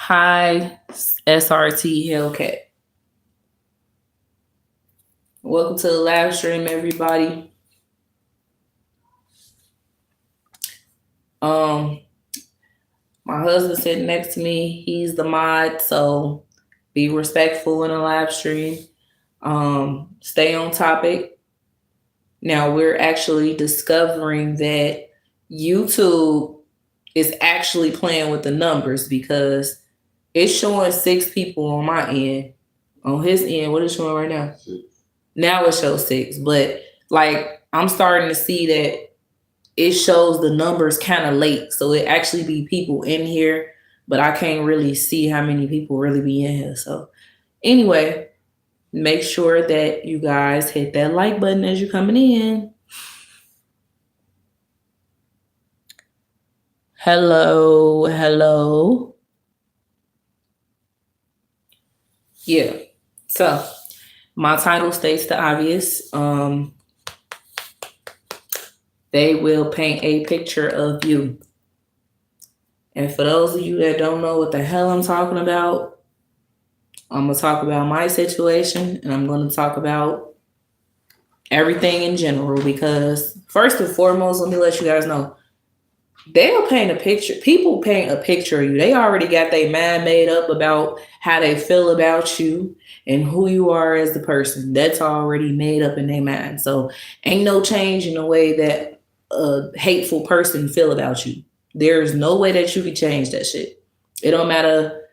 Hi, SRT Hellcat. Welcome to the live stream, everybody. Um, my husband sitting next to me. He's the mod, so be respectful in the live stream. Stay on topic. Now we're actually discovering that YouTube is actually playing with the numbers because it's showing 6 people on my end. On his end, what is it showing right now? 6. Now it shows 6, but like I'm starting to see that it shows the numbers kind of late. So it actually be people in here, but I can't really see how many people really be in here. So anyway, make sure that you guys hit that like button as you're coming in. Hello. Yeah. So my title states the obvious. They will paint a picture of you. And for those of you that don't know what the hell I'm talking about, I'm going to talk about my situation and I'm going to talk about everything in general because first and foremost, let me let you guys know, they'll paint a picture. People paint a picture of you. They already got their mind made up about how they feel about you and who you are as the person. That's already made up in their mind. So ain't no change in the way that a hateful person feel about you. There's no way that you can change that shit. It don't matter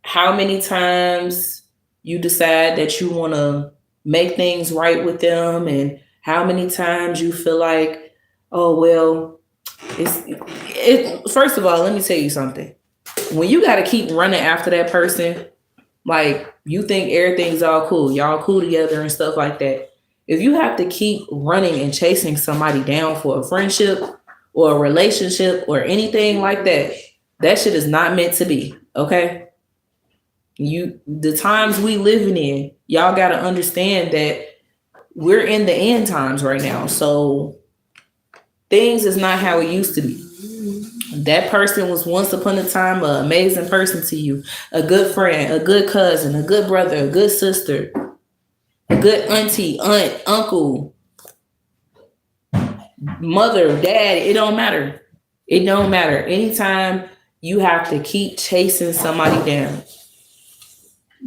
how many times you decide that you want to make things right with them and how many times you feel like, oh, well, first of all, let me tell you something. When you got to keep running after that person, like you think everything's all cool, y'all cool together and stuff like that. If you have to keep running and chasing somebody down for a friendship or a relationship or anything like that, that shit is not meant to be. Okay. The times we living in, y'all got to understand that we're in the end times right now. So things is not how it used to be. That person was once upon a time an amazing person to you, a good friend, a good cousin, a good brother, a good sister, a good auntie, aunt, uncle, mother, dad. It don't matter. It don't matter. Anytime you have to keep chasing somebody down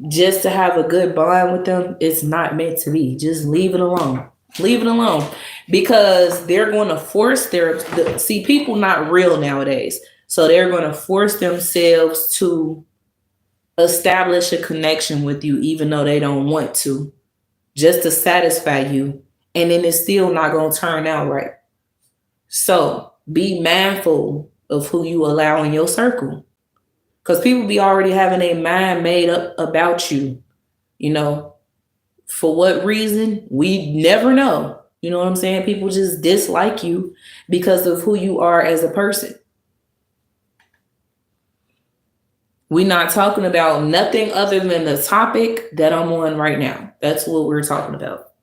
just to have a good bond with them, it's not meant to be. Just leave it alone. Leave it alone because they're going to force see, people not real nowadays. So they're going to force themselves to establish a connection with you, even though they don't want to, just to satisfy you. And then it's still not going to turn out right. So be mindful of who you allow in your circle. Because people be already having a mind made up about you, you know. For what reason? We never know. You know what I'm saying? People just dislike you because of who you are as a person. We're not talking about nothing other than the topic that I'm on right now. That's what we're talking about.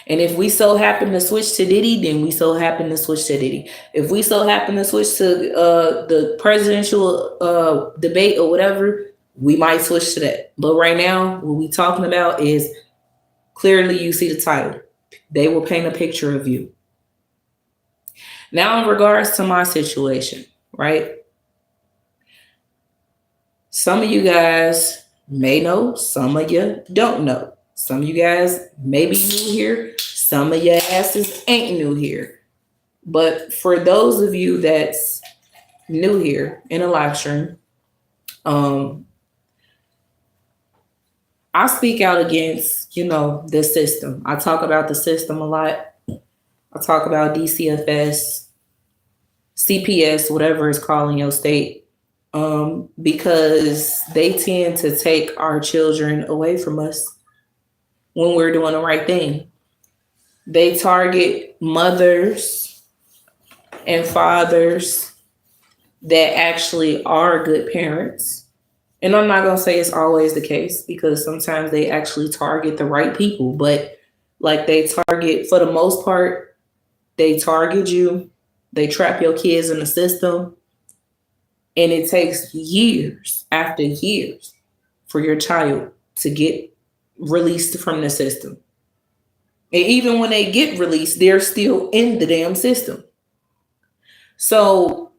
And if we so happen to switch to Diddy, then we so happen to switch to Diddy. If we so happen to switch to the presidential debate or whatever, we might switch to that. But right now, what we talking about is clearly you see the title. They will paint a picture of you. Now, in regards to my situation, right? Some of you guys may know, some of you don't know. Some of you guys may be new here. Some of your asses ain't new here. But for those of you that's new here in a live stream, I speak out against, the system. I talk about the system a lot. I talk about DCFS, CPS, whatever it's called in your state, because they tend to take our children away from us when we're doing the right thing. They target mothers and fathers that actually are good parents. And I'm not going to say it's always the case because sometimes they actually target the right people. But like they target, for the most part, they target you. They trap your kids in the system. And it takes years after years for your child to get released from the system. And even when they get released, they're still in the damn system. So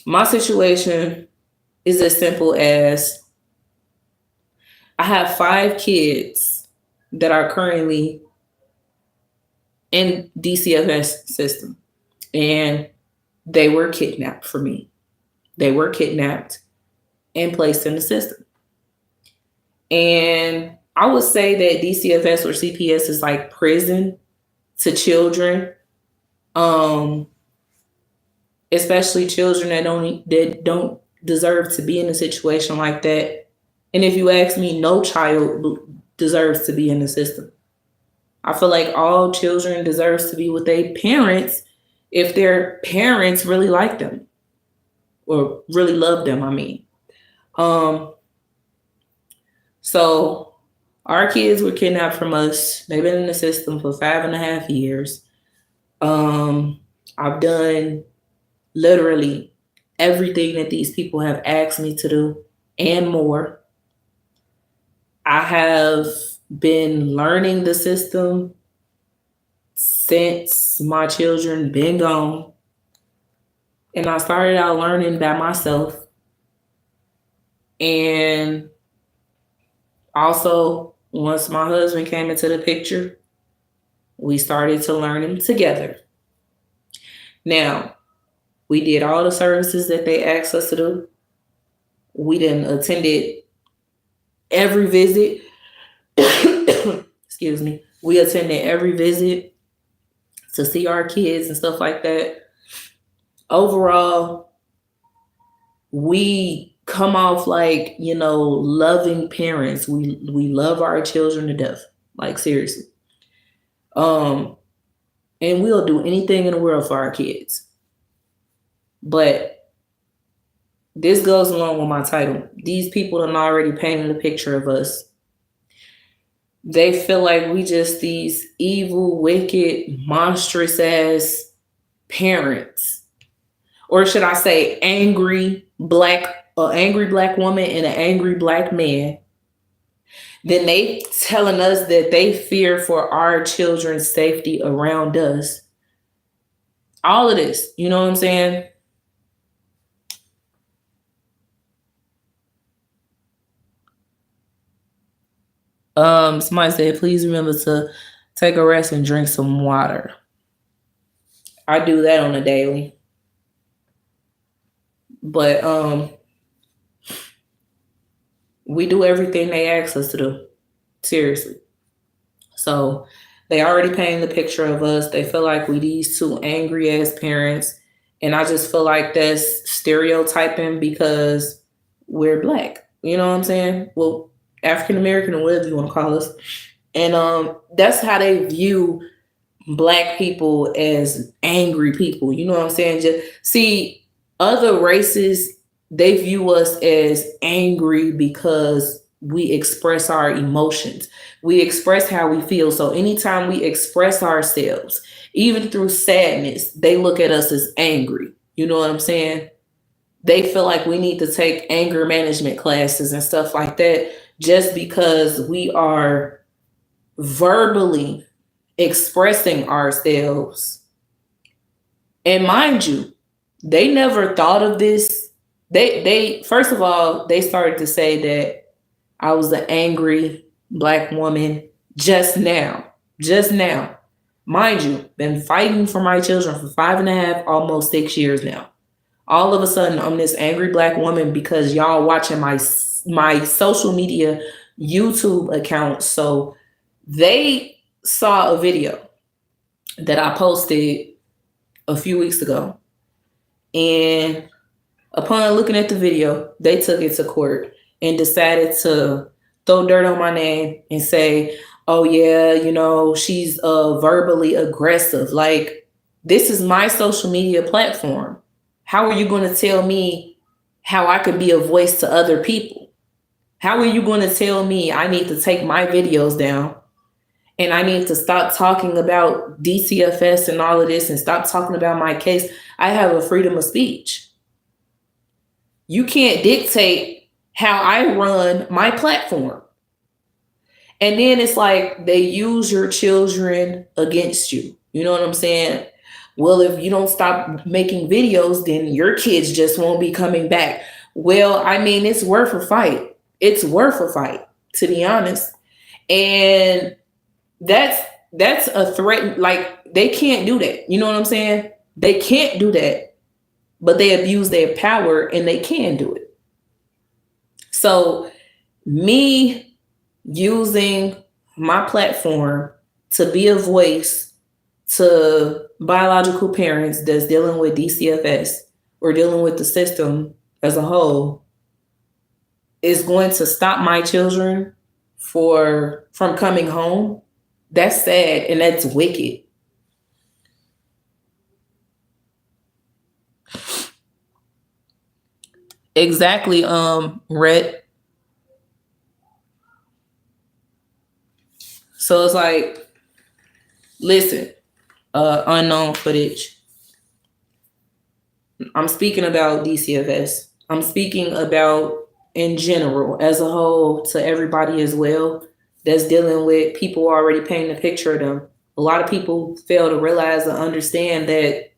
my situation is as simple as I have 5 kids that are currently in DCFS system, and they were kidnapped for me. They were kidnapped and placed in the system. And I would say that DCFS or CPS is like prison to children, especially children that don't deserve to be in a situation like that. And if you ask me, no child deserves to be in the system. I feel like all children deserves to be with their parents if their parents really like them or really love them. I mean, so our kids were kidnapped from us. They've been in the system for 5.5 years. I've done literally everything that these people have asked me to do and more. I have been learning the system since my children been gone. And I started out learning by myself. And also, once my husband came into the picture, we started to learn them together. Now, we did all the services that they asked us to do. We then attended every visit. Excuse me. We attended every visit to see our kids and stuff like that. Overall, we come off like, loving parents. We love our children to death. Like, seriously. And we'll do anything in the world for our kids. But this goes along with my title. These people have already painted a picture of us. They feel like we just these evil, wicked, monstrous ass parents. Or should I say angry black woman and an angry black man. Then they telling us that they fear for our children's safety around us. All of this, you know what I'm saying? Somebody said, please remember to take a rest and drink some water. I do that on a daily. But we do everything they ask us to do. Seriously. So they already painted the picture of us. They feel like we these two angry ass parents. And I just feel like that's stereotyping because we're black. You know what I'm saying? Well, African American or whatever you want to call us. And that's how they view black people, as angry people. You know what I'm saying? Just see, other races, they view us as angry because we express our emotions. We express how we feel. So anytime we express ourselves, even through sadness, they look at us as angry. You know what I'm saying? They feel like we need to take anger management classes and stuff like that just because we are verbally expressing ourselves. And mind you, they never thought of this. They first of all, they started to say that I was an angry black woman just now. Mind you, been fighting for my children for 5.5, almost 6 years now. All of a sudden, I'm this angry black woman because y'all watching my social media YouTube account. So they saw a video that I posted a few weeks ago. And upon looking at the video, they took it to court and decided to throw dirt on my name and say, oh yeah, she's verbally aggressive. Like, this is my social media platform. How are you going to tell me how I could be a voice to other people? How are you going to tell me I need to take my videos down and I need to stop talking about DCFS and all of this and stop talking about my case? I have a freedom of speech. You can't dictate how I run my platform. And then it's like they use your children against you. You know what I'm saying? Well, if you don't stop making videos, then your kids just won't be coming back. Well, I mean, it's worth a fight. It's worth a fight, to be honest. And that's a threat. Like, they can't do that. You know what I'm saying? They can't do that, but they abuse their power and they can do it. So me using my platform to be a voice to biological parents that's dealing with DCFS or dealing with the system as a whole is going to stop my children from coming home. That's sad and that's wicked. Exactly, Rhett. So it's like, listen, unknown footage. I'm speaking about DCFS. I'm speaking about in general, as a whole, to everybody as well that's dealing with people already painting a picture of them. A lot of people fail to realize and understand that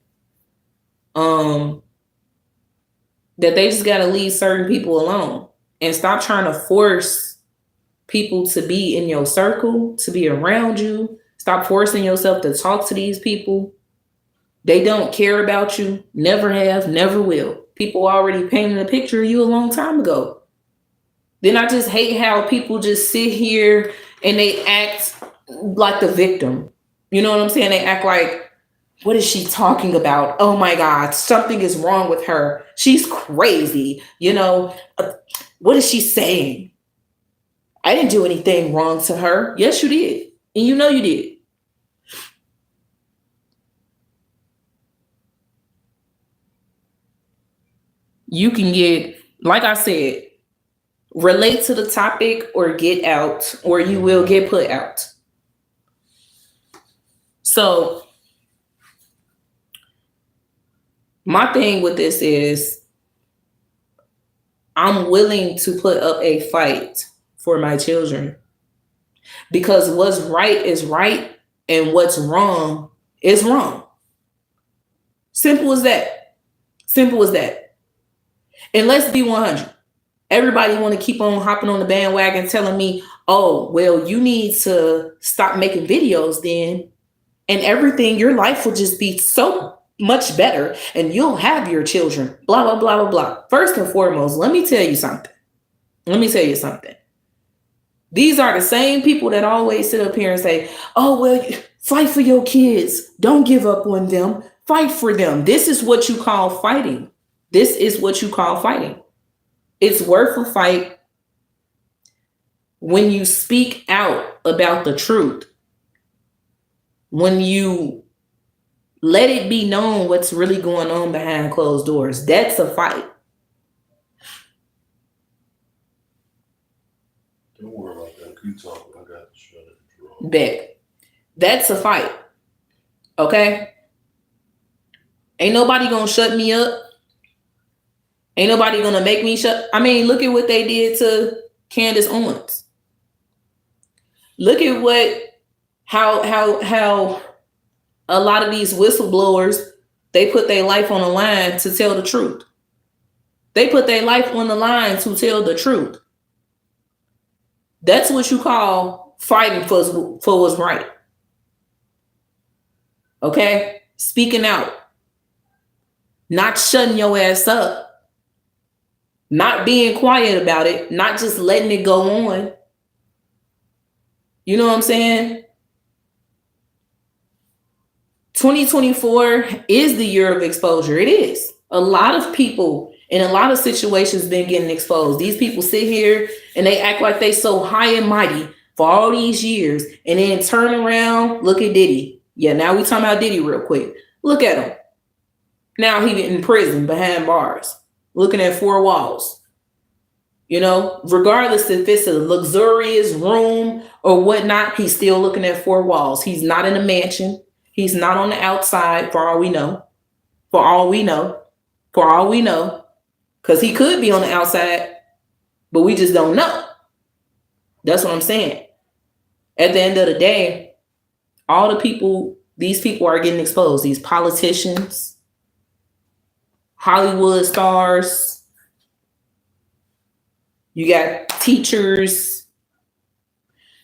that they just got to leave certain people alone and stop trying to force people to be in your circle, to be around you. Stop forcing yourself to talk to these people. They don't care about you, never have, never will. People already painted a picture of you a long time ago. Then I just hate how people just sit here and they act like the victim. You know what I'm saying? They act like, what is she talking about? Oh my God, something is wrong with her. She's crazy. You know, what is she saying? I didn't do anything wrong to her. Yes, you did. And you know you did. You can get, like I said, relate to the topic or get out, or you will get put out. So my thing with this is I'm willing to put up a fight for my children because what's right is right and what's wrong is wrong. Simple as that. Simple as that. And let's be 100. Everybody want to keep on hopping on the bandwagon telling me, oh, well, you need to stop making videos then, and everything, your life will just be so much better and you'll have your children, blah, blah, blah, blah, blah. First and foremost, let me tell you something. These are the same people that always sit up here and say, oh, well, fight for your kids. Don't give up on them. Fight for them. This is what you call fighting. It's worth a fight when you speak out about the truth. When you let it be known what's really going on behind closed doors. That's a fight. Don't worry about that. Keep talking. I got to shut it. Bet. That's a fight. Okay? Ain't nobody gonna shut me up. Ain't nobody gonna make me shut. I mean, look at what they did to Candace Owens. Look at how a lot of these whistleblowers, they put their life on the line to tell the truth. They put their life on the line to tell the truth. That's what you call fighting for what's right. Okay? Speaking out. Not shutting your ass up. Not being quiet about it. Not just letting it go on. You know what I'm saying? 2024 is the year of exposure. It is. A lot of people in a lot of situations been getting exposed. These people sit here and they act like they so high and mighty for all these years and then turn around, look at Diddy. Yeah, now we talking about Diddy real quick. Look at him. Now he in prison behind bars, looking at four walls. You know, regardless if it's a luxurious room or whatnot, he's still looking at four walls. He's not in a mansion. He's not on the outside, for all we know. Because he could be on the outside, but we just don't know. That's what I'm saying. At the end of the day, all the people, these people are getting exposed. These politicians, Hollywood stars, you got teachers,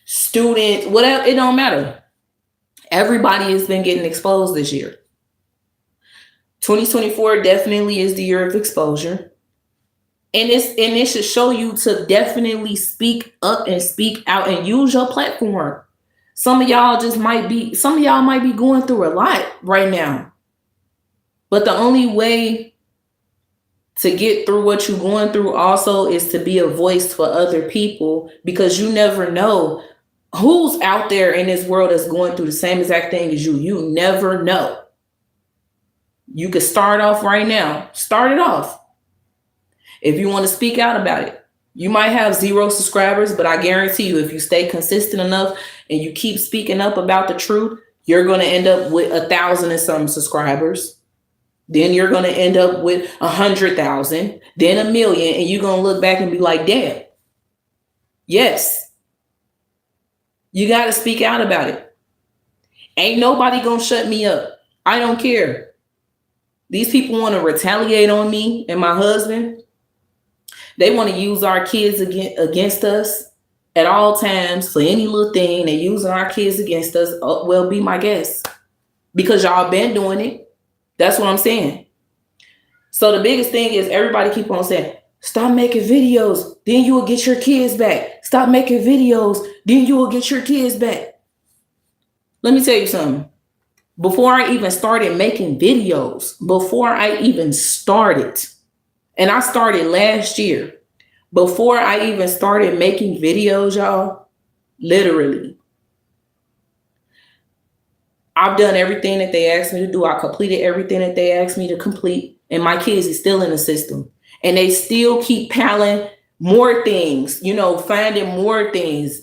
students, whatever, it don't matter. Everybody has been getting exposed this year. 2024 definitely is the year of exposure. And it should show you to definitely speak up and speak out and use your platform. Some of y'all might be going through a lot right now. But the only way to get through what you're going through also is to be a voice for other people, because you never know who's out there in this world that's going through the same exact thing as you. You never know. You could start off right now. Start it off. If you want to speak out about it, you might have 0 subscribers, but I guarantee you, if you stay consistent enough and you keep speaking up about the truth, you're going to end up with 1,000 and some subscribers. Then you're going to end up with 100,000, then 1 million, and you're going to look back and be like, damn. Yes. You got to speak out about it. Ain't nobody going to shut me up. I don't care. These people want to retaliate on me and my husband. They want to use our kids against us at all times for any little thing. They're using our kids against us. Oh, well, be my guest, because y'all been doing it. That's what I'm saying. So the biggest thing is everybody keep on saying, stop making videos, then you will get your kids back. Stop making videos, then you will get your kids back. Let me tell you something. Before I even started making videos, and I started last year, before I even started making videos, y'all, literally, I've done everything that they asked me to do. I completed everything that they asked me to complete, and my kids is still in the system, and they still keep piling more things, finding more things.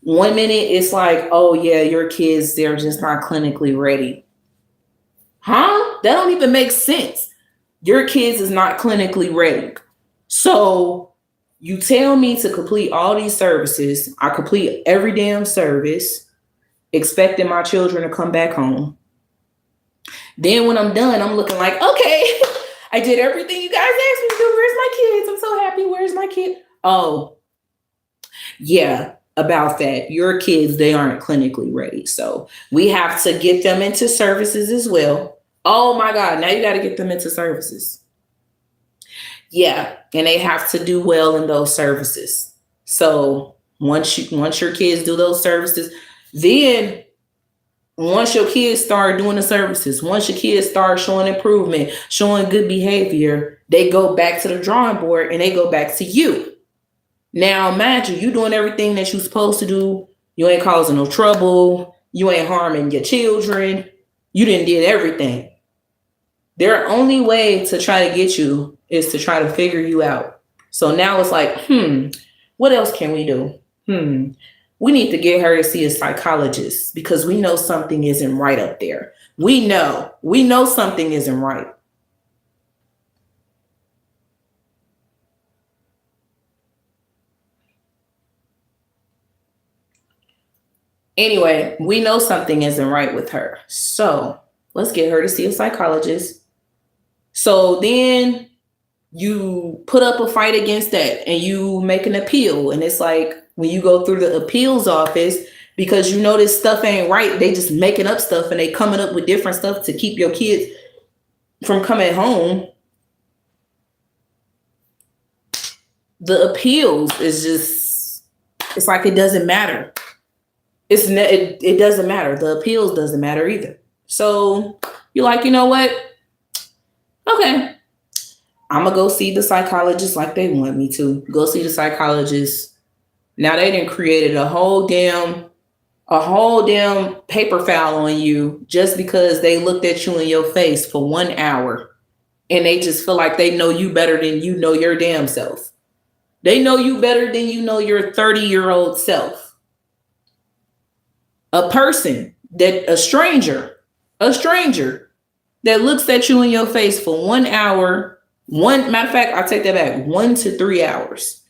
1 minute it's like, oh yeah, your kids, they're just not clinically ready. Huh? That don't even make sense. Your kids is not clinically ready. So you tell me to complete all these services. I complete every damn service, expecting my children to come back home. Then when I'm done, I'm looking like, okay, I did everything you guys asked me to do. Where's my kids? I'm so happy. Where's my kid? Oh, yeah, about that. Your kids, they aren't clinically ready. So we have to get them into services as well. Oh my God, now you got to get them into services. Yeah, and they have to do well in those services. So once your kids do those services, then once your kids start doing the services, once your kids start showing improvement, showing good behavior, they go back to the drawing board and they go back to you. Now imagine you doing everything that you're supposed to do. You ain't causing no trouble. You ain't harming your children. You didn't did everything. Their only way to try to get you is to try to figure you out. So now it's like, what else can we do? We need to get her to see a psychologist because we know something isn't right up there. We know something isn't right. Anyway, we know something isn't right with her. So let's get her to see a psychologist. So then you put up a fight against that and you make an appeal. And it's like when you go through the appeals office, because you know this stuff ain't right, they just making up stuff and they coming up with different stuff to keep your kids from coming home. The appeals is just, it's like it doesn't matter. It doesn't matter. The appeals doesn't matter either. So you're like, you know what? Okay, I'm gonna go see the psychologist like they want me to. Go see the psychologist. Now they done created a whole damn paper foul on you just because they looked at you in your face for 1 hour and they just feel like they know you better than you know your damn self. They know you better than you know your 30-year-old self. A stranger that looks at you in your face for 1 hour One matter of fact, I'll take that back. 1 to 3 hours.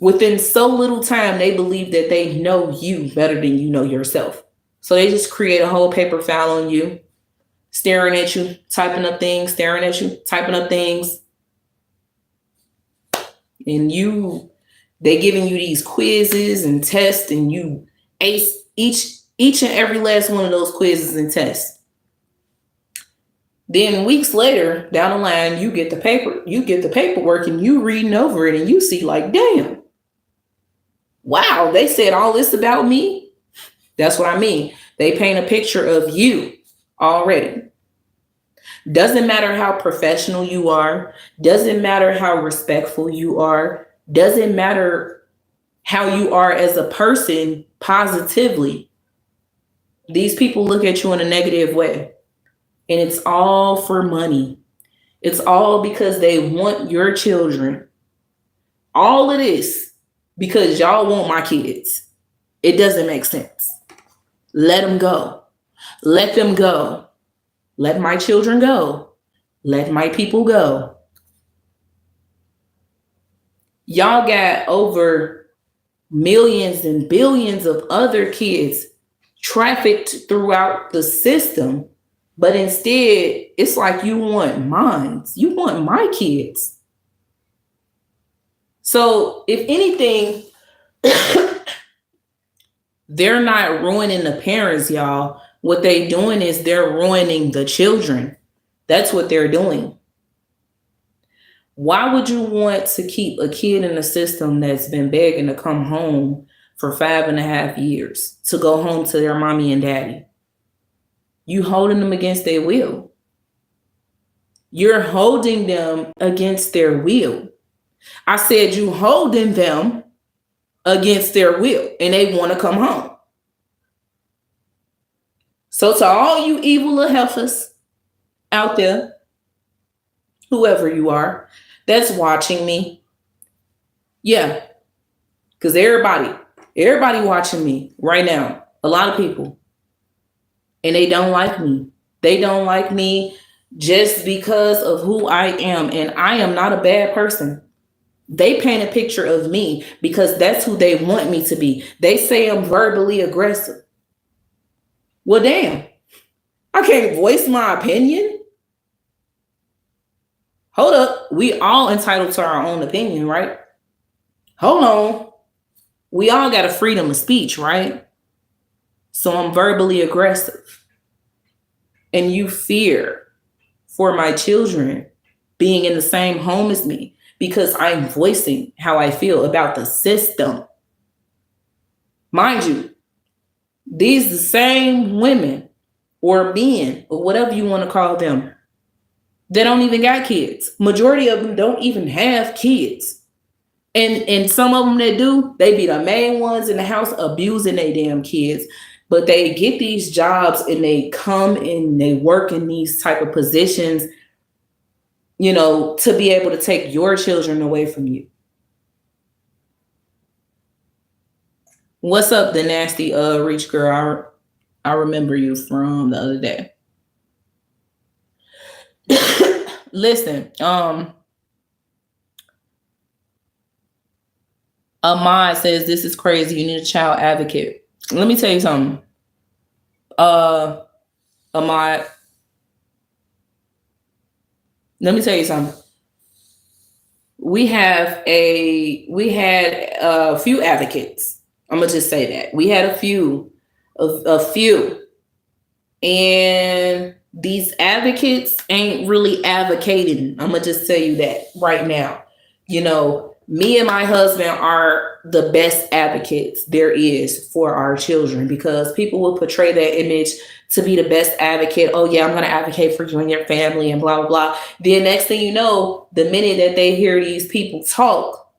Within so little time, they believe that they know you better than you know yourself. So they just create a whole paper file on you, staring at you, typing up things, staring at you, typing up things. And they giving you these quizzes and tests, and you ace each and every last one of those quizzes and tests. Then weeks later, down the line, you get the paperwork, and you reading over it, and you see like, damn, wow, they said all this about me. That's what I mean. They paint a picture of you already. Doesn't matter how professional you are. Doesn't matter how respectful you are. Doesn't matter how you are as a person positively. These people look at you in a negative way. And it's all for money. It's all because they want your children. All of this because y'all want my kids. It doesn't make sense. Let them go. Let them go. Let my children go. Let my people go. Y'all got over millions and billions of other kids trafficked throughout the system. But instead, it's like you want mine. You want my kids. So if anything, they're not ruining the parents, y'all. What they doing is they're ruining the children. That's what they're doing. Why would you want to keep a kid in a system that's been begging to come home for 5.5 years, to go home to their mommy and daddy? You holding them against their will. You're holding them against their will. I said you holding them against their will, and they want to come home. So to all you evil little heifers out there, whoever you are, that's watching me. Yeah. Because everybody watching me right now. A lot of people. And they don't like me. They don't like me just because of who I am. And I am not a bad person. They paint a picture of me because that's who they want me to be. They say I'm verbally aggressive. Well, damn. I can't voice my opinion. Hold up. We all entitled to our own opinion, right? Hold on. We all got a freedom of speech, right? So I'm verbally aggressive. And you fear for my children being in the same home as me because I'm voicing how I feel about the system. Mind you, these the same women or men or whatever you want to call them, they don't even got kids. Majority of them don't even have kids. And some of them that do, they be the main ones in the house abusing their damn kids. But they get these jobs and they come and they work in these type of positions, you know, to be able to take your children away from you. What's up, the nasty rich girl? I remember you from the other day. Listen, Ahmad says this is crazy. You need a child advocate. Let me tell you something. Ahmad, let me tell you something. We had a few advocates. I'm gonna just say that. We had a few. And these advocates ain't really advocating. I'm gonna just tell you that right now. You know, me and my husband are the best advocates there is for our children because people will portray that image to be the best advocate. Oh yeah, I'm going to advocate for you and your family and blah, blah, blah. Then next thing you know, the minute that they hear these people talk,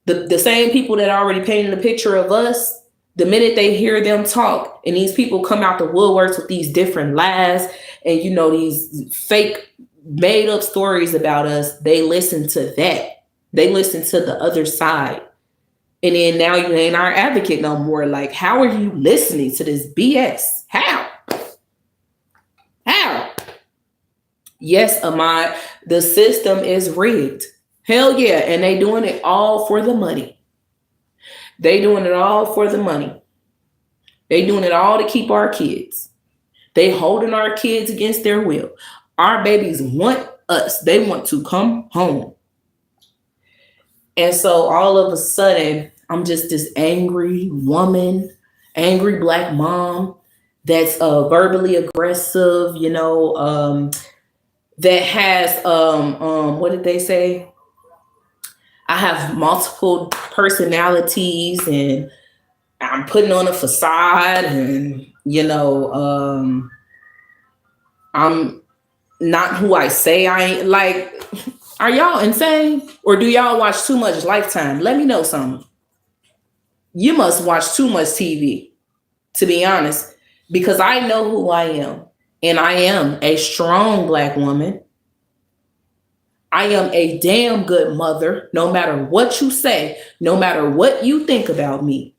the same people that already painted a picture of us, the minute they hear them talk and these people come out the woodworks with these different lies and, you know, these fake made up stories about us, they listen to that. They listen to the other side. And then now you ain't our advocate no more. Like, how are you listening to this BS? How? Yes, Ahmad, the system is rigged. Hell yeah. And they doing it all for the money. They doing it all for the money. They doing it all to keep our kids. They holding our kids against their will. Our babies want us. They want to come home. And so all of a sudden, I'm just this angry woman, angry black mom that's verbally aggressive, that has what did they say? I have multiple personalities and I'm putting on a facade and I'm not who I say I ain't. Like, are y'all insane? Or do y'all watch too much Lifetime? Let me know something. You must watch too much TV, to be honest, because I know who I am. And I am a strong black woman. I am a damn good mother, no matter what you say, no matter what you think about me.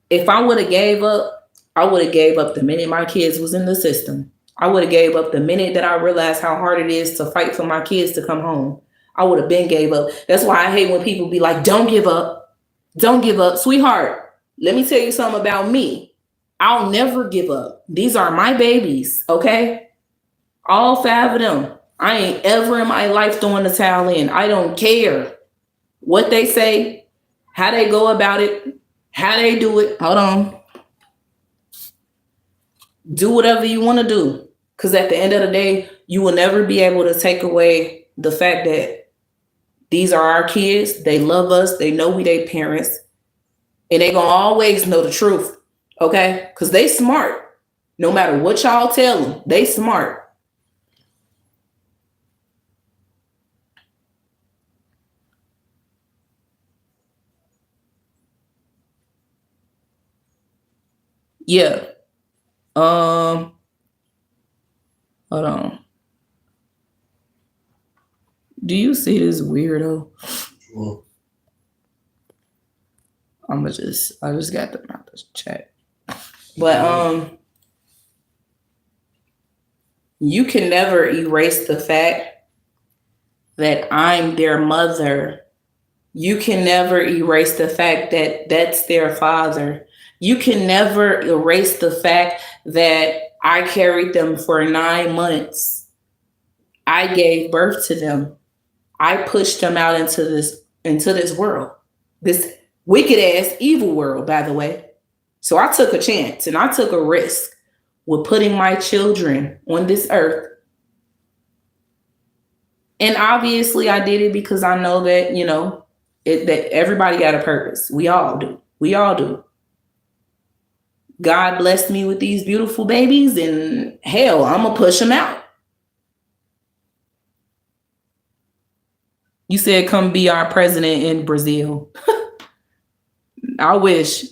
If I would have gave up, I would have gave up the minute my kids was in the system. I would have gave up the minute that I realized how hard it is to fight for my kids to come home. I would have been gave up. That's why I hate when people be like, don't give up. Don't give up. Sweetheart, let me tell you something about me. I'll never give up. These are my babies, okay? All 5 of them. I ain't ever in my life throwing the towel in. I don't care what they say, how they go about it, how they do it. Hold on. Do whatever you want to do. Because at the end of the day, you will never be able to take away the fact that these are our kids. They love us. They know we their parents. And they going to always know the truth. Okay? Because they smart. No matter what y'all tell them, they smart. Yeah. Hold on. Do you see this weirdo? Sure. I just got them out the chat. But you can never erase the fact that I'm their mother. You can never erase the fact that that's their father. You can never erase the fact that I carried them for 9 months. I gave birth to them. I pushed them out into this world. This wicked ass evil world, by the way. So I took a chance and I took a risk with putting my children on this earth. And obviously I did it because I know that, that everybody got a purpose. We all do. We all do. God blessed me with these beautiful babies, and hell, I'm going to push them out. You said come be our president in Brazil. I wish.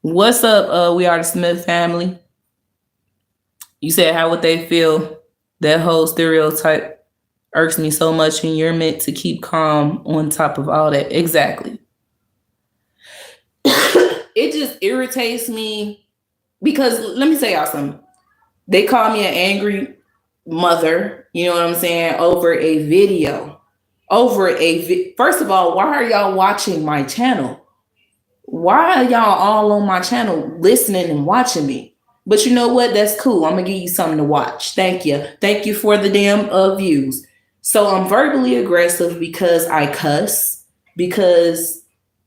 What's up, We Are the Smith family? You said how would they feel? That whole stereotype irks me so much, and you're meant to keep calm on top of all that. Exactly. It just irritates me because let me tell y'all something. They call me an angry mother, you know what I'm saying, over a video. First of all, why are y'all watching my channel? Why are y'all all on my channel listening and watching me? But you know what? That's cool. I'm going to give you something to watch. Thank you. Thank you for the damn views. So I'm verbally aggressive because I cuss, because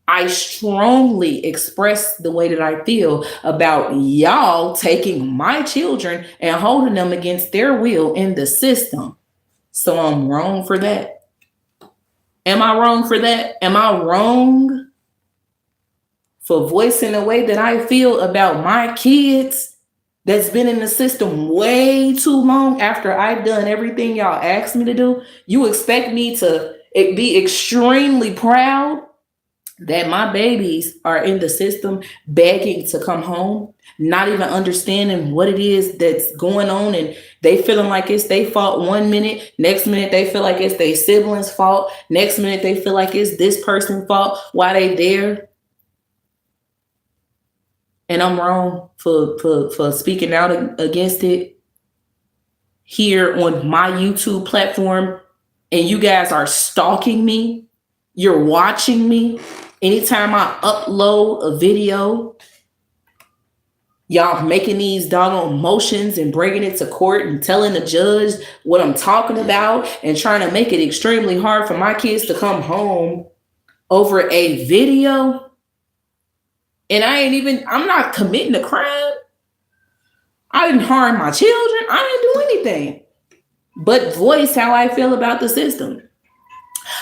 I strongly express the way that I feel about y'all taking my children and holding them against their will in the system. So I'm wrong for that. Am I wrong for that? Am I wrong for voicing the way that I feel about my kids that's been in the system way too long after I've done everything y'all asked me to do? You expect me to be extremely proud that my babies are in the system begging to come home, not even understanding what it is that's going on, and they feeling like it's their fault 1 minute, next minute they feel like it's their siblings' fault, next minute they feel like it's this person's fault. Why they there? and I'm wrong for speaking out against it here on my YouTube platform, and you guys are stalking me, you're watching me anytime I upload a video, y'all making these doggone motions and bringing it to court and telling the judge what I'm talking about and trying to make it extremely hard for my kids to come home over a video. And I'm not committing a crime. I didn't harm my children. I didn't do anything but voice how I feel about the system.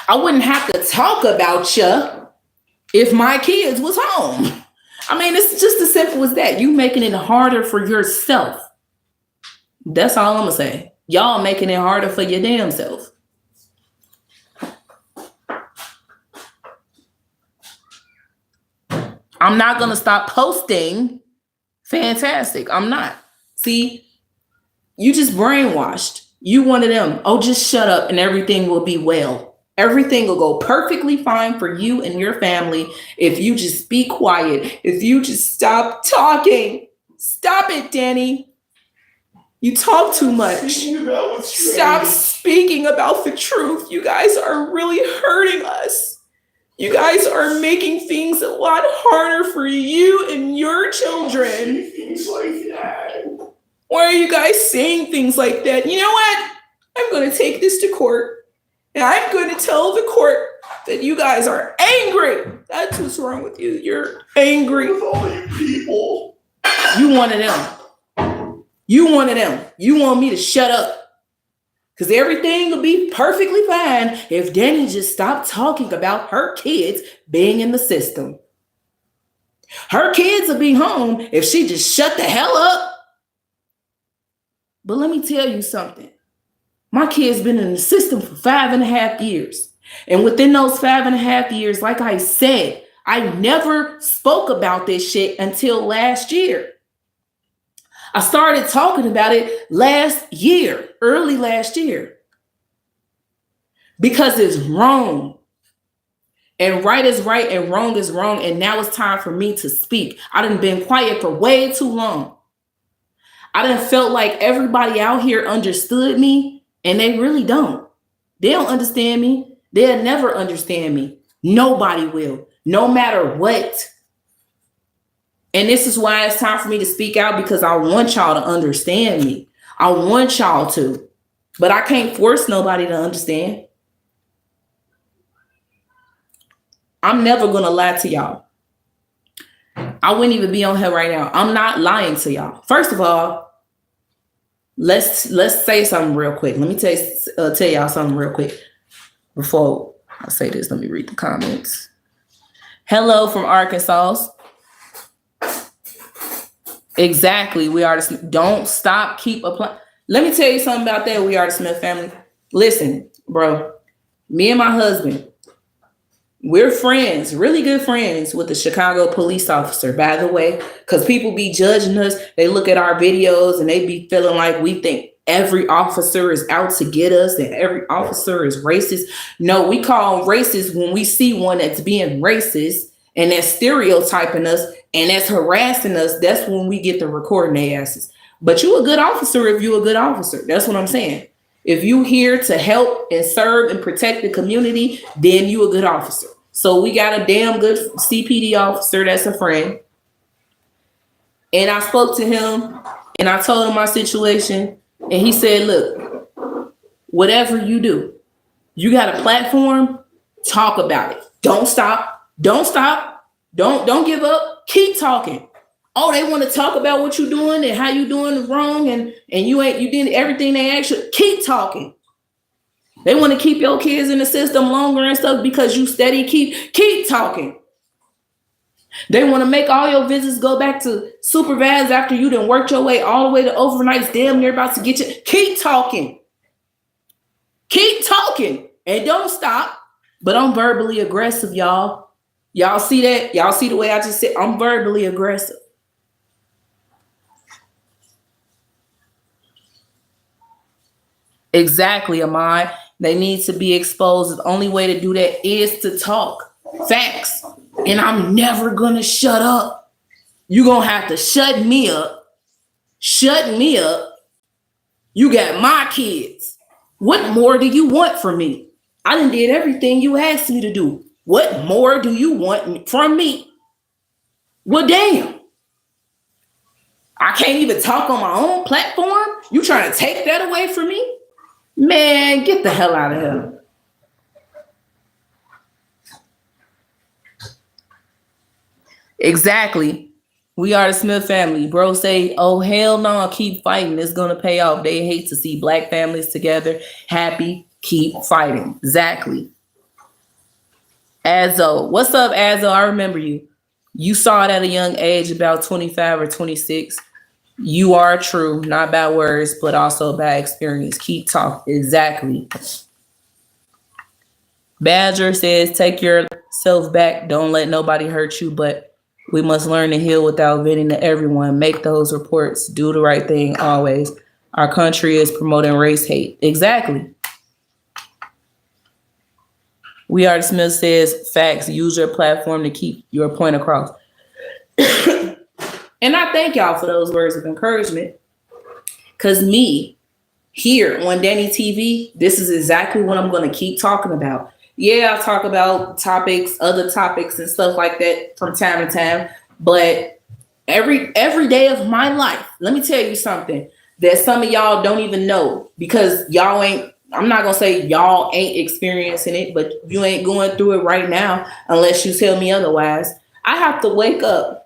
I wouldn't have to talk about you if my kids was home. I mean, it's just as simple as that. You making it harder for yourself. That's all I'm gonna say. Y'all making it harder for your damn self. I'm not gonna stop posting. Fantastic. I'm not. See, you just brainwashed. You one of them. Oh, just shut up and everything will be well. Everything will go perfectly fine for you and your family if you just be quiet. If you just stop talking. Stop it, Danny. You talk too much. Stop speaking about the truth. You guys are really hurting us. You guys are making things a lot harder for you and your children. Things like that. Why are you guys saying things like that? You know what? I'm going to take this to court. And I'm going to tell the court that you guys are angry. That's what's wrong with you. You're angry. With all you people. You one of them. You one of them. You want me to shut up. Because everything will be perfectly fine if Danny just stopped talking about her kids being in the system. Her kids will be home if she just shut the hell up. But let me tell you something. My kid's been in the system for 5.5 years. And within those 5.5 years, like I said, I never spoke about this shit until last year. I started talking about it early last year. Because it's wrong. And right is right and wrong is wrong. And now it's time for me to speak. I done been quiet for way too long. I done felt like everybody out here understood me, and they really don't. They don't understand me. They'll never understand me. Nobody will, no matter what. And this is why it's time for me to speak out, because I want y'all to understand me. I want y'all to, but I can't force nobody to understand. I'm never going to lie to y'all. I wouldn't even be on here right now. I'm not lying to y'all. First of all, let's say something real quick. Let me tell y'all something real quick. Before I say this, let me read the comments. Hello from Arkansas. Exactly. We are the don't stop, keep applying. Let me tell you something about that. We are the Smith family. Listen, bro, me and my husband, we're friends, really good friends with the Chicago police officer, by the way, because people be judging us. They look at our videos and they be feeling like we think every officer is out to get us and every officer is racist. No, we call them racist when we see one that's being racist and that's stereotyping us and that's harassing us. That's when we get the recording their asses. But you a good officer if you a good officer. That's what I'm saying. If you here to help and serve and protect the community, then you a good officer. So we got a damn good CPD officer that's a friend. And I spoke to him and I told him my situation. And he said, look, whatever you do, you got a platform, talk about it. Don't stop. Don't stop. Don't give up. Keep talking. Oh, they want to talk about what you're doing and how you doing is wrong and you did everything they asked you. Keep talking. They want to keep your kids in the system longer and stuff because you steady keep talking. They want to make all your visits go back to supervised after you done worked your way all the way to overnights, damn near about to get you. Keep talking. Keep talking and don't stop. But I'm verbally aggressive, y'all. Y'all see that? Y'all see the way I just said? I'm verbally aggressive. Exactly, Amai. They need to be exposed. The only way to do that is to talk facts. And I'm never going to shut up. You're going to have to shut me up. Shut me up. You got my kids. What more do you want from me? I done did everything you asked me to do. What more do you want from me? Well, damn. I can't even talk on my own platform? You trying to take that away from me? Man, get the hell out of here. Exactly. We are the Smith family. Bro say, oh, hell no, keep fighting. It's going to pay off. They hate to see black families together. Happy, keep fighting. Exactly. Azzo. What's up, Azzo? I remember you. You saw it at a young age, about 25 or 26. You are true, not bad words, but also bad experience. Keep talking. Exactly. Badger says, take yourself back. Don't let nobody hurt you, but we must learn to heal without venting to everyone. Make those reports. Do the right thing always. Our country is promoting race hate. Exactly. We Are the Smith says, facts. Use your platform to keep your point across. And I thank y'all for those words of encouragement. Because me, here on Danny TV, this is exactly what I'm going to keep talking about. Yeah, I'll talk about topics, other topics and stuff like that from time to time. But every day of my life, let me tell you something that some of y'all don't even know, because y'all ain't, I'm not going to say y'all ain't experiencing it, but you ain't going through it right now unless you tell me otherwise. I have to wake up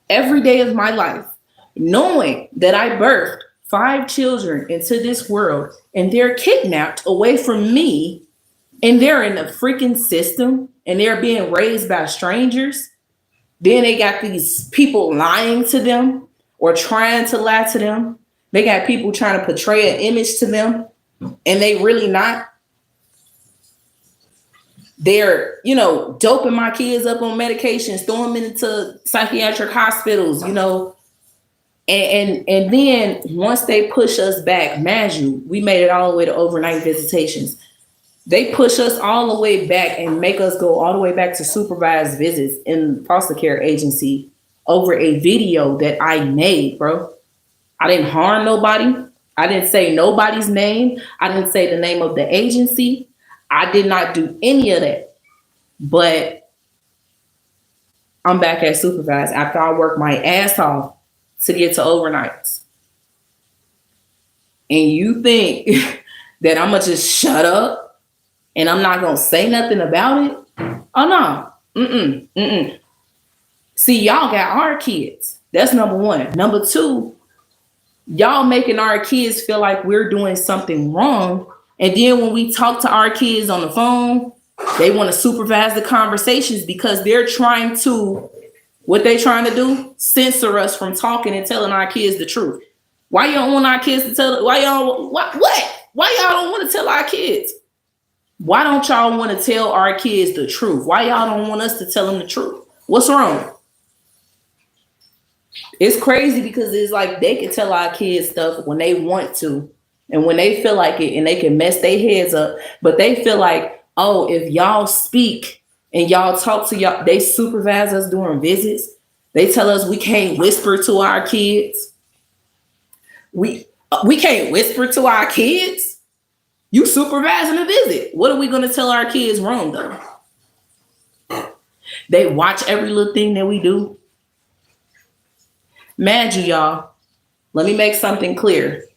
every day of my life knowing that I birthed 5 children into this world and they're kidnapped away from me and they're in the freaking system and they're being raised by strangers. Then they got these people lying to them or trying to lie to them. They got people trying to portray an image to them and they really not. They're, doping my kids up on medications, throwing them into psychiatric hospitals, and then once they push us back, mind you, we made it all the way to overnight visitations. They push us all the way back and make us go all the way back to supervised visits in foster care agency over a video that I made, bro. I didn't harm nobody. I didn't say nobody's name. I didn't say the name of the agency. I did not do any of that, but I'm back at supervised after I worked my ass off to get to overnights. And you think that I'm going to just shut up and I'm not going to say nothing about it? Oh, no. See, y'all got our kids. That's number one. Number two, y'all making our kids feel like we're doing something wrong. And then when we talk to our kids on the phone, they want to supervise the conversations because they're trying to, what they trying to do? Censor us from talking and telling our kids the truth. Why you don't want our kids to tell? Why y'all don't want to tell our kids? Why don't y'all want to tell our kids the truth? Why y'all don't want us to tell them the truth? What's wrong? It's crazy because it's like they can tell our kids stuff when they want to. And when they feel like it and they can mess their heads up, but they feel like, oh, if y'all speak and y'all talk to y'all, they supervise us during visits. They tell us we can't whisper to our kids. We can't whisper to our kids. You supervising a visit. What are we going to tell our kids wrong, though? They watch every little thing that we do. Mind you, y'all, let me make something clear.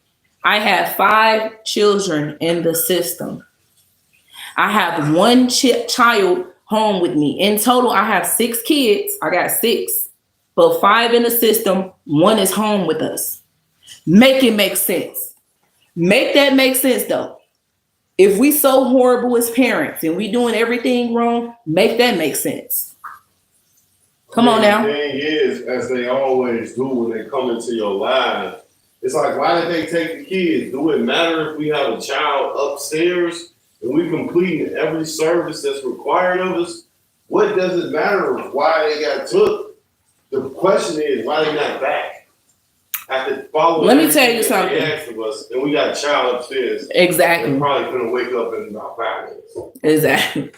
I have 5 children in the system. I have 1 child home with me. In total, I have 6 kids. I got 6, but 5 in the system. 1 is home with us. Make it make sense. Make that make sense, though. If we so horrible as parents and we doing everything wrong, make that make sense. Come on now. The thing is, as they always do when they come into your life, it's like, why did they take the kids? Do it matter if we have a child upstairs and we completing every service that's required of us? What does it matter why they got took? The question is, why they not back? After following, let me tell you something. They asked of us, and we got a child upstairs. Exactly. They're probably gonna wake up in about 5 minutes. Exactly.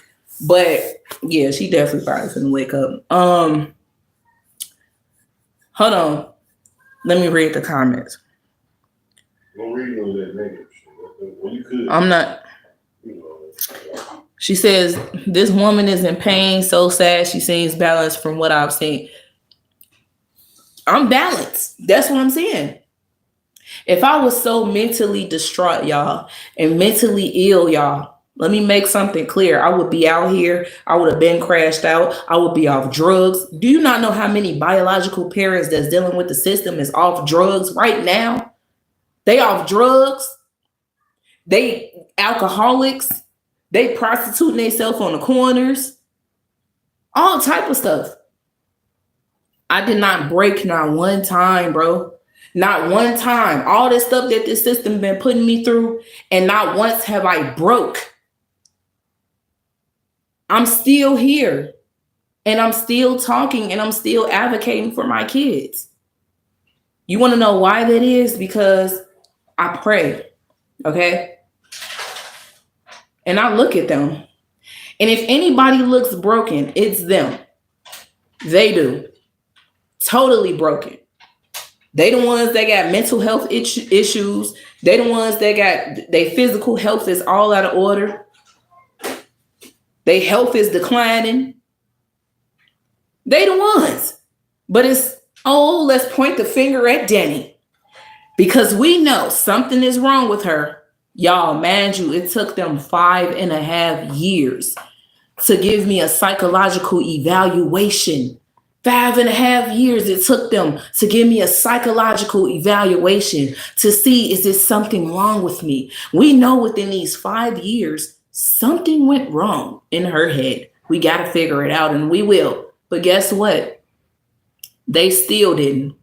But yeah, she definitely probably couldn't wake up. Hold on. Let me read the comments. Don't read no of that negative shit. Well, you could. I'm not. You know. She says, this woman is in pain, so sad. She seems balanced from what I've seen. I'm balanced. That's what I'm saying. If I was so mentally distraught, y'all, and mentally ill, y'all, let me make something clear. I would be out here. I would have been crashed out. I would be off drugs. Do you not know how many biological parents that's dealing with the system is off drugs right now? They off drugs. They alcoholics. They prostituting themselves on the corners. All type of stuff. I did not break not one time, bro. Not one time. All this stuff that this system been putting me through, and not once have I broke. I'm still here, and I'm still talking, and I'm still advocating for my kids. You want to know why that is? Because I pray, okay? And I look at them. And if anybody looks broken, it's them. They do. Totally broken. They the ones that got mental health issues. They the ones that got their physical health is all out of order. Their health is declining. They the ones. But it's, oh, let's point the finger at Danny. Because we know something is wrong with her. Y'all, mind you, it took them 5.5 years to give me a psychological evaluation. 5.5 years it took them to give me a psychological evaluation to see, is there something wrong with me? We know within these 5 years, something went wrong in her head. We got to figure it out, and we will. But guess what? They still didn't,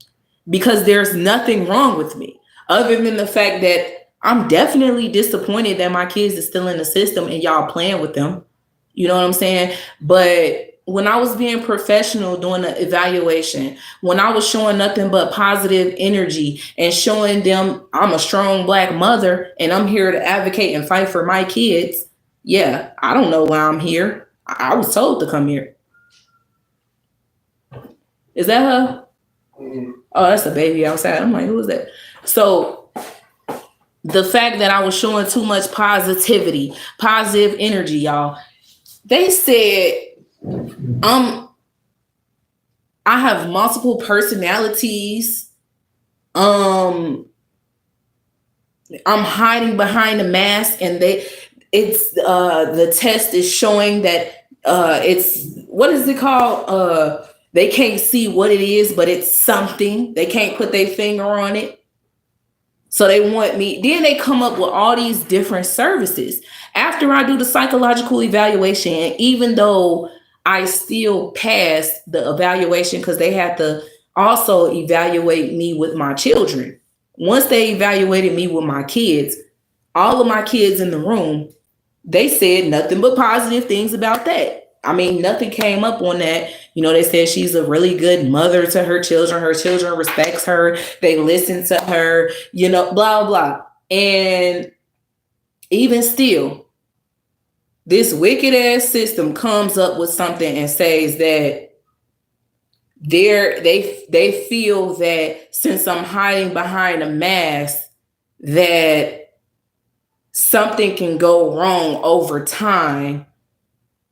because there's nothing wrong with me other than the fact that I'm definitely disappointed that my kids are still in the system and y'all playing with them. You know what I'm saying? But when I was being professional doing the evaluation, when I was showing nothing but positive energy and showing them I'm a strong Black mother and I'm here to advocate and fight for my kids, yeah, I don't know why I'm here. I was told to come here. Is that her? Mm-hmm. Oh, that's a baby outside. I'm like, who is that? So the fact that I was showing too much positivity, positive energy, y'all, they said, I have multiple personalities. I'm hiding behind a mask, and the test is showing that it's, what is it called? They can't see what it is, but it's something. They can't put their finger on it. So they want me. Then they come up with all these different services. After I do the psychological evaluation, and even though I still passed the evaluation, because they had to also evaluate me with my children. Once they evaluated me with my kids, all of my kids in the room, they said nothing but positive things about that. I mean, nothing came up on that. You know, they said she's a really good mother to her children. Her children respects her. They listen to her, you know, blah, blah. And even still, this wicked ass system comes up with something and says that they feel that since I'm hiding behind a mask, that something can go wrong over time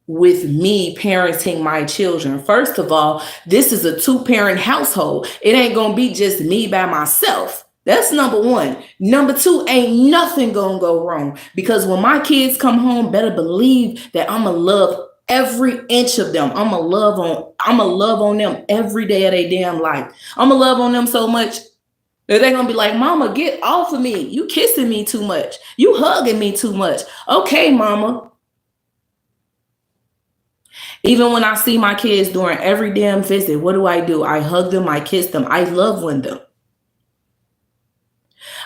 with me parenting my children. First of all, this is a 2-parent household. It ain't gonna be just me by myself. That's number one. Number two, ain't nothing gonna go wrong, because when my kids come home, better believe that I'ma love every inch of them. I'ma love on them every day of their damn life. I'ma love on them so much that they're gonna be like, Mama, get off of me. You kissing me too much. You hugging me too much. Okay, Mama. Even when I see my kids during every damn visit, what do? I hug them, I kiss them, I love on them.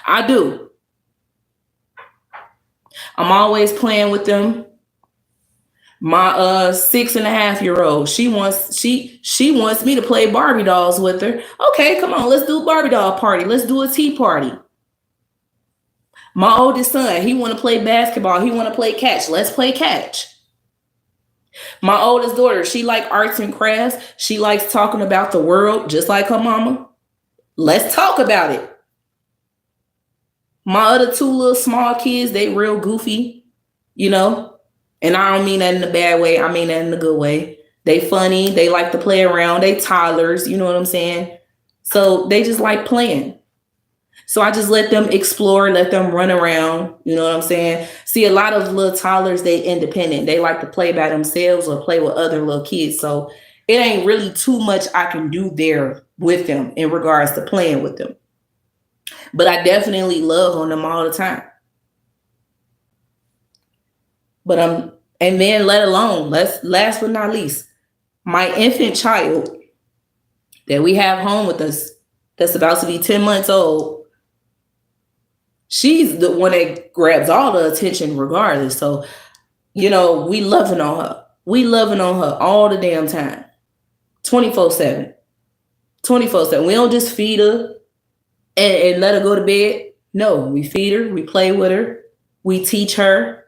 I do. I'm always playing with them. My 6.5-year-old, she wants me to play Barbie dolls with her. Okay, come on, let's do a Barbie doll party. Let's do a tea party. My oldest son, he want to play basketball. He want to play catch. Let's play catch. My oldest daughter, she like arts and crafts. She likes talking about the world, just like her mama. Let's talk about it. My other two little small kids, they real goofy, you know. And I don't mean that in a bad way. I mean that in a good way. They funny. They like to play around. They toddlers, you know what I'm saying? So they just like playing. So I just let them explore, let them run around. You know what I'm saying? See, a lot of little toddlers, they independent. They like to play by themselves or play with other little kids. So it ain't really too much I can do there with them in regards to playing with them. But I definitely love on them all the time. But and then let alone, last but not least, my infant child that we have home with us, that's about to be 10 months old, she's the one that grabs all the attention regardless. So, you know, we loving on her. We loving on her all the damn time. 24/7. 24/7. We don't just feed her and let her go to bed. No, we feed her, we play with her, we teach her.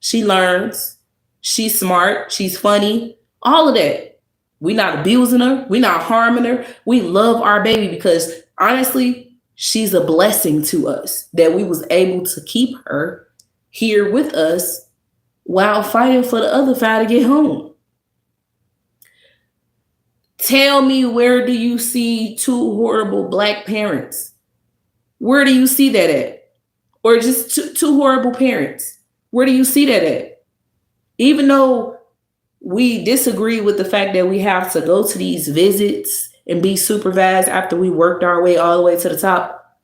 She learns. She's smart. She's funny. All of that. We not abusing her. We not harming her. We love our baby because honestly, she's a blessing to us that we was able to keep her here with us while fighting for the other five to get home. Tell me, where do you see two horrible Black parents? Where do you see that at? Or just two horrible parents? Where do you see that at? Even though we disagree with the fact that we have to go to these visits and be supervised after we worked our way all the way to the top,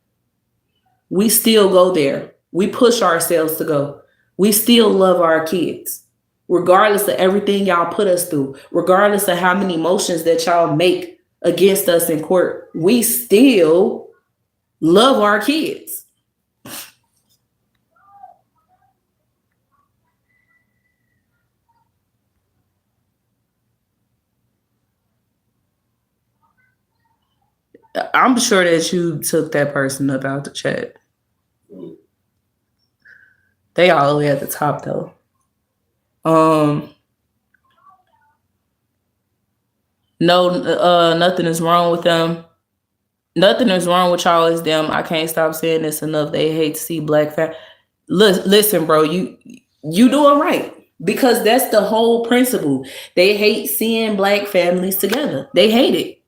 we still go there. We push ourselves to go. We still love our kids, regardless of everything y'all put us through, regardless of how many motions that y'all make against us in court. We still love our kids. I'm sure that you took that person up out the chat. They all the way at the top though. No, nothing is wrong with them. Nothing is wrong with y'all. It's them. I can't stop saying this enough. They hate to see Black family. Listen, bro, you doing right, because that's the whole principle. They hate seeing Black families together. They hate it.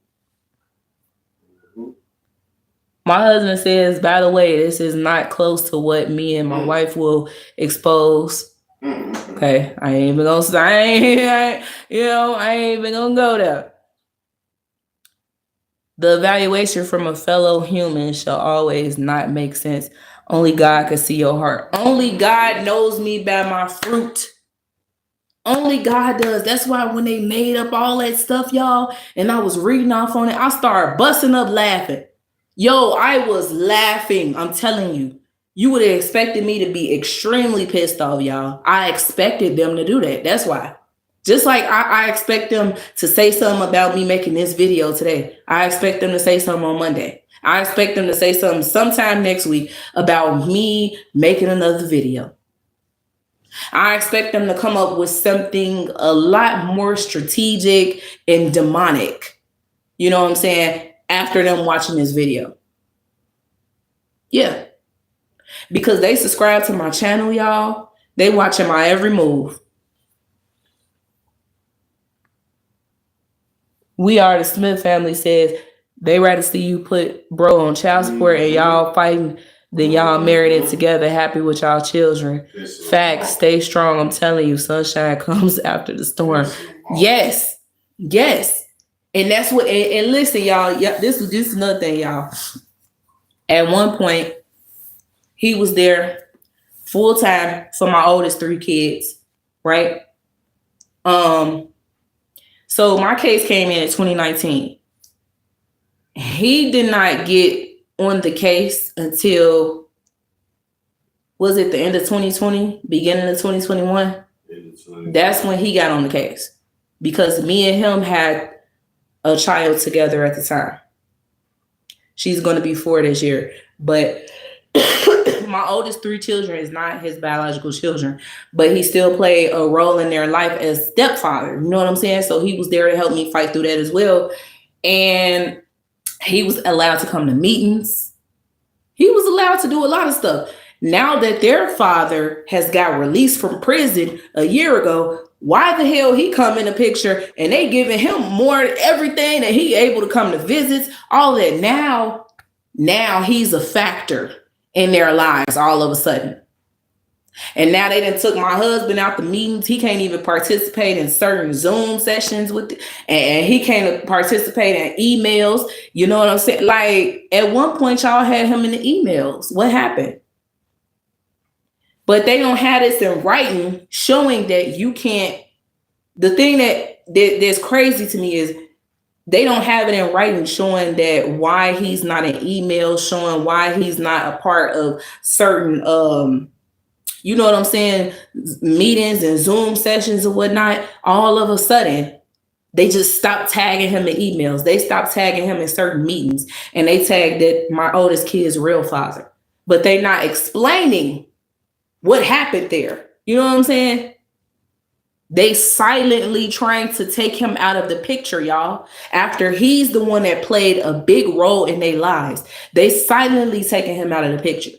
My husband says, by the way, this is not close to what me and my wife will expose. Okay, I ain't even gonna say, I ain't even gonna go there. The evaluation from a fellow human shall always not make sense. Only God can see your heart. Only God knows me by my fruit. Only God does. That's why when they made up all that stuff, y'all, and I was reading off on it, I started busting up laughing. Yo, I was laughing. I'm telling you. You would have expected me to be extremely pissed off, y'all. I expected them to do that. That's why. Just like I expect them to say something about me making this video today. I expect them to say something on Monday. I expect them to say something sometime next week about me making another video. I expect them to come up with something a lot more strategic and demonic. You know what I'm saying? After them watching this video. Yeah. Because they subscribe to my channel, y'all. They watching my every move. We Are the Smith Family says they rather see you put bro on child support and y'all fighting than y'all married it together, happy with y'all children. Facts, stay strong. I'm telling you, sunshine comes after the storm. Yes. Yes. And that's what, and listen, y'all, this is another thing, y'all. At one point, he was there full time for my oldest 3 kids, right? So my case came in 2019. He did not get on the case until, was it the end of 2020, beginning of 2021? That's when he got on the case, because me and him had a child together at the time. She's going to be 4 this year, but my oldest 3 children is not his biological children, but he still played a role in their life as stepfather. You know what I'm saying? So he was there to help me fight through that as well. And he was allowed to come to meetings. He was allowed to do a lot of stuff. Now that their father has got released from prison a year ago, why the hell he come in the picture and they giving him more everything that he able to come to visits, all that. Now he's a factor in their lives all of a sudden. And now they done took my husband out the meetings. He can't even participate in certain Zoom sessions and he can't participate in emails. You know what I'm saying? Like at one point y'all had him in the emails. What happened? But they don't have this in writing showing that you can't. The thing that's crazy to me is they don't have it in writing showing that why he's not in email, showing why he's not a part of certain, you know what I'm saying, meetings and Zoom sessions and whatnot. All of a sudden, they just stopped tagging him in emails. They stopped tagging him in certain meetings. And they tagged that my oldest kid's real father. But they're not explaining what happened there. You know what I'm saying? They silently trying to take him out of the picture, y'all. After he's the one that played a big role in their lives, they silently taking him out of the picture.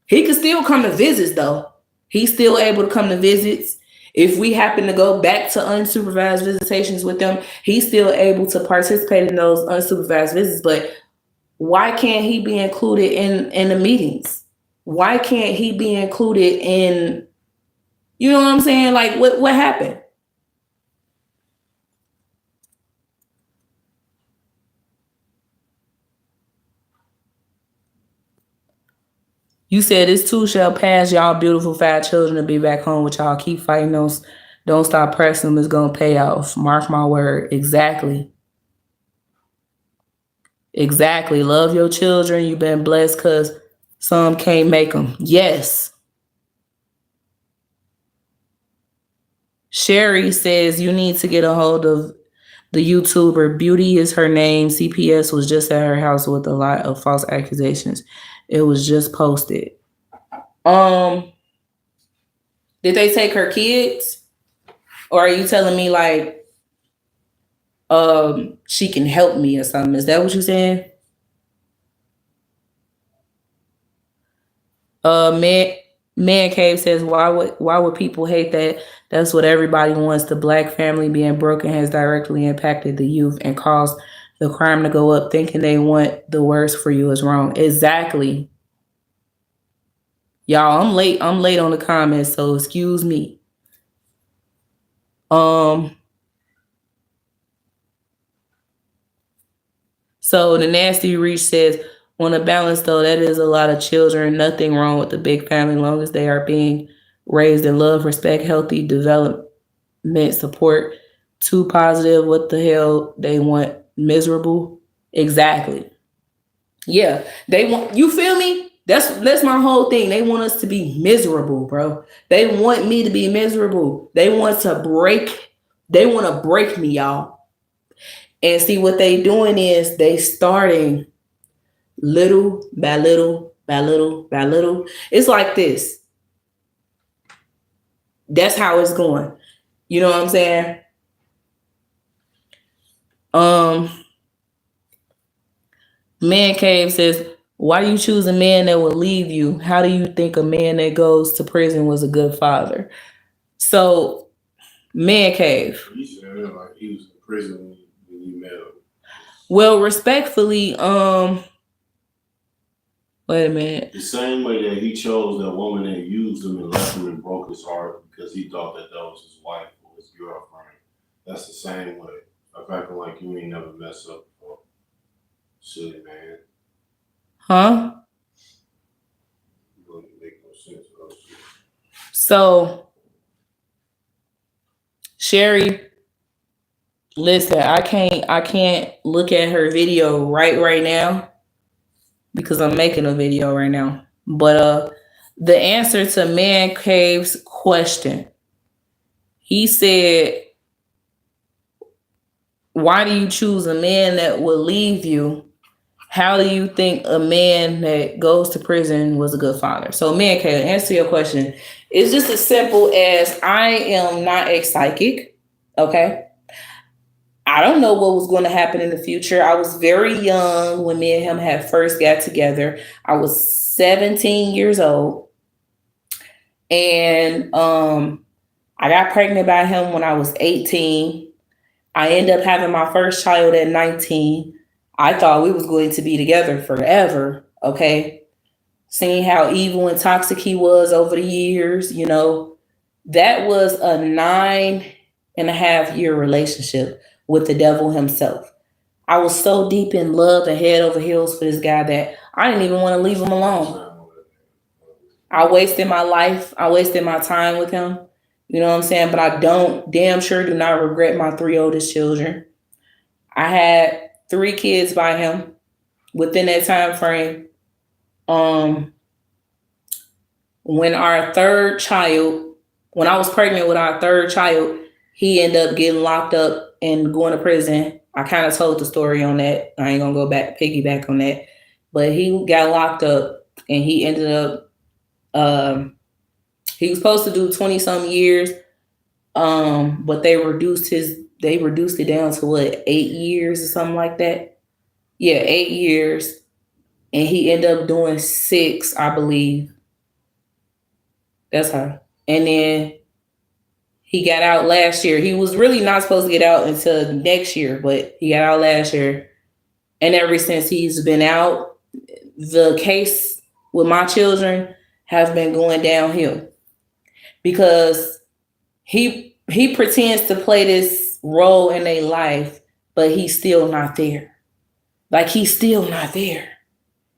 He could still come to visits, though. He's still able to come to visits. If we happen to go back to unsupervised visitations with them, he's still able to participate in those unsupervised visits. But why can't he be included in the meetings? Why can't he be included in, you know what I'm saying? Like, what happened? You said this too shall pass. Y'all beautiful 5 children to be back home with y'all. Keep fighting those. Don't stop pressing them. It's going to pay off. Mark my word. Exactly. Exactly. Love your children. You've been blessed because some can't make them. Yes. Sherry says you need to get a hold of the YouTuber. Beauty is her name. CPS was just at her house with a lot of false accusations. It was just posted. Did they take her kids? Or are you telling me like she can help me or something? Is that what you're saying? Man Cave says, why would people hate that? That's what everybody wants. The black family being broken has directly impacted the youth and caused the crime to go up. Thinking they want the worst for you is wrong. Exactly. Y'all, I'm late on the comments, so excuse me. So the Nasty Reach says, on a balance though, that is a lot of children. Nothing wrong with the big family, long as they are being raised in love, respect, healthy development, support. Too positive, what the hell they want? Miserable? Exactly. Yeah, they want, you feel me? That's my whole thing. They want us to be miserable, bro. They want me to be miserable. They want to break me, y'all. And see what they doing is they starting little by little by little by little. It's like this. That's how it's going. You know what I'm saying? Man Cave says, why do you choose a man that will leave you? How do you think a man that goes to prison was a good father? So, Man Cave. You said like he was in prison when you met him. Well, respectfully, wait a minute. The same way that he chose that woman that used him and left him and broke his heart because he thought that was his wife or his girlfriend. That's the same way. I'm acting like you ain't never messed up before. Silly man. Huh? It doesn't make no sense. So, Sherry, listen, I can't look at her video right now because I'm making a video right now. But the answer to Man Cave's question, he said, why do you choose a man that will leave you? how do you think a man that goes to prison was a good father? So, man, Kayla, answer your question. It's just as simple as I am not a psychic. Okay. I don't know what was going to happen in the future. I was very young when me and him had first got together. I was 17 years old. And I got pregnant by him when I was 18. I ended up having my first child at 19. I thought we was going to be together forever. Okay. Seeing how evil and toxic he was over the years, that was a 9.5 year relationship with the devil himself. I was so deep in love and head over heels for this guy that I didn't even want to leave him alone. I wasted my life. I wasted my time with him. You know what I'm saying? But I damn sure do not regret my 3 oldest children. I had 3 kids by him within that time frame. When I was pregnant with our 3rd child, he ended up getting locked up and going to prison. I kind of told the story on that. I ain't gonna go back, piggyback on that. But he got locked up and he ended up, he was supposed to do 20 some years. But they reduced it down to 8 years or something like that. Yeah, 8 years. And he ended up doing 6, I believe. That's her. And then he got out last year. He was really not supposed to get out until next year, but he got out last year. And ever since he's been out, the case with my children has been going downhill because he pretends to play this role in their life, but he's still not there. Like, he's still not there.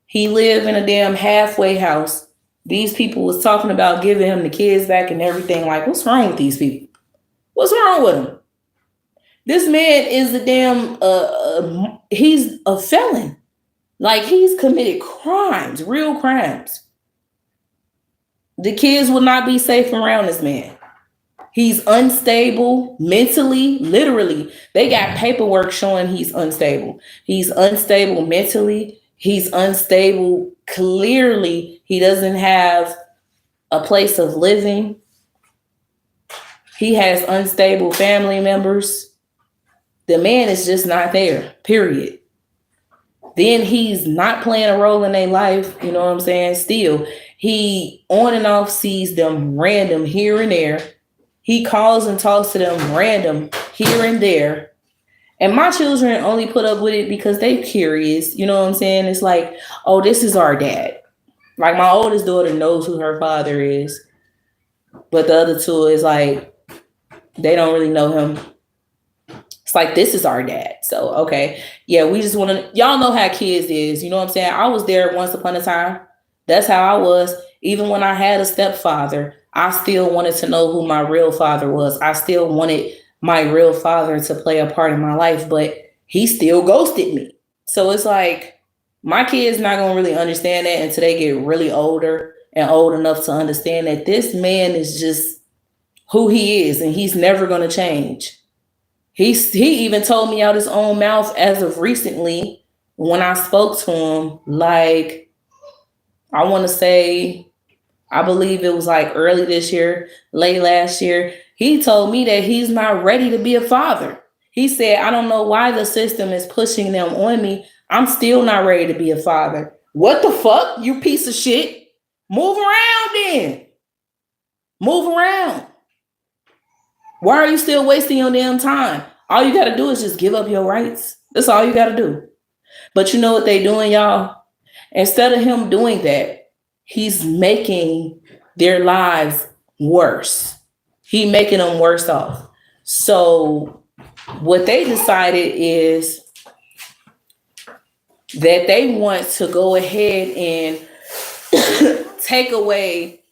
He lived in a damn halfway house. These people was talking about giving him the kids back and everything. Like, what's wrong with these people? What's wrong with him? This man is a damn, he's a felon. Like, he's committed crimes, real crimes. The kids will not be safe around this man. He's unstable mentally, literally. They got paperwork showing he's unstable. He's unstable mentally. He's unstable clearly. He doesn't have a place of living. He has unstable family members. The man is just not there, period. Then he's not playing a role in their life, you know what I'm saying? Still, he on and off sees them random here and there. He calls and talks to them random here and there. And my children only put up with it because they're curious. You know what I'm saying? It's like, oh, this is our dad. Like, my oldest daughter knows who her father is. But the other 2 is like, they don't really know him. It's like, this is our dad. So, okay. Yeah, we just want to, y'all know how kids is. You know what I'm saying? I was there once upon a time. That's how I was. Even when I had a stepfather, I still wanted to know who my real father was. I still wanted my real father to play a part in my life, but he still ghosted me. So it's like, my kids not going to really understand that until they get really older and old enough to understand that this man is just who he is and he's never going to change. He even told me out his own mouth as of recently when I spoke to him, like, I want to say, I believe it was like early this year, late last year. He told me that he's not ready to be a father. He said, I don't know why the system is pushing them on me. I'm still not ready to be a father. What the fuck, you piece of shit? Move around then. Move around. Why are you still wasting your damn time? All you got to do is just give up your rights. That's all you got to do. But you know what they doing, y'all? Instead of him doing that, he's making their lives worse. He making them worse off. So what they decided is that they want to go ahead and take away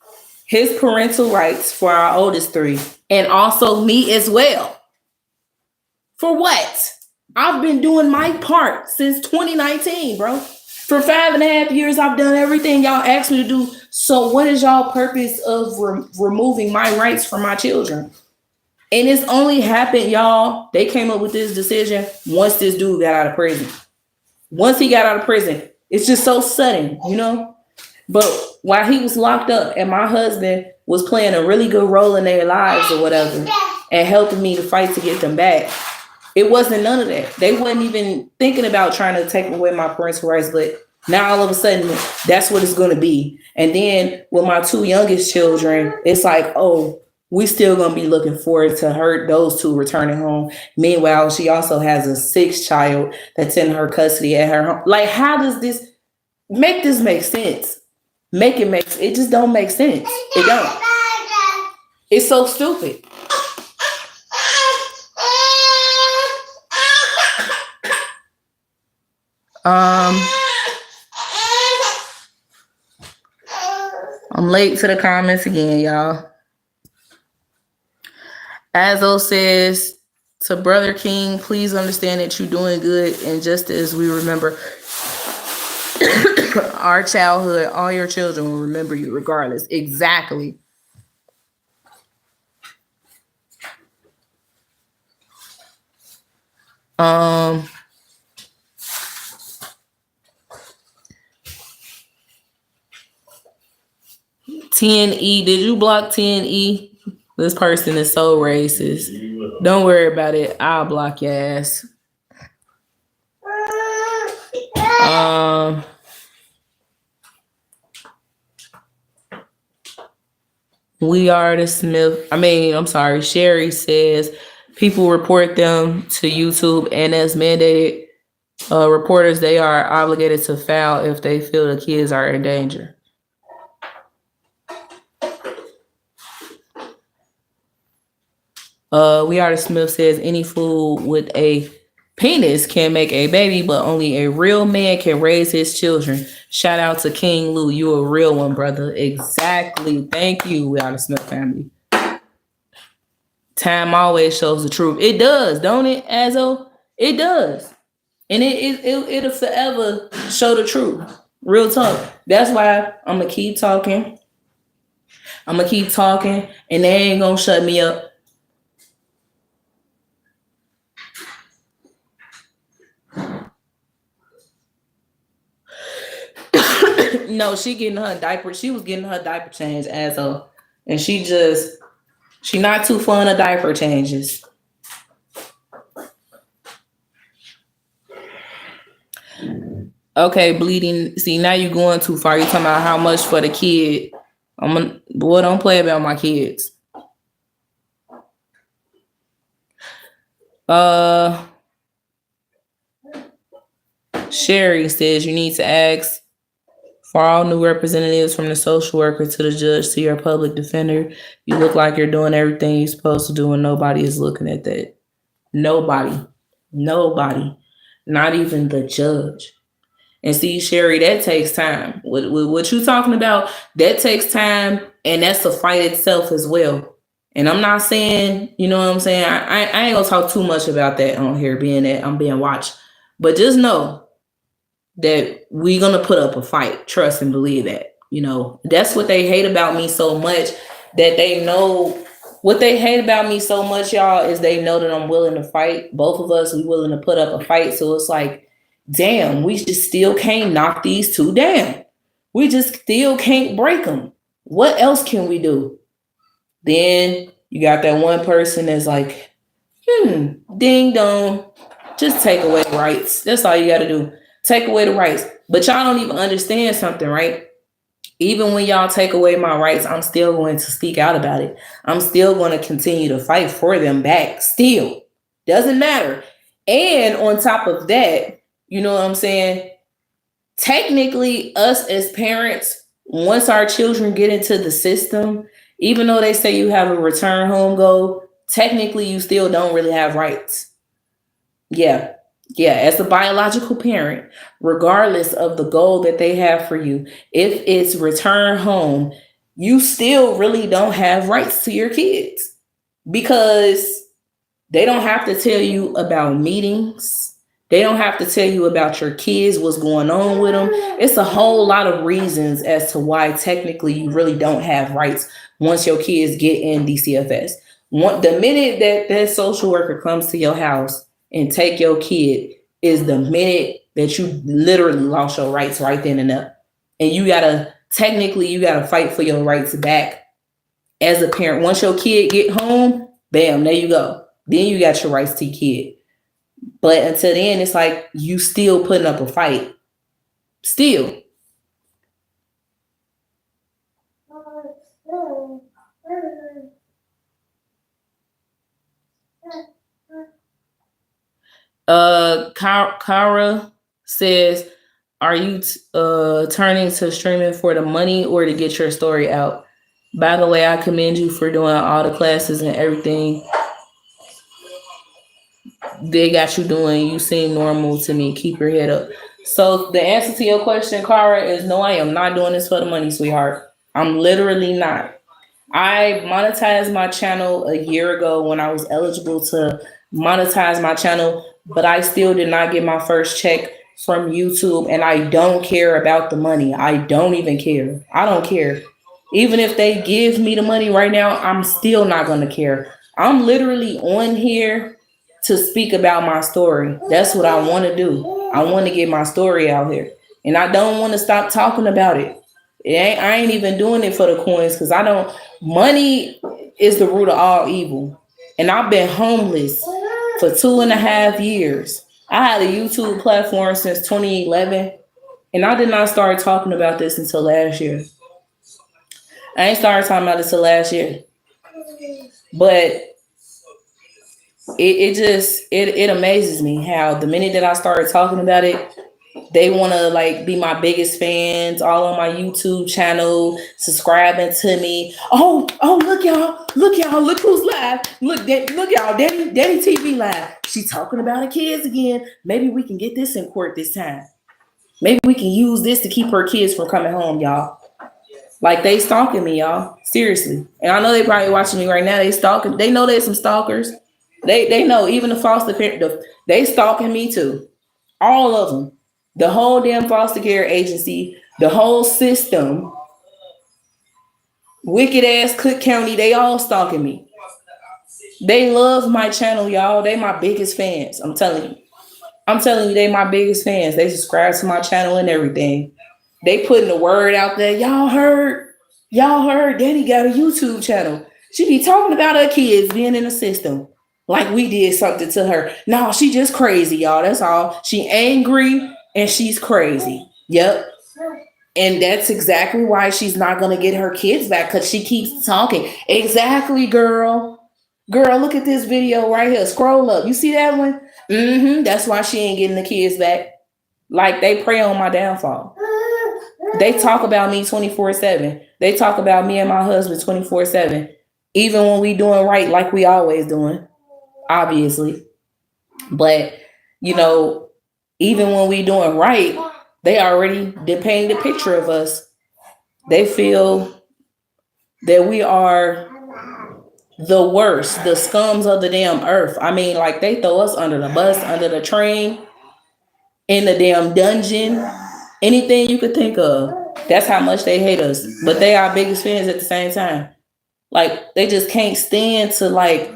his parental rights for our oldest 3 and also me as well. For what? I've been doing my part since 2019, bro. For 5.5 years, I've done everything y'all asked me to do. So what is y'all purpose of removing my rights from my children? And it's only happened, y'all. They came up with this decision once this dude got out of prison. Once he got out of prison, it's just so sudden, But while he was locked up and my husband was playing a really good role in their lives or whatever and helping me to fight to get them back, it wasn't none of that. They wasn't even thinking about trying to take away my parental rights, but now all of a sudden that's what it's going to be. And then with my two youngest children, it's like, oh, we still going to be looking forward to those two returning home. Meanwhile, she also has a sixth child that's in her custody at her home. Like, how does this make sense? It just don't make sense. It don't. It's so stupid. I'm late to the comments again, y'all. Azo says to Brother King, please understand that you're doing good, and just as we remember our childhood, all your children will remember you regardless. Exactly. TNE, did you block TNE? This person is so racist. Don't worry about it. I'll block your ass. We are the Smith. Sherry says people report them to YouTube, and as mandated reporters, they are obligated to file if they feel the kids are in danger. We Are the Smith says any fool with a penis can make a baby, but only a real man can raise his children. Shout out to King Lou. You a real one, brother. Exactly. Thank you, We Are the Smith family. Time always shows the truth. It does, don't it, Azo? It does. And it'll forever show the truth. Real talk. That's why I'm going to keep talking. And they ain't going to shut me up. No, she getting her diaper. She was getting her diaper changed, Azo. And she not too fond of diaper changes. Okay, bleeding. See, now you're going too far. You're talking about how much for the kid. Boy, don't play about my kids. Sherry says you need to ask for all new representatives, from the social worker to the judge to your public defender. You look like you're doing everything you're supposed to do, and nobody is looking at that. Nobody. Not even the judge. And see, Sherry, that takes time. What you talking about, that takes time, and that's a fight itself as well. And I'm not saying, you know what I'm saying? I ain't gonna talk too much about that on here, being that I'm being watched. But just know that we're gonna put up a fight. Trust and believe that. That's what they hate about me so much, that they know what they hate about me so much, y'all, is they know that I'm willing to fight. Both of us, we willing to put up a fight. So it's like, damn, we just still can't knock these two down. We just still can't break them. What else can we do? Then you got that one person that's like, ding dong, just take away the rights. That's all you got to do. Take away the rights. But y'all don't even understand something, right? Even when y'all take away my rights, I'm still going to speak out about it. I'm still going to continue to fight for them back. Still. Doesn't matter. And on top of that, you know what I'm saying? Technically, us as parents, once our children get into the system, even though they say you have a return home goal, technically you still don't really have rights. Yeah, as a biological parent, regardless of the goal that they have for you, if it's return home, you still really don't have rights to your kids, because they don't have to tell you about meetings. They don't have to tell you about your kids, what's going on with them. It's a whole lot of reasons as to why technically you really don't have rights once your kids get in DCFS. The minute that social worker comes to your house and take your kid is the minute that you literally lost your rights right then and there. And you gotta fight for your rights back as a parent. Once your kid get home, bam, there you go. Then you got your rights to your kid. But until then, it's like you still putting up a fight. Still. Kara says, are you turning to streaming for the money or to get your story out? By the way, I commend you for doing all the classes and everything they got you doing. You seem normal to me. Keep your head up. So the answer to your question, Kara, is no, I am not doing this for the money, sweetheart. I'm literally not. I monetized my channel a year ago when I was eligible to monetize my channel, but I still did not get my first check from YouTube, and I don't care about the money. I don't even care. I don't care. Even if they give me the money right now, I'm still not going to care. I'm literally on here to speak about my story. That's what I want to do. I want to get my story out here, and I don't want to stop talking about it. I ain't even doing it for the coins, because I don't. Money is the root of all evil, and I've been homeless for 2.5 years. I had a YouTube platform since 2011, and I did not start talking about this until last year. I ain't started talking about this until last year, but it amazes me how the minute that I started talking about it, they want to like be my biggest fans, all on my YouTube channel, subscribing to me. Oh, look y'all, look who's live. Look y'all, Daddy TV live. She's talking about her kids again. Maybe we can get this in court this time. Maybe we can use this to keep her kids from coming home, y'all. Like, they stalking me, y'all. Seriously. And I know they probably watching me right now. They stalking. They know there's some stalkers. They know, even the foster parent, they stalking me too. All of them. The whole damn foster care agency, the whole system, wicked ass Cook County, they all stalking me. They love my channel, y'all. They my biggest fans. I'm telling you, they my biggest fans. They subscribe to my channel and everything. They putting the word out there. Y'all heard, Daddy got a YouTube channel. She be talking about her kids being in the system. Like we did something to her. No, she just crazy, y'all. That's all. She angry and she's crazy. Yep. And that's exactly why she's not going to get her kids back, because she keeps talking. Exactly, girl. Girl, look at this video right here. Scroll up. You see that one? That's why she ain't getting the kids back. Like, they prey on my downfall. They talk about me 24/7. They talk about me and my husband 24/7. Even when we doing right, like we always doing, obviously. But, even when we doing right, they already painted a picture of us. They feel that we are the worst, the scums of the damn earth. I mean, like, they throw us under the bus, under the train, in the damn dungeon, anything you could think of. That's how much they hate us. But they are biggest fans at the same time. Like, they just can't stand to, like,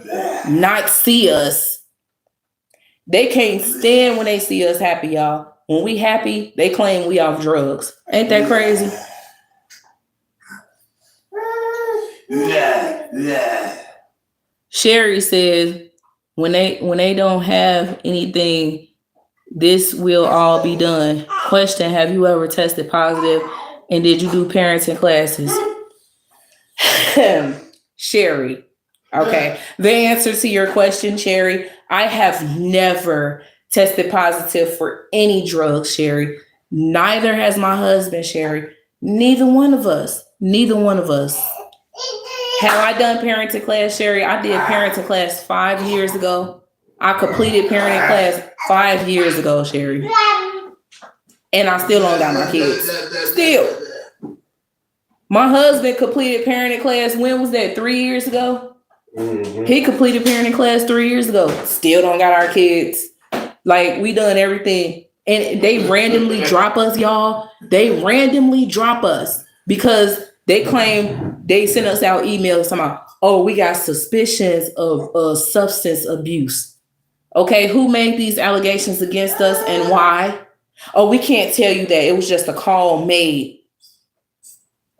not see us. They can't stand when they see us happy, y'all. When we happy, they claim we off drugs. Ain't that crazy? Sherry says, when they don't have anything, this will all be done. Question, have you ever tested positive, and did you do parenting classes? Sherry. Okay. The answer to your question, Sherry, I have never tested positive for any drugs, Sherry. Neither has my husband, Sherry. Neither one of us. Have I done parenting class, Sherry? I did parenting class 5 years ago. I completed parenting class 5 years ago, Sherry. And I still don't got my kids. Still. My husband completed parenting class, when was that? 3 years ago? Mm-hmm. He completed parenting class 3 years ago. Still don't got our kids. Like, we done everything. And they randomly drop us, y'all. They randomly drop us because they claim they sent us out emails talking about, oh, we got suspicions of substance abuse. Okay, who made these allegations against us and why? Oh, we can't tell you that. It was just a call made.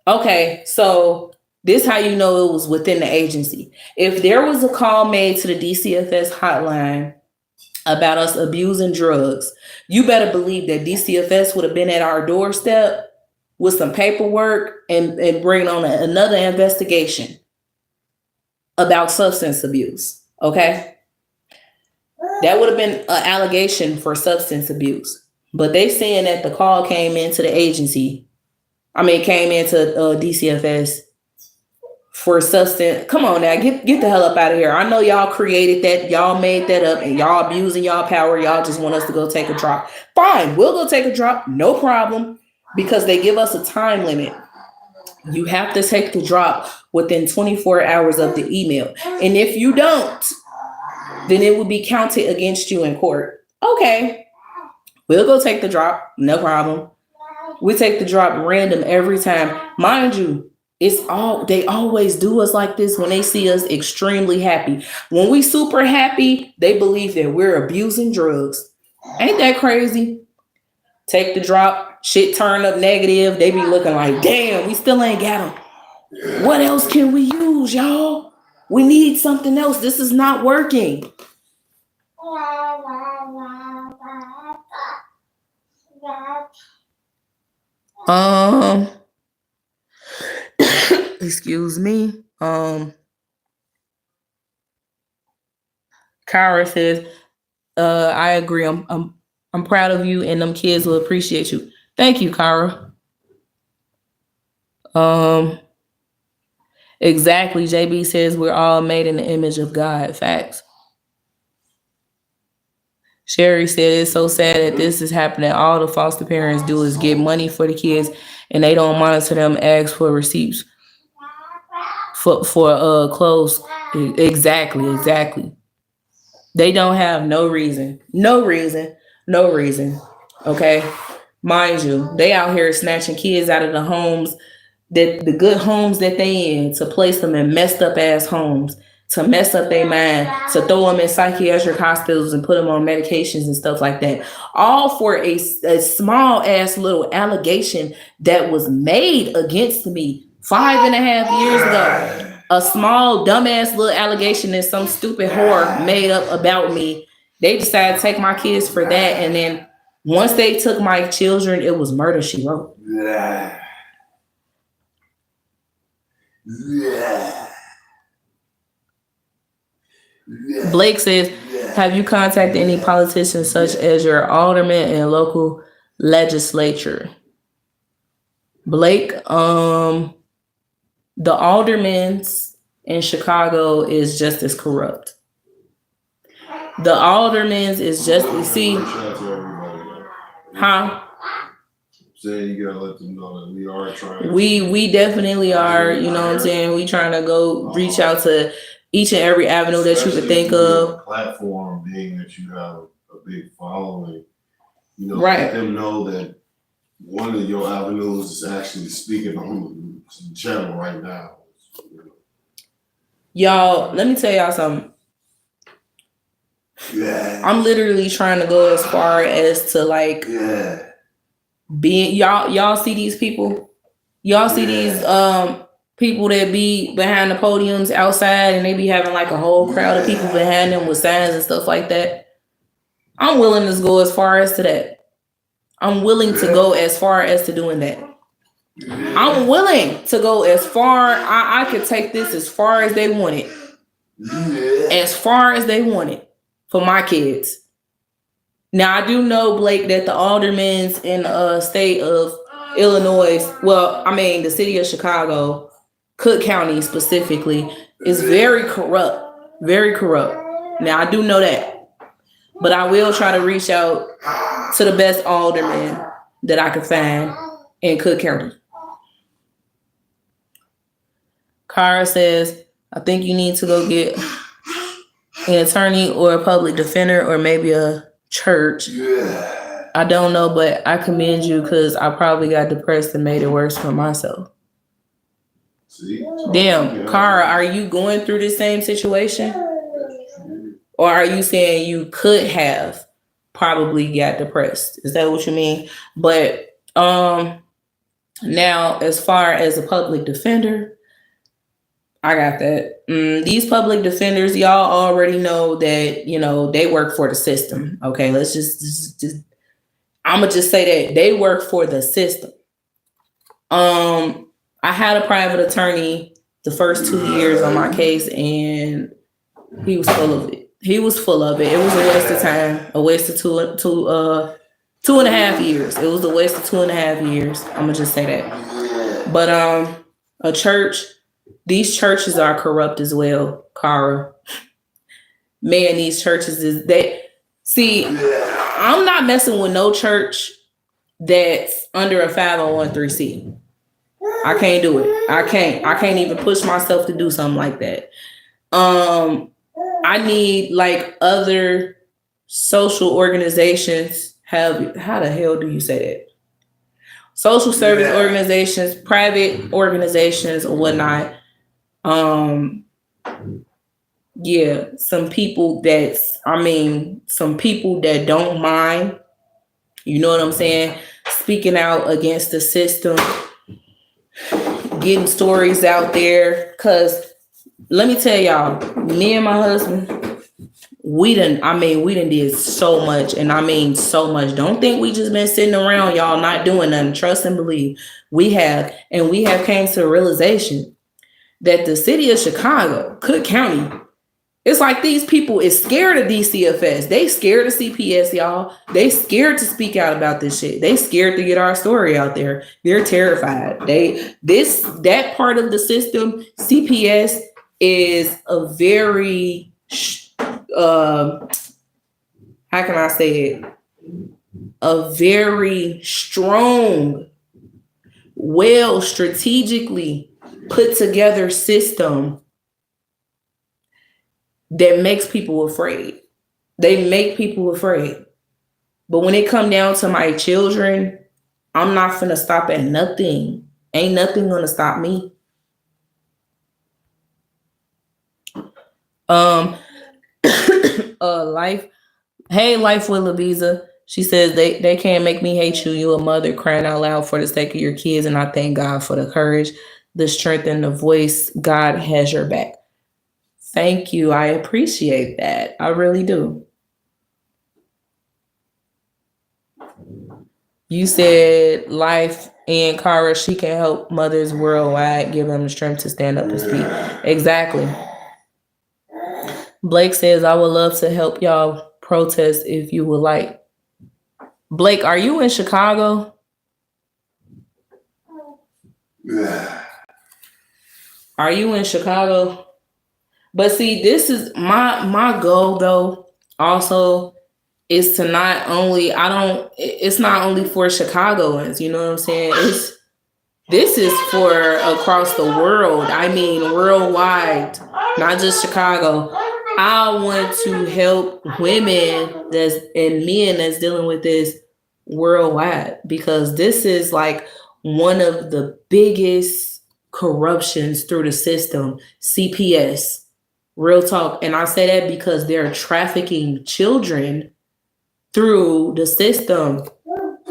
Okay, so this how you know it was within the agency. If there was a call made to the DCFS hotline about us abusing drugs, you better believe that DCFS would have been at our doorstep with some paperwork and bring on another investigation about substance abuse. Okay, that would have been an allegation for substance abuse. But they saying that the call came into the agency. Came into DCFS for substance. Come on now, get the hell up out of here. I know y'all created that, y'all made that up, and y'all abusing y'all power. Y'all just want us to go take a drop. Fine, we'll go take a drop, no problem, because they give us a time limit. You have to take the drop within 24 hours of the email. And if you don't, then it will be counted against you in court. Okay, we'll go take the drop, no problem. We take the drop random every time. Mind you, they always do us like this when they see us extremely happy. When we super happy, they believe that we're abusing drugs. Ain't that crazy? Take the drop, shit turn up negative. They be looking like, damn, we still ain't got them. What else can we use, y'all? We need something else. This is not working. Excuse me. Kyra says, I agree. I'm proud of you, and them kids will appreciate you. Thank you, Kyra. Exactly. JB says we're all made in the image of God. Facts. Sherry said it's so sad that this is happening. All the foster parents do is get money for the kids, and they don't monitor them, ask for receipts for clothes. Exactly. They don't have no reason. Okay, mind you, they out here snatching kids out of the homes, that the good homes that they in, to place them in messed up ass homes, to mess up their mind, to throw them in psychiatric hospitals and put them on medications and stuff like that. All for a small ass little allegation that was made against me 5.5 years ago. A small dumbass little allegation that some stupid whore made up about me. They decided to take my kids for that, and then once they took my children, it was murder, she wrote. Blake says, have you contacted any politicians such as your alderman and local legislature? Blake, the aldermans in Chicago is just as corrupt. The aldermans is just, you see, huh? Saying you gotta let them know that we are trying. We definitely are, you know what I'm saying? We trying to go reach out to each and every avenue that you could think of. Platform being that you have a big following, you know, right. Let them know that one of your avenues is actually speaking on the channel right now. Y'all, let me tell y'all something. Yeah. I'm literally trying to go as far as to like being y'all see these people? Y'all see these people that be behind the podiums outside and they be having like a whole crowd of people behind them with signs and stuff like that. I'm willing to go as far as to that. I'm willing to go as far as to doing that. I'm willing to go as far. I could take this as far as they want it. As far as they want it for my kids. Now, I do know, Blake, that the aldermen in the state of Illinois, the city of Chicago, Cook County specifically, is very corrupt. Very corrupt. Now, I do know that. But I will try to reach out to the best alderman that I could find in Cook County. Kara says, I think you need to go get an attorney or a public defender or maybe a church. I don't know, but I commend you because I probably got depressed and made it worse for myself. See? Damn, Kara, are you going through the same situation? Or are you saying you could have probably got depressed. Is that what you mean? But now as far as a public defender, I got that. These public defenders, y'all already know that, you know, they work for the system. Okay, let's just I'm gonna just say that they work for the system. I had a private attorney the first 2 years on my case, and he was full of it. He was full of it. It was a waste of time, a waste of 2.5 years. It was a waste of 2.5 years. I'm gonna just say that. But a church, these churches are corrupt as well, Cara. Man, these churches is they see. I'm not messing with no church that's under a 501(c)(3). I can't do it. I can't even push myself to do something like that. I need like other social organizations have, how the hell do you say that? Social service organizations, private organizations or whatnot. Yeah, some people that don't mind, you know what I'm saying, speaking out against the system, getting stories out there. Cause let me tell y'all, me and my husband, we done did so much, and I mean so much. Don't think we just been sitting around, y'all, not doing nothing. Trust and believe. We have came to the realization that the city of Chicago, Cook County, it's like these people is scared of DCFS. They scared of CPS, y'all. They scared to speak out about this shit. They scared to get our story out there. They're terrified. That part of the system, CPS, is a very how can I say it? A very strong, well strategically put together system that makes people afraid. They make people afraid. But when it come down to my children, I'm not finna stop at nothing. Ain't nothing gonna stop me. Life. Hey, Life with Laviza. She says they can't make me hate you. You a mother crying out loud for the sake of your kids, and I thank God for the courage, the strength, and the voice. God has your back. Thank you. I appreciate that. I really do. You said Life and Cara, she can help mothers worldwide, give them the strength to stand up and speak. Exactly. Blake says, I would love to help y'all protest if you would like. Blake, are you in Chicago? Yeah. Are you in Chicago? But see, this is my goal though, also, is to not only, it's not only for Chicagoans, you know what I'm saying? This is for across the world. I mean, worldwide, not just Chicago. I want to help women and men that's dealing with this worldwide, because this is like one of the biggest corruptions through the system, CPS. Real talk. And I say that because they're trafficking children through the system,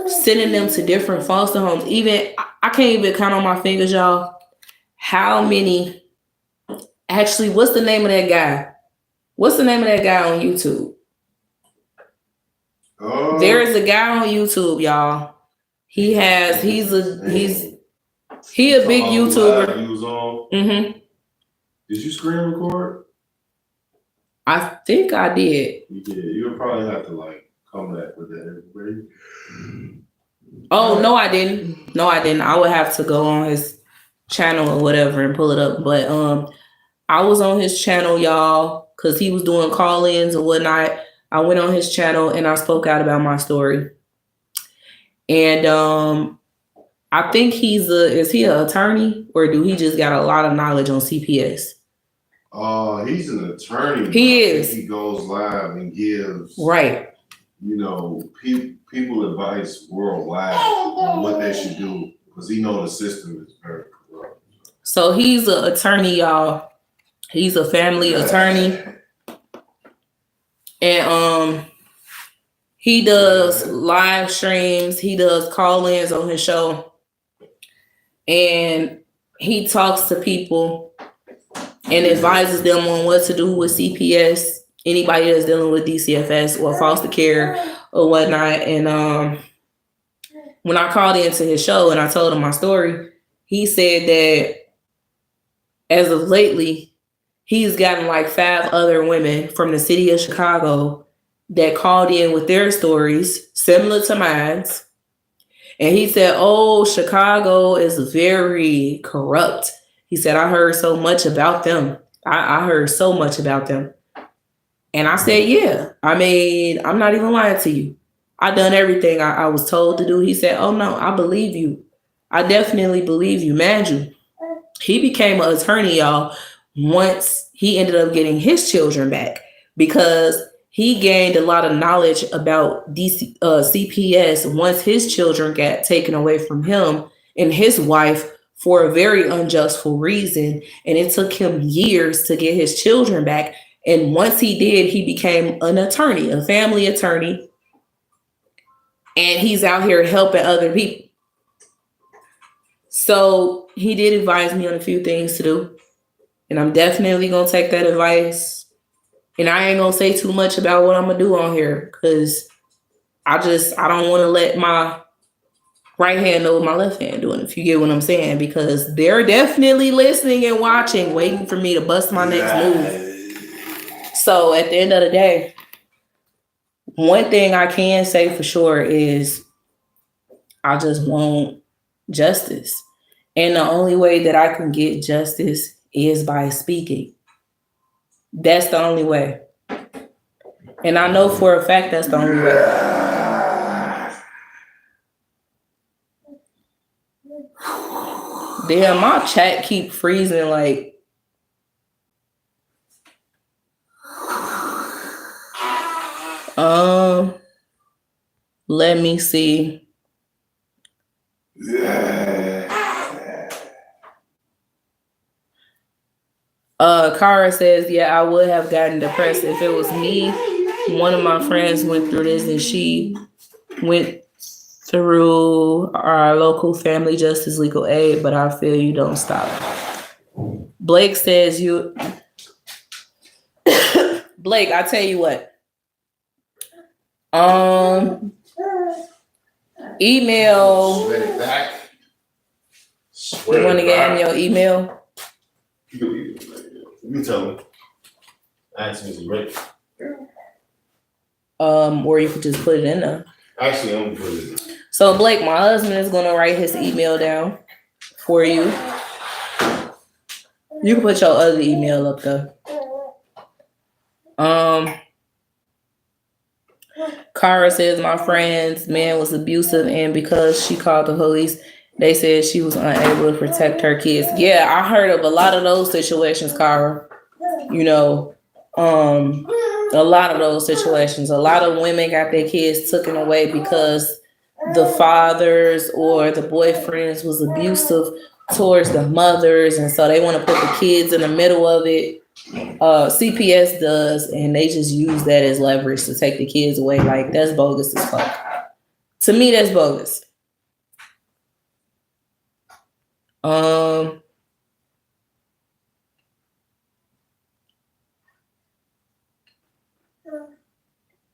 sending them to different foster homes. Even, I can't even count on my fingers, y'all, how many, actually, what's the name of that guy? What's the name of that guy on YouTube? There is a guy on YouTube, y'all. He's a big YouTuber. Mm-hmm. Did you screen record? I think I did. You did. You'll probably have to like come back with that, everybody. Oh, no, I didn't. I would have to go on his channel or whatever and pull it up. But I was on his channel, y'all, because he was doing call-ins and whatnot. I went on his channel and I spoke out about my story. And I think is he an attorney, or do he just got a lot of knowledge on CPS? He's an attorney. He is. He goes live and gives people advice worldwide on what they should do, because he knows the system is very corrupt. So he's an attorney, y'all. He's a family attorney. And He does live streams. He does call-ins on his show. And he talks to people and advises them on what to do with CPS, anybody that's dealing with DCFS or foster care or whatnot. And when I called into his show and I told him my story, he said that as of lately, he's gotten like 5 other women from the city of Chicago that called in with their stories similar to mine. And he said, oh, Chicago is very corrupt. He said, I heard so much about them. I heard so much about them. And I said, yeah, I mean, I'm not even lying to you. I done everything I was told to do. He said, oh no, I believe you. I definitely believe you. Man, you. He became an attorney, y'all, once he ended up getting his children back because he gained a lot of knowledge about CPS once his children got taken away from him and his wife for a very unjustful reason. And it took him years to get his children back. And once he did, he became an attorney, a family attorney. And he's out here helping other people. So he did advise me on a few things to do. And I'm definitely going to take that advice. And I ain't going to say too much about what I'm going to do on here because I don't want to let my right hand know what my left hand doing, if you get what I'm saying, because they're definitely listening and watching, waiting for me to bust my next move. So at the end of the day, one thing I can say for sure is I just want justice. And the only way that I can get justice is by speaking. That's the only way. And I know for a fact that's the only way. Damn, my chat keep freezing like. Let me see. Kara says, yeah, I would have gotten depressed if it was me. One of my friends went through this and she went through our local family justice legal aid, but I feel you don't stop. Blake says you Blake, I tell you what. Email. You want to get him your email? You tell me. Actually, it's great. Or you could just put it in there. Actually, I'm gonna put it in. So Blake, my husband is gonna write his email down for you. You can put your other email up there. Kara says my friend's man was abusive, and because she called the police, they said she was unable to protect her kids. Yeah, I heard of a lot of those situations, Kara. You know, a lot of those situations. A lot of women got their kids taken away because the fathers or the boyfriends was abusive towards the mothers, and so they want to put the kids in the middle of it. CPS does, and they just use that as leverage to take the kids away. Like, that's bogus as fuck. To me, that's bogus.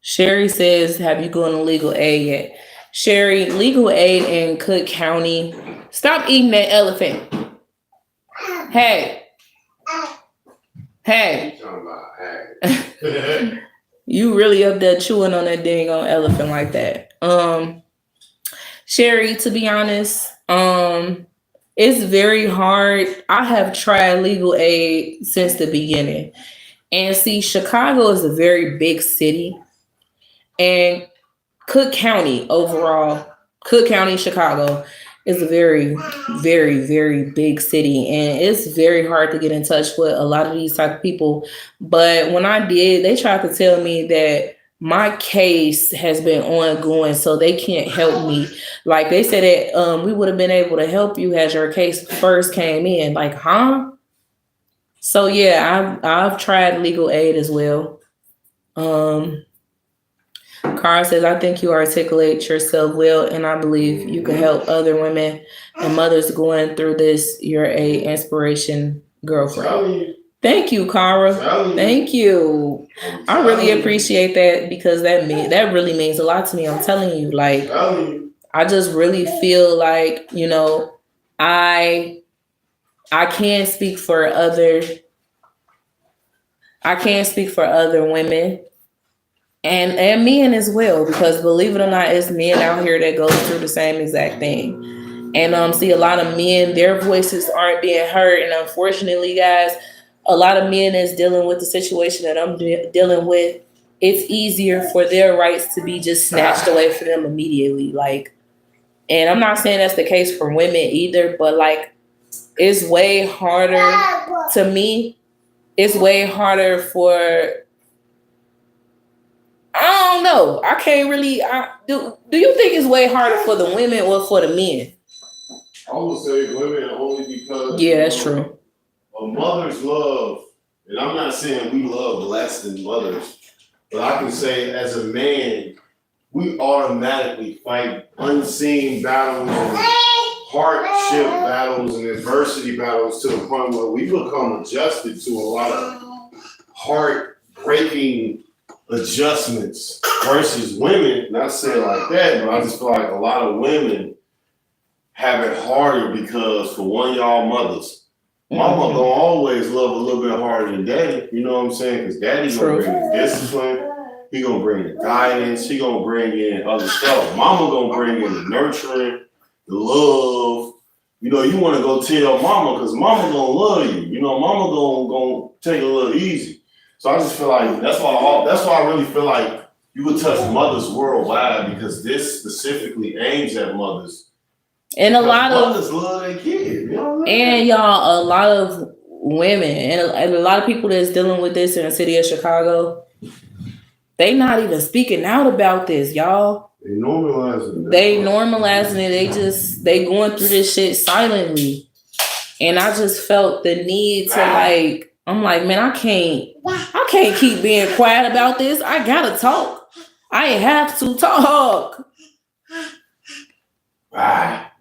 Sherry says, have you gone to legal aid yet? Sherry, legal aid in Cook County. Stop eating that elephant. Hey. You really up there chewing on that dang on elephant like that. Sherry, to be honest, it's very hard. I have tried legal aid since the beginning. And see, Chicago is a very big city. And Cook County overall, Cook County, Chicago, is a very, very, very big city. And it's very hard to get in touch with a lot of these type of people. But when I did, they tried to tell me that my case has been ongoing, so they can't help me. Like, they said that we would have been able to help you as your case first came in. Like, huh? So yeah, I've tried legal aid as well. Cara says, I think you articulate yourself well, and I believe you can help other women and mothers going through this. You're a inspiration, girlfriend. Thank you, Cara. Thank you. I really appreciate that because that really means a lot to me. I'm telling you, like, I just really feel like, you know, I can't speak for other women and men as well, because believe it or not, it's men out here that go through the same exact thing. And see, a lot of men, their voices aren't being heard, and unfortunately, guys, a lot of men is dealing with the situation that I'm dealing with. It's easier for their rights to be just snatched away from them immediately. Like, and I'm not saying that's the case for women either, but like, it's way harder to me. It's way harder for, I don't know. I can't really. Do you think it's way harder for the women or for the men? I would say women only because. Yeah, that's true. A mother's love, and I'm not saying we love less than mothers, but I can say as a man, we automatically fight unseen battles and hardship battles and adversity battles to the point where we become adjusted to a lot of heartbreaking adjustments versus women. Not saying like that, but I just feel like a lot of women have it harder because, for one, y'all mothers. Mama gonna always love a little bit harder than daddy, you know what I'm saying? Because daddy gonna bring the discipline, he gonna bring the guidance, he gonna bring in other stuff. Mama gonna bring in the nurturing, the love. You know, you wanna go tell mama because mama gonna love you. You know, mama gonna take it a little easy. So I just feel like that's why I really feel like you could touch mothers worldwide, because this specifically aims at mothers. And a lot of mothers love their kids, you know what I mean? And y'all, a lot of women and a lot of people that's dealing with this in the city of Chicago, they not even speaking out about this, y'all. They normalizing it. They going through this shit silently. And I just felt the need to, like, I'm like, man, I can't keep being quiet about this. I gotta talk. I have to talk. Right.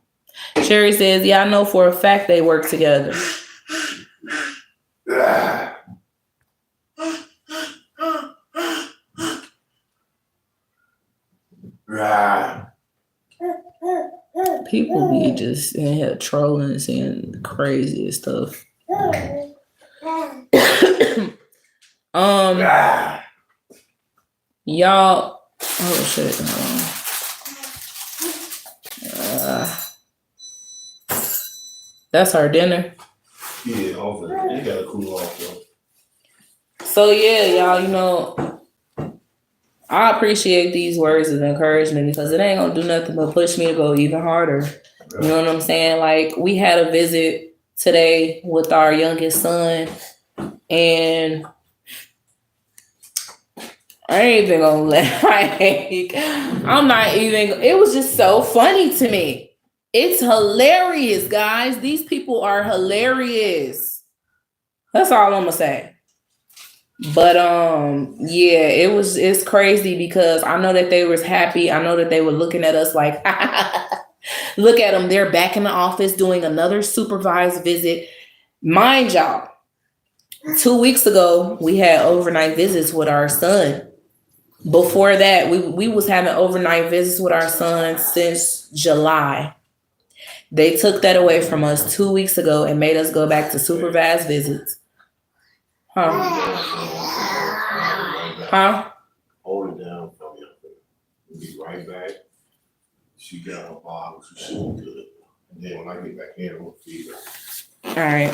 Sherry says, yeah, I know for a fact they work together. Right. People be just in here trolling and saying the craziest stuff. Y'all, oh shit. That's our dinner. Yeah, over. You gotta cool off though. So yeah, y'all, you know, I appreciate these words of encouragement because it ain't gonna do nothing but push me to go even harder. You know what I'm saying? Like, we had a visit today with our youngest son, and I ain't even gonna it was just so funny to me. It's hilarious, guys. These people are hilarious. That's all I'm gonna say. But yeah, it's crazy because I know that they was happy. I know that they were looking at us like, look at them. They're back in the office doing another supervised visit. Mind y'all, 2 weeks ago, we had overnight visits with our son. Before that, we was having overnight visits with our son since July. They took that away from us 2 weeks ago and made us go back to supervised visits. Huh? Hold it down for me. We'll be right back. She got her bottle, so she was good. And then when I get back in, I'm gonna feed her. All right.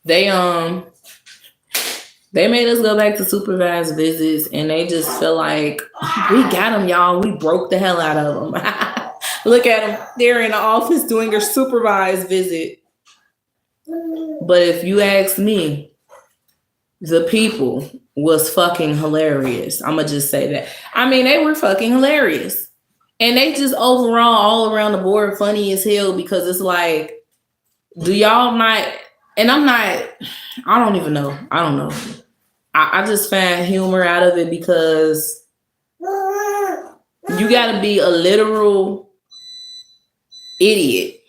They made us go back to supervised visits, and they just feel like, we got them, y'all. We broke the hell out of them. Look at them. They're in the office doing a supervised visit. But if you ask me, the people was fucking hilarious. I'm going to just say that. I mean, they were fucking hilarious. And they just overall, all around the board, funny as hell, because it's like, do y'all not, and I'm not, I don't even know. I don't know. I just found humor out of it because You gotta be a literal idiot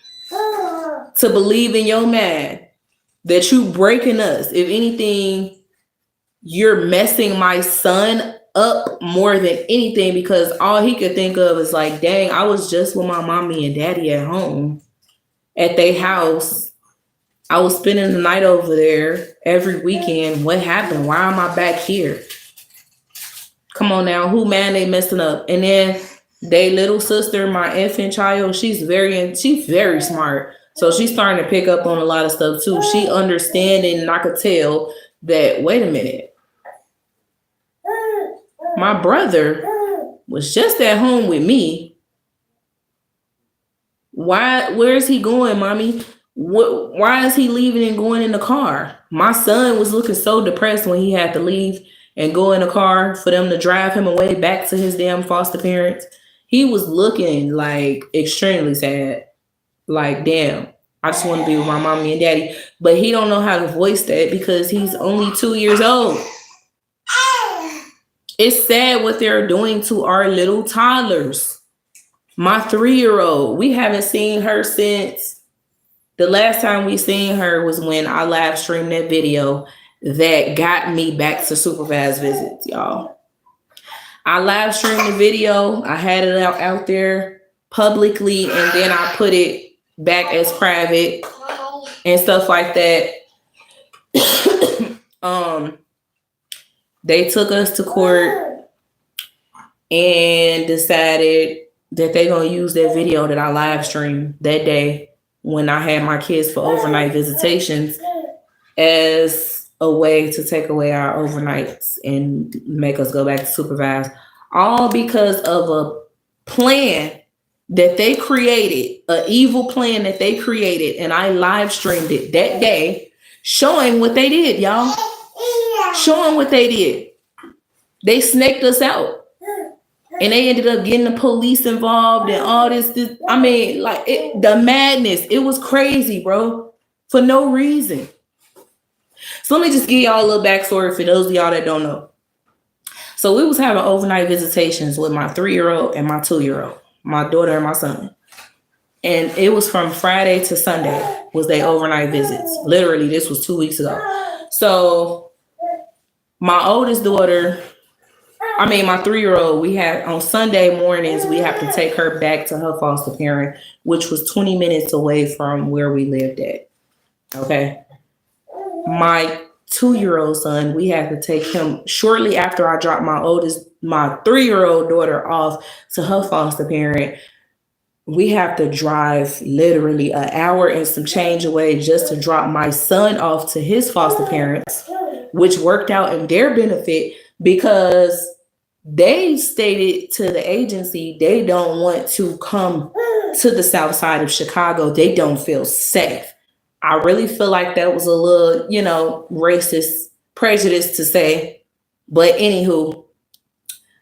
to believe in your man that you breaking us. If anything, you're messing my son up more than anything, because all he could think of is like, dang, I was just with my mommy and daddy at home at their house. I was spending the night over there every weekend. What happened? Why am I back here? Come on now, who man they messing up? And then they little sister, my infant child, she's very smart. So she's starting to pick up on a lot of stuff too. She understanding, and I could tell that, wait a minute, my brother was just at home with me. Where is he going, mommy? Why is he leaving and going in the car? My son was looking so depressed when he had to leave and go in a car for them to drive him away back to his damn foster parents. He was looking like extremely sad. Like, damn, I just want to be with my mommy and daddy. But he don't know how to voice that because he's only 2 years old. It's sad what they're doing to our little toddlers. My 3-year-old, we haven't seen her since the last time we seen her was when I live streamed that video that got me back to supervised visits, y'all. I live streamed the video. I had it out there publicly, and then I put it back as private and stuff like that. They took us to court and decided that they're going to use that video that I live streamed that day when I had my kids for overnight visitations as a way to take away our overnights and make us go back to supervised, all because of a plan that they created, an evil plan that they created, and I live streamed it that day, showing what they did, y'all. Showing what they did. They snaked us out. And they ended up getting the police involved and all this. I mean, like, the madness. It was crazy, bro. For no reason. So let me just give y'all a little backstory for those of y'all that don't know. So we was having overnight visitations with my 3-year-old and my 2-year-old, my daughter and my son. And it was from Friday to Sunday was their overnight visits. Literally, this was 2 weeks ago. So my oldest daughter, my 3-year-old, we had on Sunday mornings, we have to take her back to her foster parent, which was 20 minutes away from where we lived at. Okay. My 2-year-old son, we had to take him shortly after I dropped my 3-year-old daughter off to her foster parent. We have to drive literally an hour and some change away just to drop my son off to his foster parents, which worked out in their benefit because they stated to the agency they don't want to come to the south side of Chicago. They don't feel safe. I really feel like that was a little, racist prejudice to say. But anywho,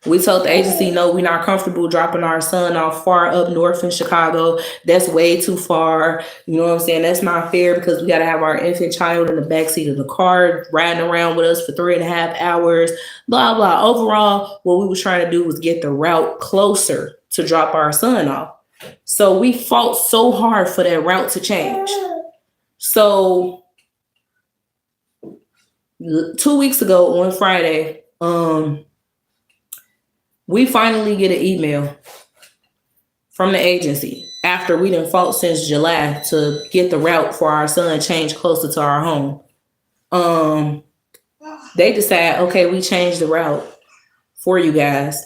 we told the agency, no, we're not comfortable dropping our son off far up north in Chicago. That's way too far. You know what I'm saying? That's not fair because we got to have our infant child in the backseat of the car riding around with us for 3.5 hours, blah, blah. Overall, what we were trying to do was get the route closer to drop our son off. So we fought so hard for that route to change. So 2 weeks ago on Friday, we finally get an email from the agency after we done fought since July to get the route for our son changed closer to our home. They decide, okay, we changed the route for you guys.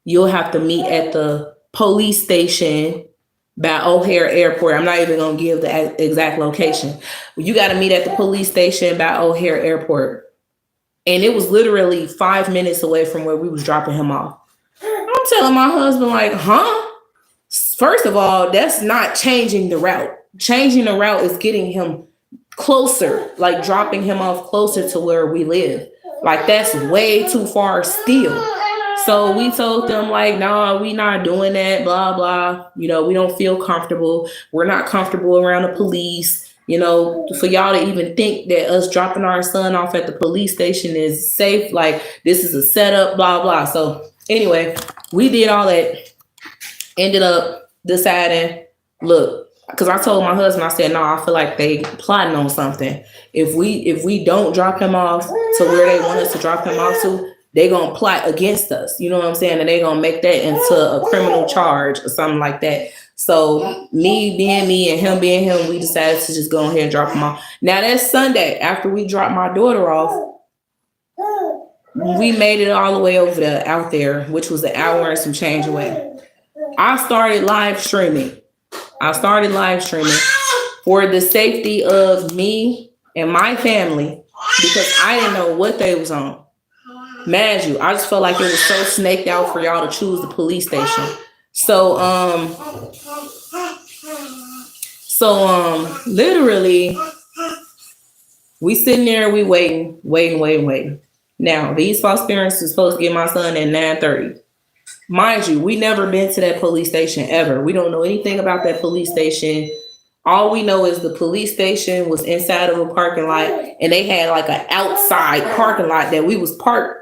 You'll have to meet at the police station by O'Hare Airport. I'm not even going to give the exact location. You got to meet at the police station by O'Hare Airport. And it was literally 5 minutes away from where we was dropping him off. I'm telling my husband, like, huh? First of all, that's not changing the route. Changing the route is getting him closer, like dropping him off closer to where we live. Like, that's way too far still. So we told them, like, nah, we not doing that, blah, blah. We don't feel comfortable. We're not comfortable around the police. For y'all to even think that us dropping our son off at the police station is safe, like, this is a setup, blah, blah. So anyway, we did all that. ended up deciding, look, because I told my husband, I said, no, I feel like they plotting on something. If we don't drop him off to where they want us to drop him off to, they gonna plot against us. You know what I'm saying? And they gonna make that into a criminal charge or something like that. So me being me and him being him, we decided to just go ahead and drop him off. Now that's Sunday. After we dropped my daughter off, we made it all the way over there out there, which was an hour and some change away. I started live streaming for the safety of me and my family because I didn't know what they was on. Mind you, I just felt like it was so snaked out for y'all to choose the police station. So literally we sitting there, we waiting. Now these false parents are supposed to get my son at 9:30. Mind you, we never been to that police station ever. We don't know anything about that police station. All we know is the police station was inside of a parking lot and they had like an outside parking lot that we was parked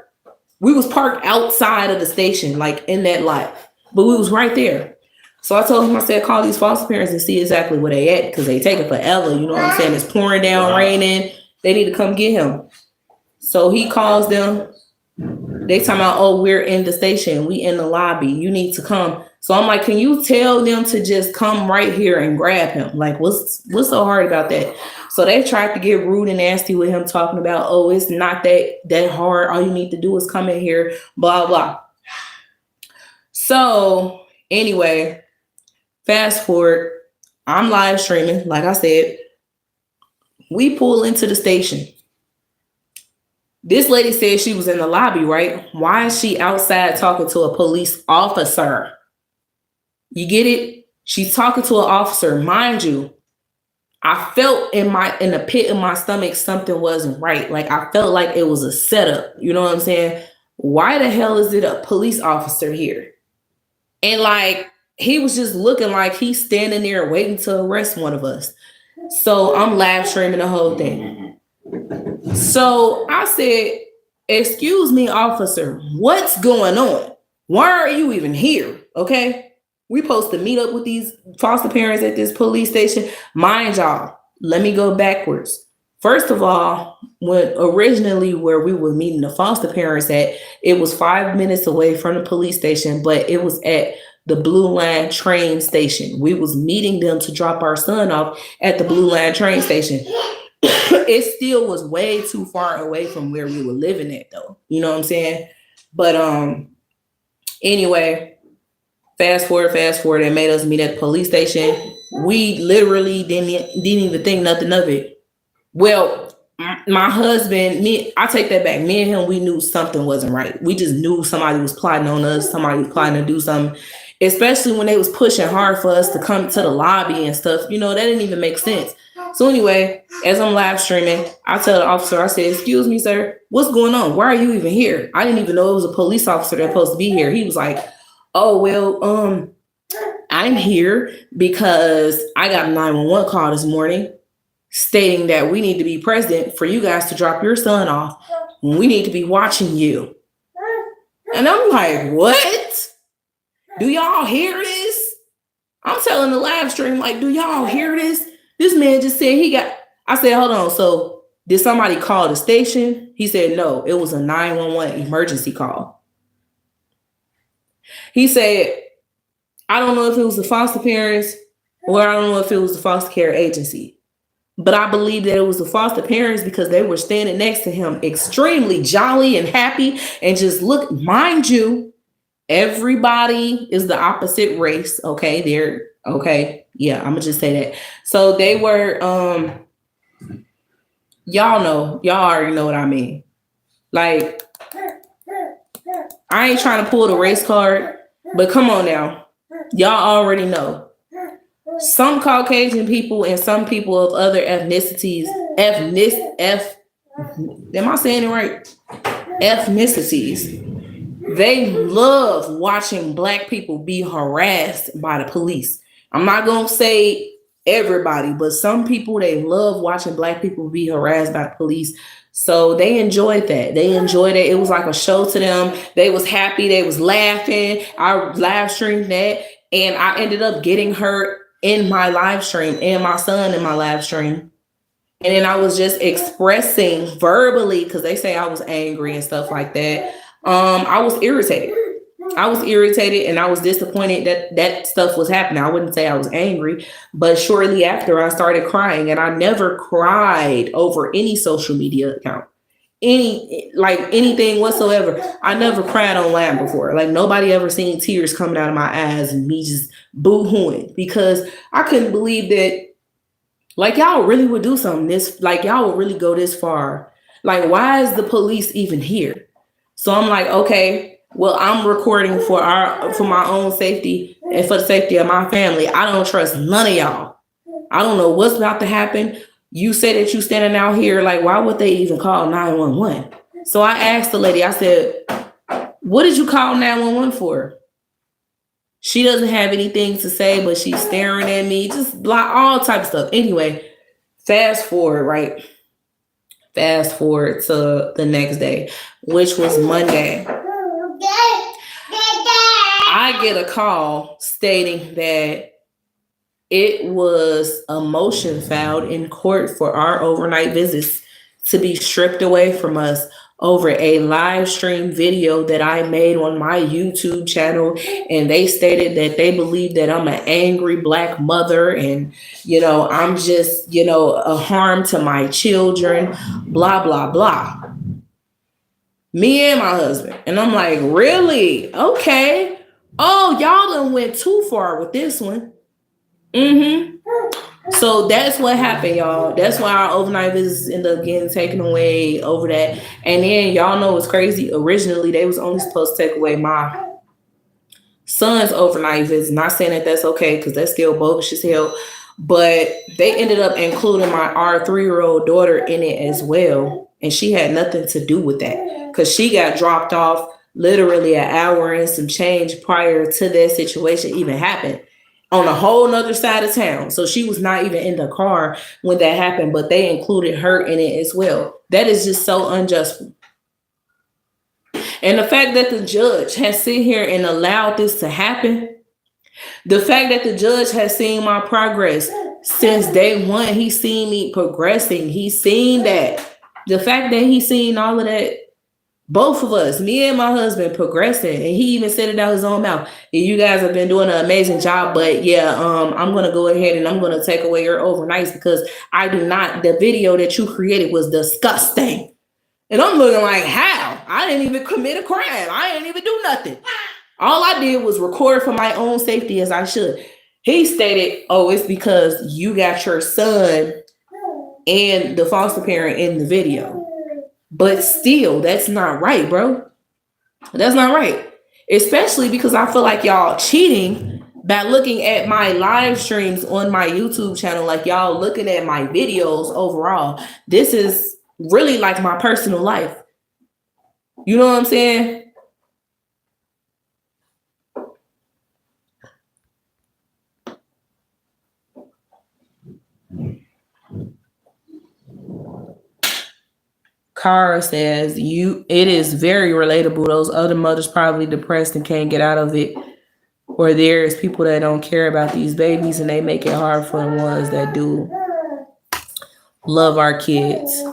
outside of the station, like in that lot, but we was right there. So I told him, I said, call these foster parents and see exactly where they at because they taking forever. You know what I'm saying? It's pouring down, raining. They need to come get him. So he calls them. They talking about, oh, we're in the station. We in the lobby. You need to come. So I'm like, can you tell them to just come right here and grab him? Like, what's so hard about that? So they tried to get rude and nasty with him, talking about, oh, it's not that hard. All you need to do is come in here, blah, blah. So anyway, fast forward, I'm live streaming. Like I said, we pull into the station. This lady said she was in the lobby, right? Why is she outside talking to a police officer? You get it? She's talking to an officer. Mind you, I felt in the pit of my stomach something wasn't right. Like I felt like it was a setup. You know what I'm saying? Why the hell is it a police officer here? And like he was just looking like he's standing there waiting to arrest one of us. So I'm live streaming the whole thing. So I said, excuse me, officer, what's going on? Why are you even here? Okay. We supposed to meet up with these foster parents at this police station. Mind y'all, let me go backwards. First of all, when originally where we were meeting the foster parents at, it was 5 minutes away from the police station, but it was at the Blue Line train station. We was meeting them to drop our son off at the Blue Line train station. It still was way too far away from where we were living at though. You know what I'm saying? But anyway, fast forward, they made us meet at the police station. We literally didn't even think nothing of it. Well, my husband, I take that back. Me and him, we knew something wasn't right. We just knew somebody was plotting on us. Somebody was plotting to do something, especially when they was pushing hard for us to come to the lobby and stuff. You know, that didn't even make sense. So anyway, as I'm live streaming, I tell the officer, I said, excuse me, sir, what's going on? Why are you even here? I didn't even know it was a police officer that's supposed to be here. He was like, oh, well, I'm here because I got a 911 call this morning stating that we need to be present for you guys to drop your son off. We need to be watching you. And I'm like, what? Do y'all hear this? I'm telling the live stream, like, do y'all hear this? This man just said I said, hold on. So did somebody call the station? He said, no, it was a 911 emergency call. He said, I don't know if it was the foster parents or I don't know if it was the foster care agency, but I believe that it was the foster parents because they were standing next to him extremely jolly and happy and just look, mind you, everybody is the opposite race. Okay. They're okay. Yeah. I'm gonna just say that. So they were, y'all already know what I mean. Like, I ain't trying to pull the race card, but come on now. Y'all already know. Some Caucasian people and some people of other ethnicities, am I saying it right? Ethnicities. They love watching Black people be harassed by the police. I'm not going to say everybody, but some people, they love watching Black people be harassed by the police So they enjoyed that. They enjoyed it. It was like a show to them. They was happy. They was laughing. I live streamed that. And I ended up getting her in my live stream and my son in my live stream. And then I was just expressing verbally, because they say I was angry and stuff like that. I was irritated. I was irritated and I was disappointed that that stuff was happening. I wouldn't say I was angry, but shortly after I started crying, and I never cried over any social media account, anything whatsoever. I never cried online before. Like nobody ever seen tears coming out of my eyes and me just boo-hooing, because I couldn't believe that like y'all really would do something this, like y'all would really go this far. Like, why is the police even here? So I'm like, okay, well, I'm recording for my own safety and for the safety of my family. I don't trust none of y'all. I don't know what's about to happen. You say that you standing out here, like, why would they even call 911? So I asked the lady, I said, what did you call 911 for? She doesn't have anything to say, but she's staring at me, just blah, all type of stuff. Anyway, fast forward to the next day, which was Monday. I get a call stating that it was a motion filed in court for our overnight visits to be stripped away from us over a live stream video that I made on my YouTube channel. And they stated that they believe that I'm an angry Black mother and, I'm just, a harm to my children, blah, blah, blah. Me and my husband. And I'm like, really? Okay. Oh, y'all done went too far with this one. So that's what happened, y'all. That's why our overnight visits ended up getting taken away over that. And then y'all know what's crazy. Originally, they was only supposed to take away my son's overnight visit. Not saying that that's okay, because that's still bogus as hell. But they ended up including our 3-year-old daughter in it as well. And she had nothing to do with that, because she got dropped off literally an hour and some change prior to that situation even happened, on a whole nother side of town. So she was not even in the car when that happened, but they included her in it as well. That is just so unjust. And the fact that the judge has sit here and allowed this to happen, the fact that the judge has seen my progress since day one, he's seen me progressing. He's seen that. The fact that he's seen all of that, both of us, me and my husband, progressing, and he even said it out his own mouth. You guys have been doing an amazing job, but yeah, I'm gonna go ahead and I'm gonna take away your overnights, because the video that you created was disgusting. And I'm looking like, how? I didn't even commit a crime. I didn't even do nothing. All I did was record for my own safety, as I should. He stated, oh, it's because you got your son and the foster parent in the video. But still, that's not right, bro. That's not right. Especially because I feel like y'all cheating by looking at my live streams on my YouTube channel, like y'all looking at my videos overall. This is really like my personal life. You know what I'm saying? Kara says, it is very relatable. Those other mothers probably depressed and can't get out of it. Or there's people that don't care about these babies and they make it hard for the ones that do love our kids.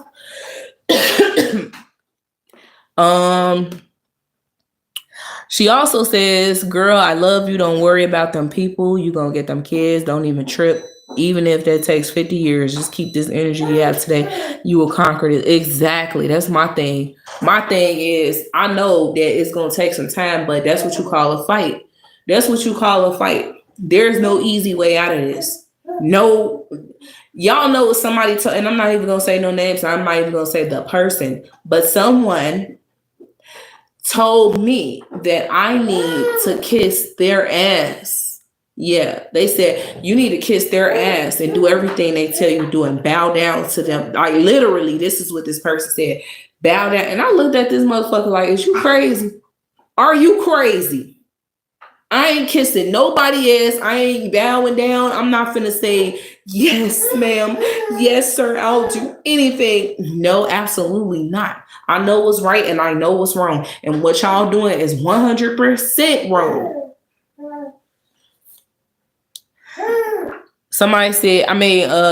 She also says, girl, I love you. Don't worry about them people. You gonna get them kids. Don't even trip. Even if that takes 50 years, just keep this energy you have today. You will conquer it. Exactly. That's my thing. My thing is, I know that it's going to take some time, but that's what you call a fight. That's what you call a fight. There's no easy way out of this. No, y'all know somebody, and I'm not even going to say no names. I'm not even going to say the person, but someone told me that I need to kiss their ass. Yeah, they said you need to kiss their ass and do everything they tell you to do and bow down to them. Like literally, this is what this person said. Bow down. And I looked at this motherfucker like, is you crazy? Are you crazy? I ain't kissing nobody ass. I ain't bowing down. I'm not finna say, yes, ma'am. Yes, sir. I'll do anything. No, absolutely not. I know what's right and I know what's wrong. And what y'all doing is 100% wrong. Somebody said,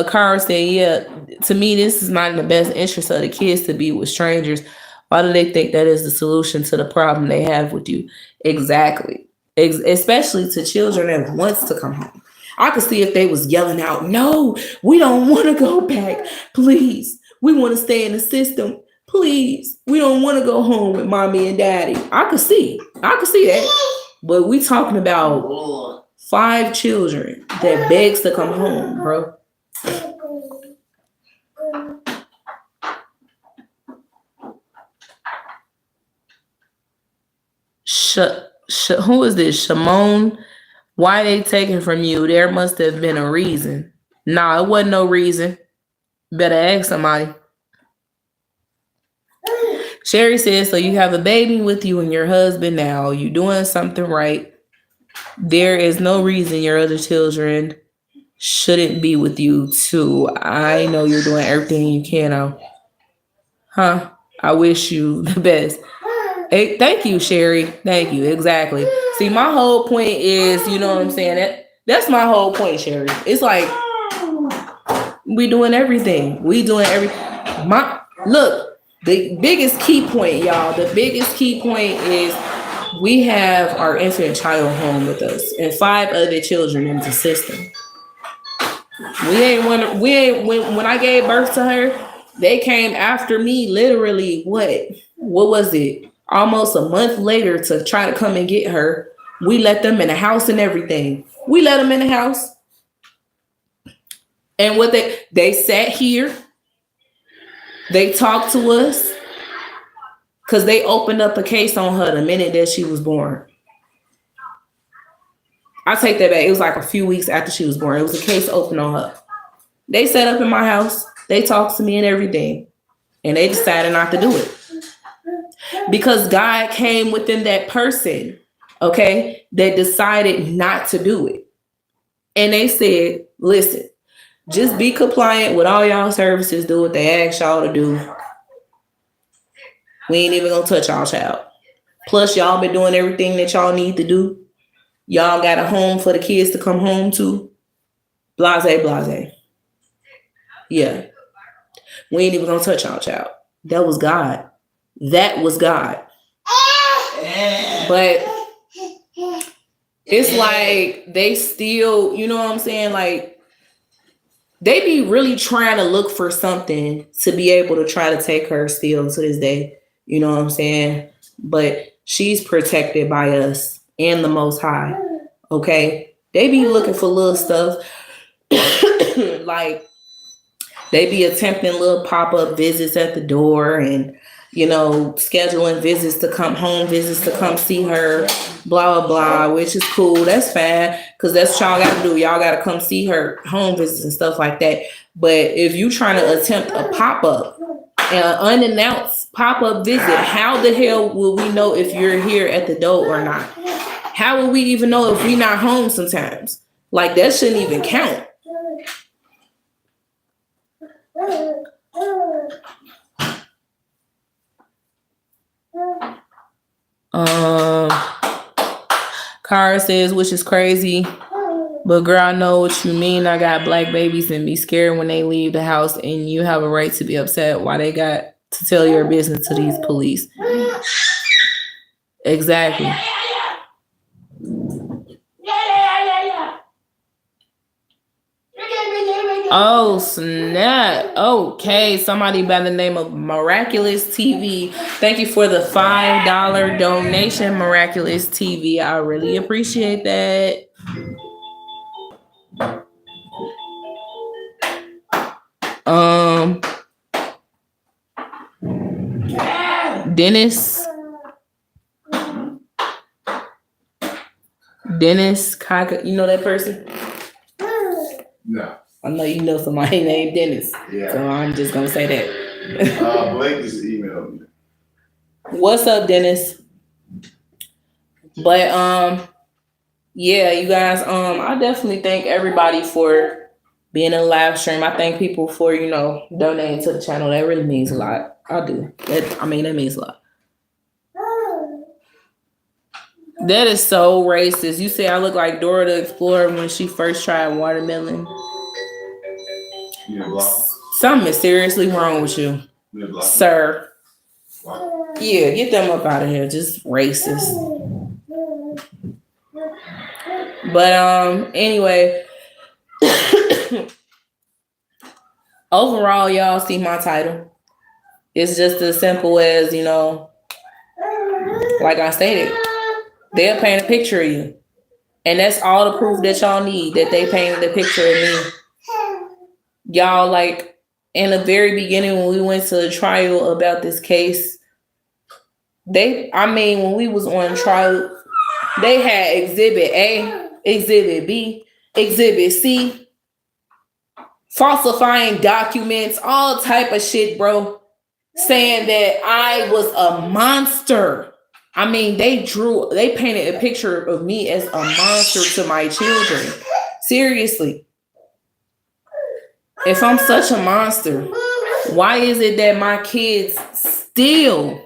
Carl said, yeah, to me, this is not in the best interest of the kids to be with strangers. Why do they think that is the solution to the problem they have with you? Exactly. Especially to children that wants to come home. I could see if they was yelling out, no, we don't want to go back. Please. We want to stay in the system. Please. We don't want to go home with mommy and daddy. I could see that. But we talking about 5 children that begs to come home, bro. Who is this? Shimon? Why they taking from you? There must have been a reason. Nah, it wasn't no reason. Better ask somebody. Sherry says, so you have a baby with you and your husband now. You doing something right. There is no reason your other children shouldn't be with you too. I know you're doing everything you can now. Huh? I wish you the best. Hey, thank you, Sherry. Thank you. Exactly. See, my whole point is, you know what I'm saying? That's my whole point, Sherry. It's like we doing everything. Look, the biggest key point, y'all. The biggest key point is we have our infant child home with us and 5 other children in the system. When I gave birth to her, they came after me literally what was it? Almost a month later to try to come and get her. We let them in the house and everything. We let them in the house. And what they sat here. They talked to us. Because they opened up a case on her the minute that she was born. I take that back. It was like a few weeks after she was born. It was a case open on her. They set up in my house. They talked to me and everything. And they decided not to do it. Because God came within that person, okay, that decided not to do it. And they said, listen, just be compliant with all y'all services. Do what they ask y'all to do. We ain't even gonna touch y'all child. Plus, y'all been doing everything that y'all need to do. Y'all got a home for the kids to come home to. Blase, blase. Yeah. We ain't even gonna touch y'all child. That was God. That was God. But it's like they still, you know what I'm saying? Like they be really trying to look for something to be able to try to take her still to this day. You know what I'm saying? But she's protected by us and the Most High. Okay? They be looking for little stuff. Like they be attempting little pop-up visits at the door and, you know, scheduling visits to come home, visits to come see her, blah, blah, blah, which is cool. That's fine. Because that's what y'all got to do. Y'all got to come see her home visits and stuff like that. But if you trying to attempt a pop-up, an unannounced pop-up visit, how the hell will we know if you're here at the door or not? How will we even know if we not home sometimes? Like that shouldn't even count. Kara says, which is crazy, but girl, I know what you mean. I got black babies and be scared when they leave the house, and you have a right to be upset. Why they got to tell your business to these police? Exactly. Oh, snap. Okay. Somebody by the name of Miraculous TV. Thank you for the $5 donation, Miraculous TV. I really appreciate that. Dennis Kaka, you know that person? No. I know you know somebody named Dennis. Yeah. So I'm just gonna say that. Blake just emailed me. What's up, Dennis? But yeah, you guys, I definitely thank everybody for being in the live stream. I thank people for, donating to the channel. That really means a lot. I do. That means a lot. That is so racist. You say I look like Dora the Explorer when she first tried watermelon. Something is seriously wrong with you, sir. Yeah, get them up out of here. Just racist. But anyway, overall, y'all see my title. It's just as simple as, like I stated, they'll paint a picture of you. And that's all the proof that y'all need, that they painted a picture of me. Y'all, like, in the very beginning when we went to the trial about this case, when we was on trial, they had Exhibit A, Exhibit B, Exhibit C, falsifying documents, all type of shit, bro, saying that I was a monster. They painted a picture of me as a monster to my children. Seriously. If I'm such a monster, why is it that my kids still,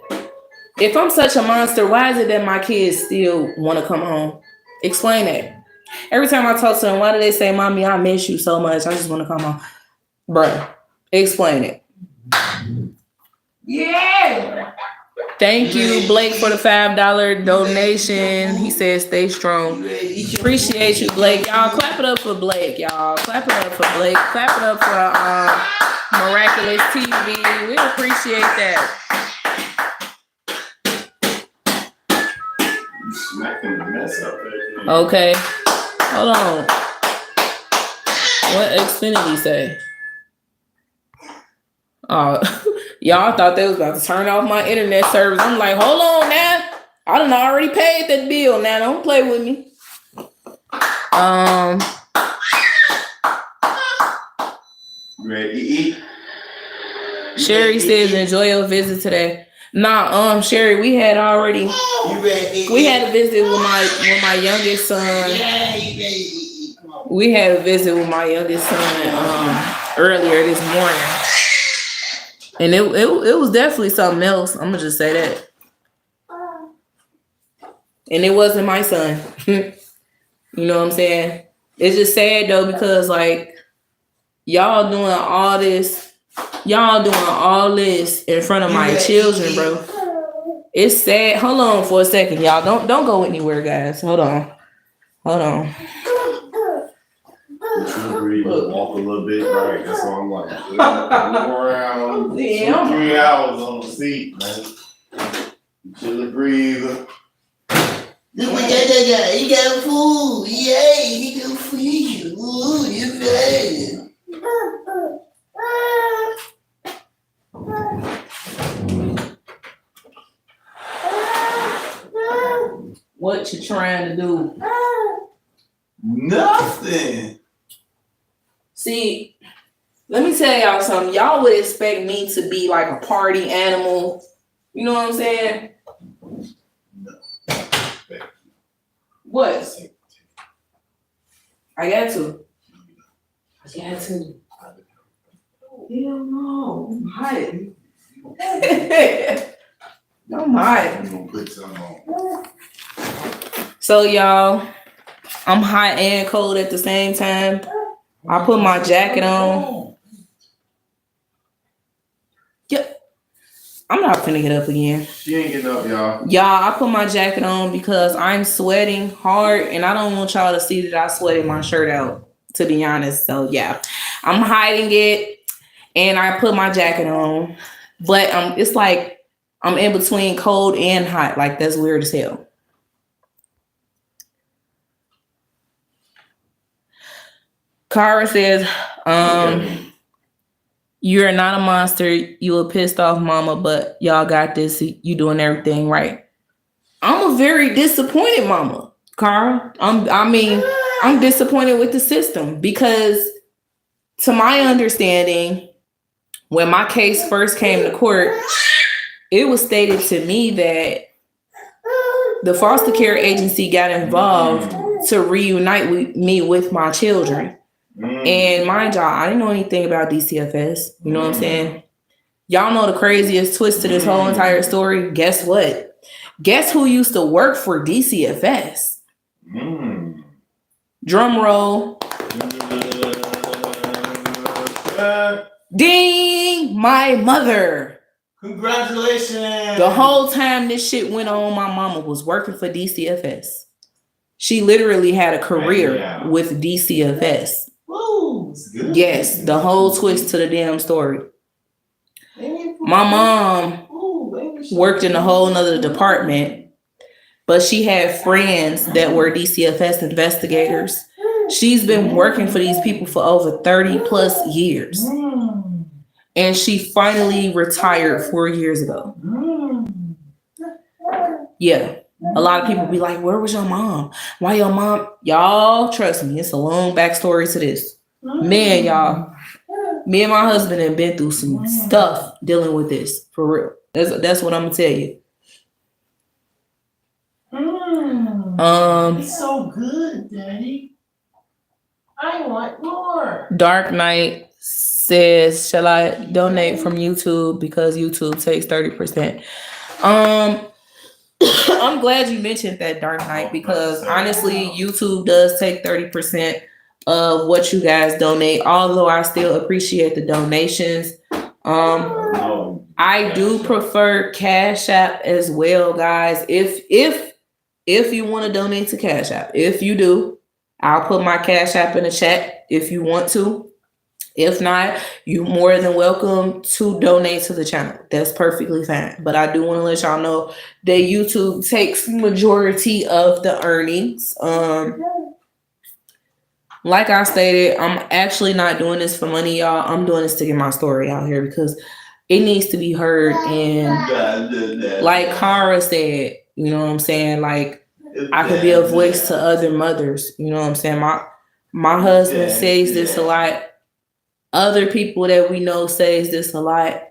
if I'm such a monster, why is it that my kids still want to come home? Explain that. Every time I talk to them, why do they say, Mommy, I miss you so much. I just want to come home. Bruh, explain it. Yeah. Thank you, Blake, for the $5 donation. He says, stay strong. Appreciate you, Blake. Y'all, clap it up for Blake, y'all. Clap it up for Blake. Clap it up for Miraculous TV. We appreciate that. Smacking the mess up there. Okay. Hold on. What Xfinity say? Y'all thought they was about to turn off my internet service. I'm like, hold on now. I done already paid that bill now. Don't play with me. Ready to eat? Sherry says, enjoy your visit today. Nah, Sherry, we had a visit with my youngest son. We had a visit with my youngest son earlier this morning. And it was definitely something else. I'm gonna just say that. And it wasn't my son. You know what I'm saying? It's just sad though, because like y'all doing all this in front of my children, bro. It's sad. Hold on for a second, y'all. Don't go anywhere, guys. Hold on. Walk a little bit, right? That's what I'm like. Move around 2-3 hours on the seat, man. Chill and breathe. Look what that guy. He got food. Yeah, he can feed you. Ooh, you bad. What you trying to do? Nothing. See, let me tell y'all something. Y'all would expect me to be like a party animal. You know what I'm saying? No. What? I got to. Hell no. I'm hiding. I'm hiding. I'm gonna put something on. So y'all, I'm hot and cold at the same time. I put my jacket on. Yep. I'm not finna get up again. She ain't getting up, y'all. Y'all, I put my jacket on because I'm sweating hard and I don't want y'all to see that I sweated my shirt out, to be honest. So yeah, I'm hiding it and I put my jacket on. But it's like I'm in between cold and hot. Like that's weird as hell. Kara says, you're not a monster. You a pissed off mama, but y'all got this. You doing everything right. I'm a very disappointed mama, Kara. I'm disappointed with the system because to my understanding, when my case first came to court, it was stated to me that the foster care agency got involved to reunite me with my children. And mind y'all, I didn't know anything about DCFS. You know what I'm saying? Y'all know the craziest twist to this whole entire story? Guess what? Guess who used to work for DCFS? Drum roll. Ding! My mother. Congratulations. The whole time this shit went on, my mama was working for DCFS. She literally had a career with DCFS. Woo, it's good. Yes, the whole twist to the damn story. My mom worked in a whole nother department, but she had friends that were DCFS investigators. She's been working for these people for over 30 plus years. And she finally retired 4 years ago. Yeah. A lot of people be like, where was your mom? Why your mom? Y'all, trust me, it's a long backstory to this. Man, y'all, me and my husband have been through some stuff dealing with this, for real. That's what I'm gonna tell you. It's so good, Daddy. I want more. Dark Knight says, shall I donate from YouTube because YouTube takes 30%? I'm glad you mentioned that, Dark Knight, because honestly, YouTube does take 30% of what you guys donate, although I still appreciate the donations. I do prefer Cash App as well, guys. If you want to donate to Cash App, if you do, I'll put my Cash App in the chat if you want to. If not, you're more than welcome to donate to the channel. That's perfectly fine. But I do want to let y'all know that YouTube takes majority of the earnings. Like I stated, I'm actually not doing this for money, y'all. I'm doing this to get my story out here because it needs to be heard. And like Kara said, you know what I'm saying? Like, I could be a voice to other mothers. You know what I'm saying? My husband says this a lot. Other people that we know says this a lot.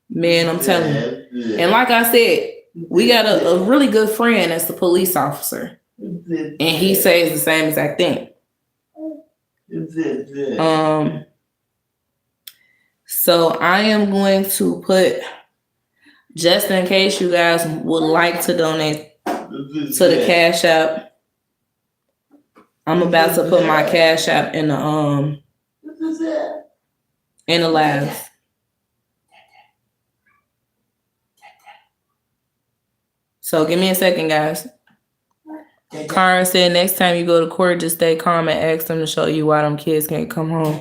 Man, I'm telling you. And like I said, we got a really good friend that's a police officer. And he says the same exact thing. So I am going to put, just in case you guys would like to donate to the Cash App, I'm about to put my Cash App in the live. So give me a second, guys. Karen said next time you go to court, just stay calm and ask them to show you why them kids can't come home.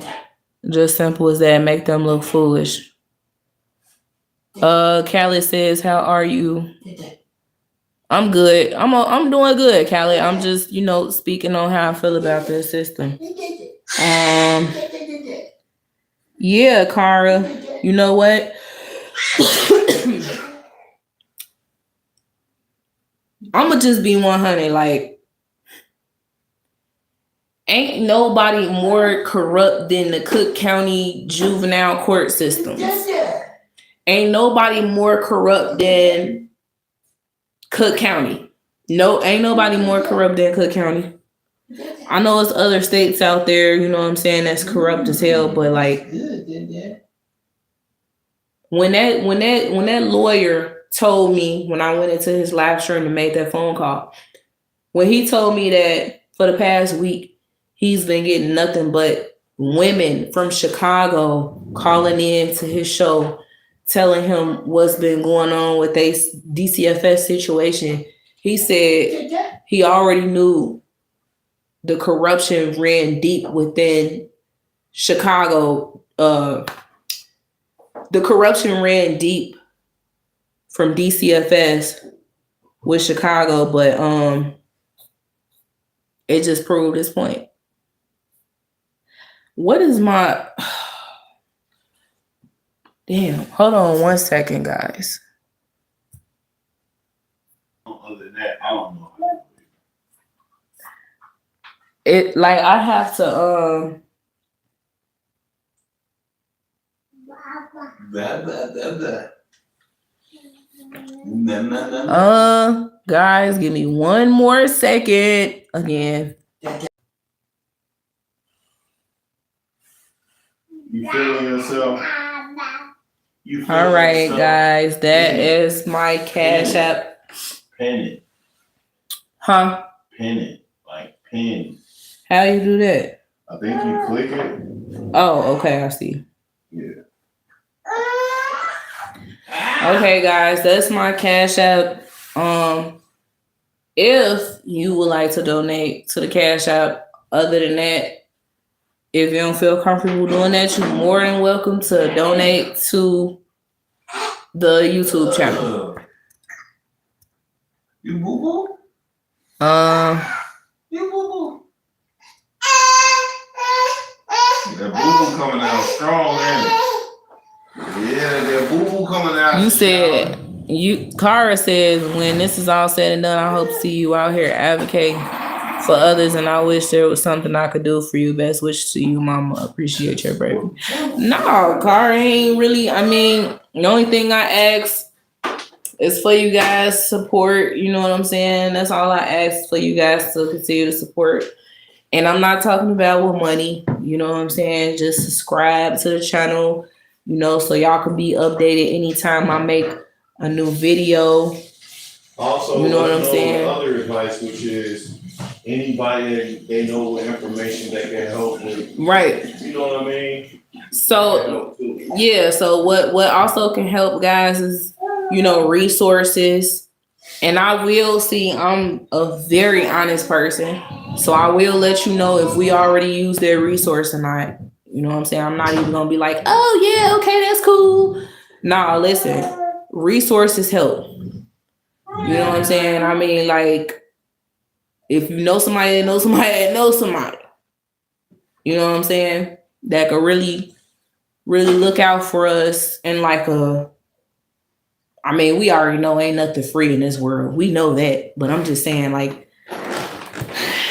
Just simple as that. Make them look foolish. Callie says, how are you? I'm good. I'm doing good, Callie. I'm just, speaking on how I feel about this system. Yeah, Kara. You know what? I'ma just be 100. Like, ain't nobody more corrupt than the Cook County juvenile court system. Ain't nobody more corrupt than Cook County. No, ain't nobody more corrupt than Cook County. I know it's other states out there, you know what I'm saying, that's corrupt as hell, but like when that lawyer told me when I went into his live stream and made that phone call, when he told me that for the past week he's been getting nothing but women from Chicago calling in to his show telling him what's been going on with a DCFS situation, he said he already knew the corruption ran deep within Chicago. The corruption ran deep from DCFS with Chicago, but it just proved his point. What is my... Damn, hold on 1 second, guys. Other than that, I don't know. It like I have to Guys, give me one more second. Again. You feeling yourself? All right, guys, that is my Cash App. Pin it. Huh? Pin it. Like pin. How you do that? I think you click it. Oh, okay, I see. Yeah. Okay, guys, that's my Cash App. If you would like to donate to the Cash App, other than that, if you don't feel comfortable doing that, you're more than welcome to donate to the YouTube channel. You boo boo? You boo boo? That boo-boo coming out strong, ain't it? Yeah, that boo-boo coming out. You said, Kara says, when this is all said and done, I hope to see you out here advocating for others, and I wish there was something I could do for you. Best wishes to you, Mama. Appreciate your bravery. No, Kara ain't really. I mean, the only thing I ask is for you guys' support. You know what I'm saying? That's all I ask, for you guys to continue to support. And I'm not talking about with money. You know what I'm saying? Just subscribe to the channel, you know, so y'all can be updated anytime I make a new video. Also, you know what I'm saying? Other advice, which is anybody that they know with information that can help with. Right. You know what I mean? So yeah. So what also can help, guys, is, you know, resources. And I will see. I'm a very honest person, so I will let you know if we already use their resource or not. You know what I'm saying? I'm not even gonna be like, oh yeah, okay, that's cool. Nah, listen, resources help. You know what I'm saying? I mean, like, if you know somebody that knows somebody that knows somebody, you know what I'm saying, that could really, really look out for us. And like I mean, we already know ain't nothing free in this world. We know that. But I'm just saying, like,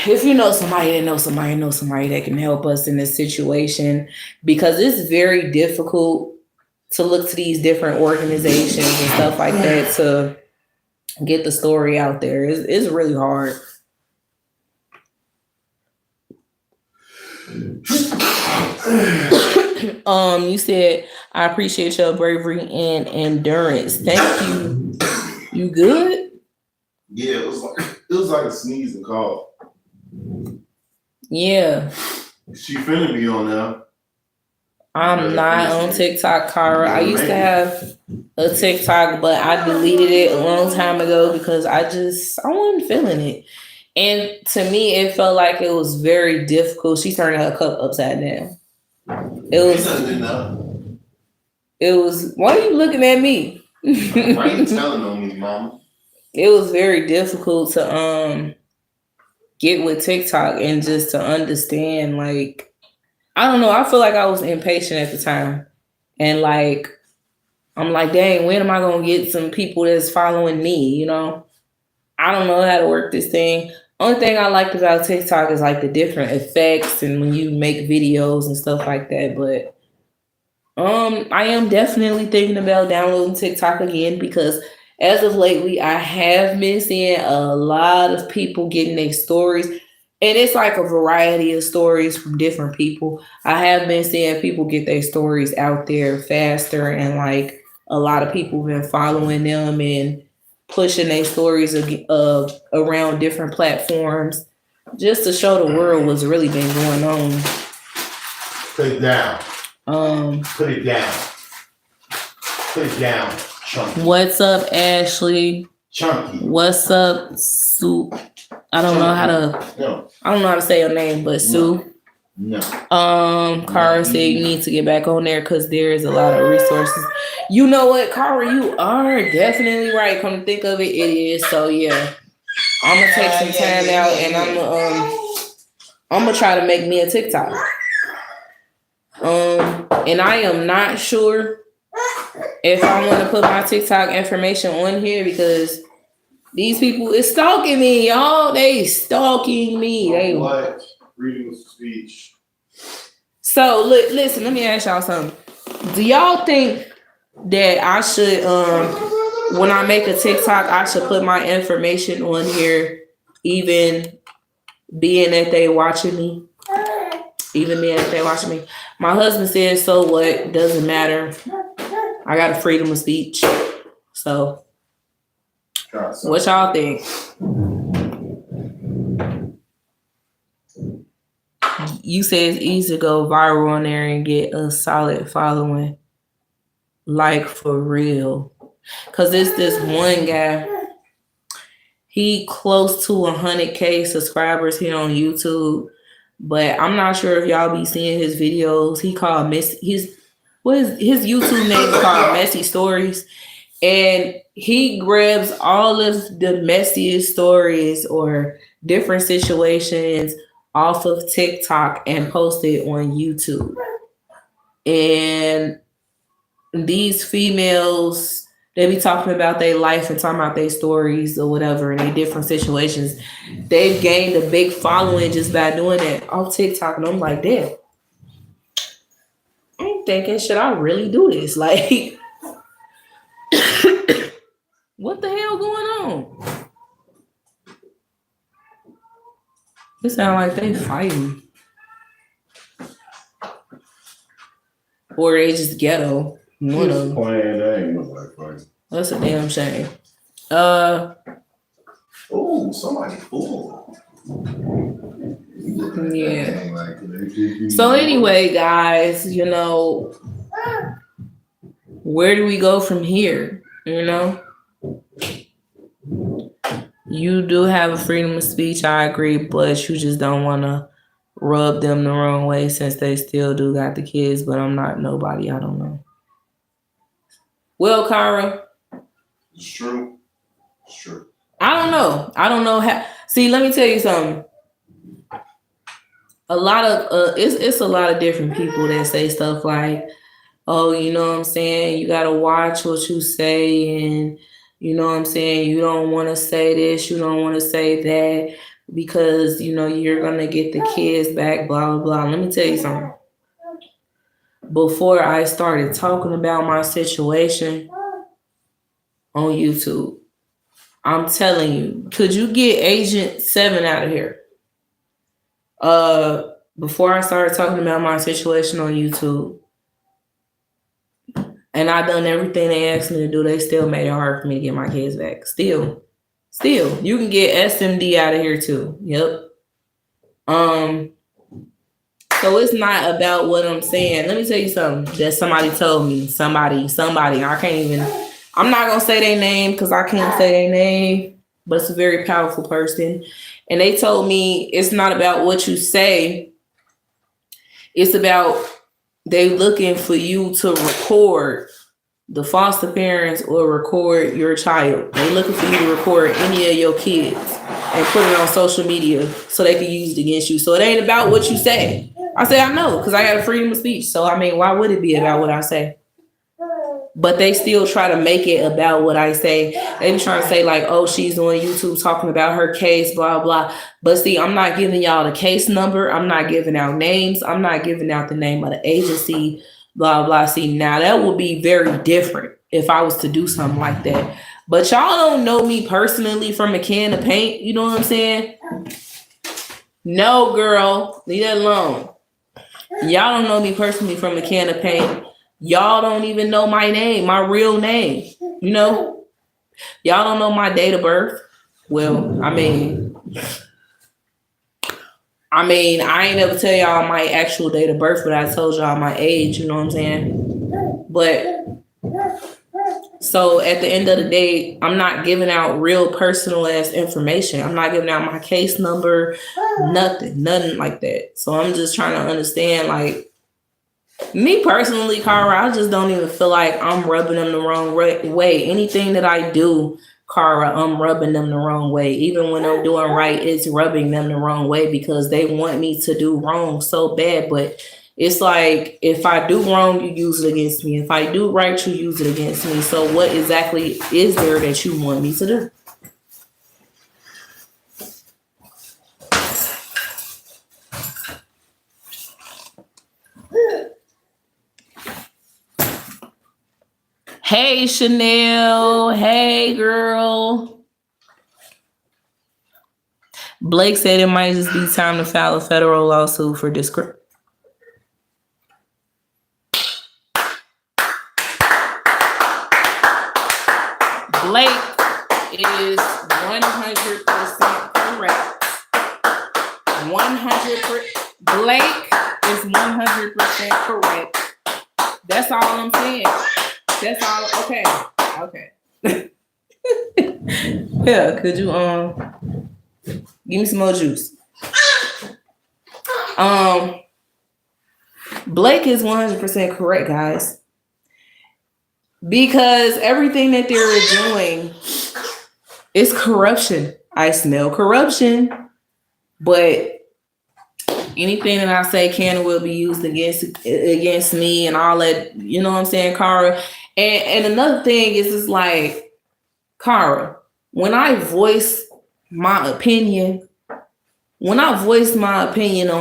if you know somebody that knows somebody that knows somebody that can help us in this situation, because it's very difficult to look to these different organizations and stuff like that to get the story out there. It's really hard. You said, I appreciate your bravery and endurance. Thank you. You good? Yeah, it was like a sneeze and cough. Yeah. She finna be on now. I'm not on TikTok, Kara. I used to have a TikTok, but I deleted it a long time ago because I wasn't feeling it. And to me, it felt like it was very difficult. She turned her cup upside down. It was, why are you looking at me? Why are you telling on me, Mama? It was very difficult to get with TikTok and just to understand, like, I don't know, I feel like I was impatient at the time. And like, I'm like, dang, when am I gonna get some people that's following me, you know? I don't know how to work this thing. Only thing I liked about TikTok is like the different effects and when you make videos and stuff like that. But I am definitely thinking about downloading TikTok again, because as of lately, I have been seeing a lot of people getting their stories. And it's like a variety of stories from different people. I have been seeing people get their stories out there faster, and like a lot of people have been following them and pushing their stories around different platforms just to show the world what's really been going on. Put it down. Put it down. Put it down, Chunky. What's up, Ashley? Chunky. What's up, Sue? I don't know how to say your name, but Sue. No. Kara said you need to get back on there because there is a lot of resources. You know what, Kara, you are definitely right. Come to think of it, it is. So yeah, I'm gonna take some time out and I'm gonna try to make me a TikTok. And I am not sure if I want to put my TikTok information on here because these people is stalking me, y'all. They stalking me. They what? Freedom of speech. So listen, let me ask y'all something. Do y'all think that I should when I make a TikTok, I should put my information on here, even being that they watching me. Even being that they watching me. My husband said, so what? Doesn't matter. I got a freedom of speech. So, what y'all think? You say it's easy to go viral on there and get a solid following. Like, for real. Because it's this one guy. He close to 100K subscribers here on YouTube. But I'm not sure if y'all be seeing his videos. He called his YouTube name is called Messy Stories. And he grabs all of the messiest stories or different situations off of TikTok and post it on YouTube. And these females, they be talking about their life and talking about their stories or whatever in their different situations. They've gained a big following just by doing that on TikTok. And I'm like, damn. I'm thinking, should I really do this? Like, what the hell going on? It sounds like they fighting. Or they just ghetto. One of them. Playing, they ain't look like fighting. That's a damn shame. Oh, somebody full. Yeah. So anyway, guys, you know, where do we go from here? You know? You do have a freedom of speech, I agree, but you just don't want to rub them the wrong way since they still do got the kids, but I'm not nobody, I don't know. Well, Kyra. It's true. It's true. I don't know how. See, let me tell you something. A lot of it's a lot of different people that say stuff like, oh, you know what I'm saying? You gotta watch what you say, and you know what I'm saying? You don't want to say this, you don't want to say that because you know you're gonna get the kids back, blah blah blah. Let me tell you something. Before I started talking about my situation on YouTube, I'm telling you, could you get Agent 7 out of here? Before I started talking about my situation on YouTube, and I done everything they asked me to do, they still made it hard for me to get my kids back. Still, you can get SMD out of here too. Yep. So it's not about what I'm saying. Let me tell you something that somebody told me. Somebody. I'm not going to say their name because I can't say their name, but it's a very powerful person. And they told me it's not about what you say. It's about they looking for you to record the foster parents or record your child. They looking for you to record any of your kids and put it on social media so they can use it against you. So it ain't about what you say. I say I know because I got a freedom of speech. So I mean, why would it be about what I say? But they still try to make it about what I say. They be trying to say like, oh, she's on YouTube talking about her case, blah, blah. But see, I'm not giving y'all the case number. I'm not giving out names. I'm not giving out the name of the agency, blah, blah. See, now that would be very different if I was to do something like that. But y'all don't know me personally from a can of paint. You know what I'm saying? No, girl, leave that alone. Y'all don't know me personally from a can of paint. Y'all don't even know my name, my real name. You know? Y'all don't know my date of birth. Well, I mean, I ain't never tell y'all my actual date of birth, but I told y'all my age, you know what I'm saying? But so at the end of the day, I'm not giving out real personal ass information. I'm not giving out my case number, nothing like that. So I'm just trying to understand, like, me personally, Cara, I just don't even feel like I'm rubbing them the wrong way. Anything that I do, Cara, I'm rubbing them the wrong way. Even when I'm doing right, it's rubbing them the wrong way because they want me to do wrong so bad. But it's like, if I do wrong, you use it against me. If I do right, you use it against me. So what exactly is there that you want me to do? Hey, Chanel. Hey, girl. Blake said it might just be time to file a federal lawsuit for discrimination. Blake is 100% correct. 100%. Blake is 100% correct. That's all I'm saying. That's all. Okay. Okay. Yeah. Could you give me some more juice? Blake is 100% correct, guys. Because everything that they're doing is corruption. I smell corruption, but anything that I say can and will be used against me and all that, you know what I'm saying, Cara? And another thing is, it's like, Cara, when I voice my opinion on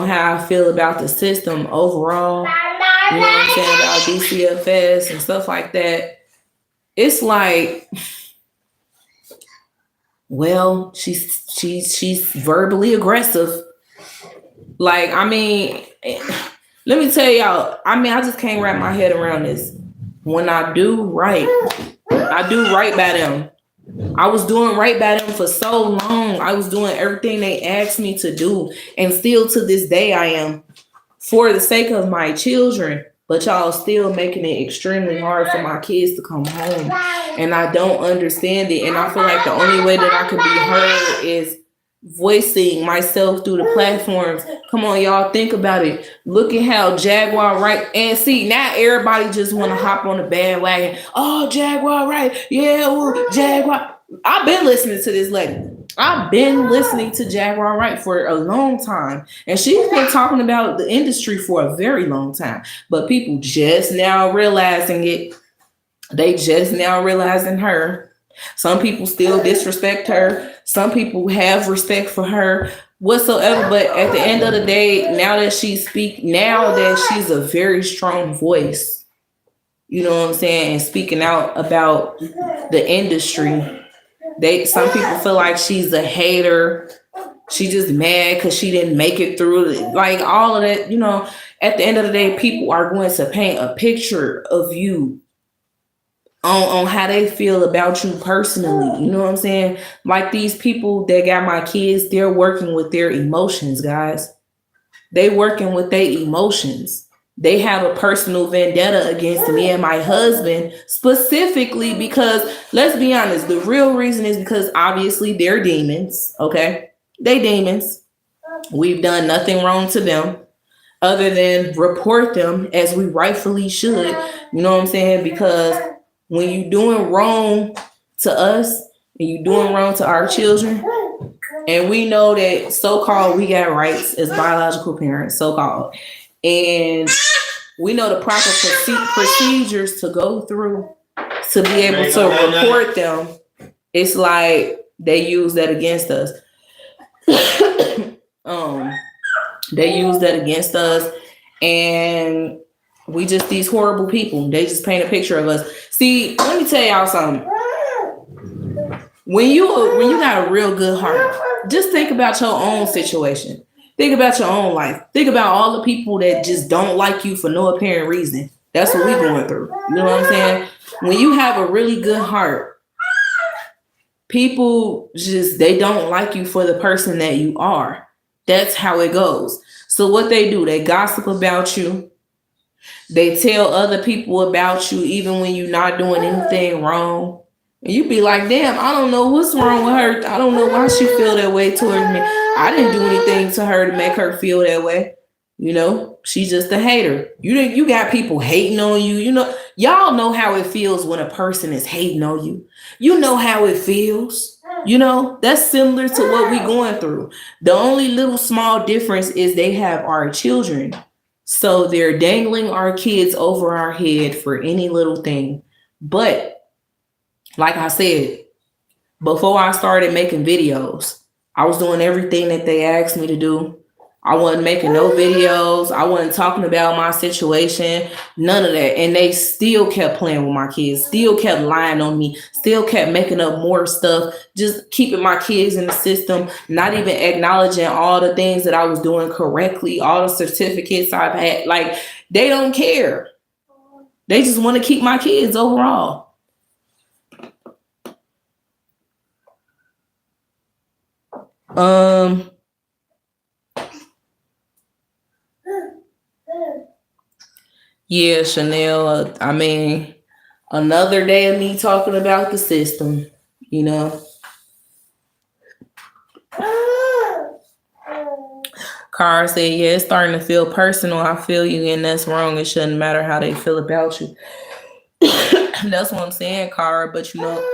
how I feel about the system overall, you know what I'm saying, about DCFS and stuff like that, it's like, well, she's verbally aggressive. Like, I mean, let me tell y'all, I mean, I just can't wrap my head around this. When I do right by them. I was doing right by them for so long. I was doing everything they asked me to do. And still to this day, I am, for the sake of my children. But y'all still making it extremely hard for my kids to come home. And I don't understand it. And I feel like the only way that I could be heard is voicing myself through the platforms. Come on, y'all, think about it. Look at how Jaguar Wright, and see, now everybody just want to hop on the bandwagon. Oh, Jaguar Wright. Yeah, well, Jaguar. I've been listening to this lady. I've been listening to Jaguar Wright for a long time. And she's been talking about the industry for a very long time. But people just now realizing it. They just now realizing her. Some people still disrespect her. Some people have respect for her whatsoever. But at the end of the day, now that she's a very strong voice, you know what I'm saying, and speaking out about the industry, some people feel like she's a hater. She just mad because she didn't make it through. Like all of that, you know, at the end of the day, people are going to paint a picture of you on how they feel about you personally. You know what I'm saying? Like these people that got my kids, they're working with their emotions, guys. They working with their emotions. They have a personal vendetta against me and my husband specifically because, let's be honest, the real reason is because obviously they're demons, okay? They demons. We've done nothing wrong to them other than report them as we rightfully should. You know what I'm saying? Because when you're doing wrong to us and you're doing wrong to our children, and we know that so-called we got rights as biological parents, so-called, and we know the proper procedures to go through to be able to report them, it's like they use that against us. They use that against us, and we just these horrible people. They just paint a picture of us. See, let me tell y'all something. When you got a real good heart, just think about your own situation. Think about your own life. Think about all the people that just don't like you for no apparent reason. That's what we're going through. You know what I'm saying? When you have a really good heart, people they don't like you for the person that you are. That's how it goes. So what they do, they gossip about you. They tell other people about you even when you're not doing anything wrong. And you be like, damn, I don't know what's wrong with her. I don't know why she feel that way towards me. I didn't do anything to her to make her feel that way. You know, she's just a hater. You got people hating on you. You know, y'all know how it feels when a person is hating on you. You know how it feels. You know, that's similar to what we going through. The only little small difference is they have our children. So they're dangling our kids over our head for any little thing. But like I said, before I started making videos, I was doing everything that they asked me to do. I wasn't making no videos. I wasn't talking about my situation. None of that. And they still kept playing with my kids, still kept lying on me, still kept making up more stuff, just keeping my kids in the system, not even acknowledging all the things that I was doing correctly, all the certificates I've had. Like, they don't care. They just want to keep my kids overall. Yeah, Chanel. I mean, another day of me talking about the system, you know. Cara said, yeah, it's starting to feel personal. I feel you, and that's wrong. It shouldn't matter how they feel about you. That's what I'm saying, Cara. But you know,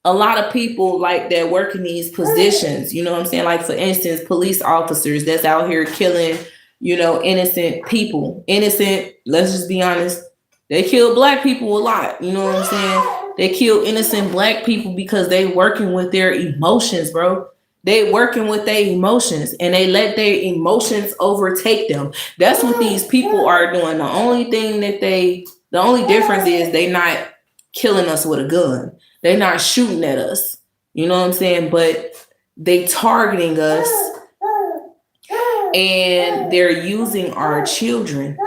a lot of people like that work in these positions, you know what I'm saying? Like, for instance, police officers that's out here killing, you know, innocent people. Innocent, let's just be honest. They kill black people a lot, you know what I'm saying? They kill innocent black people because they working with their emotions, bro. They working with their emotions and they let their emotions overtake them. That's what these people are doing. The only difference is they not killing us with a gun. They're not shooting at us. You know what I'm saying? But they targeting us and they're using our children.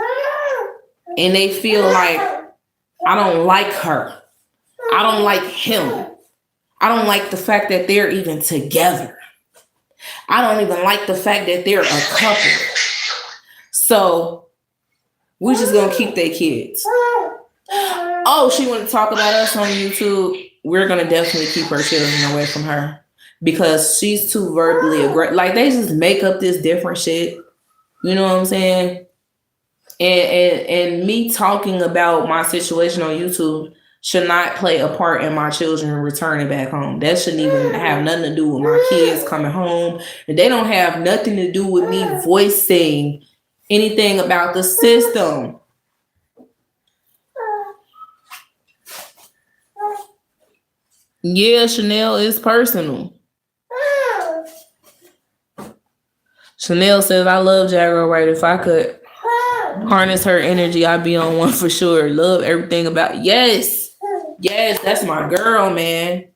And they feel like, I don't like her. I don't like him. I don't like the fact that they're even together. I don't even like the fact that they're a couple. So we're just going to keep their kids. Oh, she want to talk about us on YouTube. We're going to definitely keep her children away from her because she's too verbally aggressive. Like, they just make up this different shit. You know what I'm saying? And me talking about my situation on YouTube should not play a part in my children returning back home. That shouldn't even have nothing to do with my kids coming home. And they don't have nothing to do with me voicing anything about the system. Yeah, Chanel, is personal. Chanel says, I love Jaguar Wright. If I could harness her energy, I'd be on one for sure. Love everything about Yes, that's my girl, man.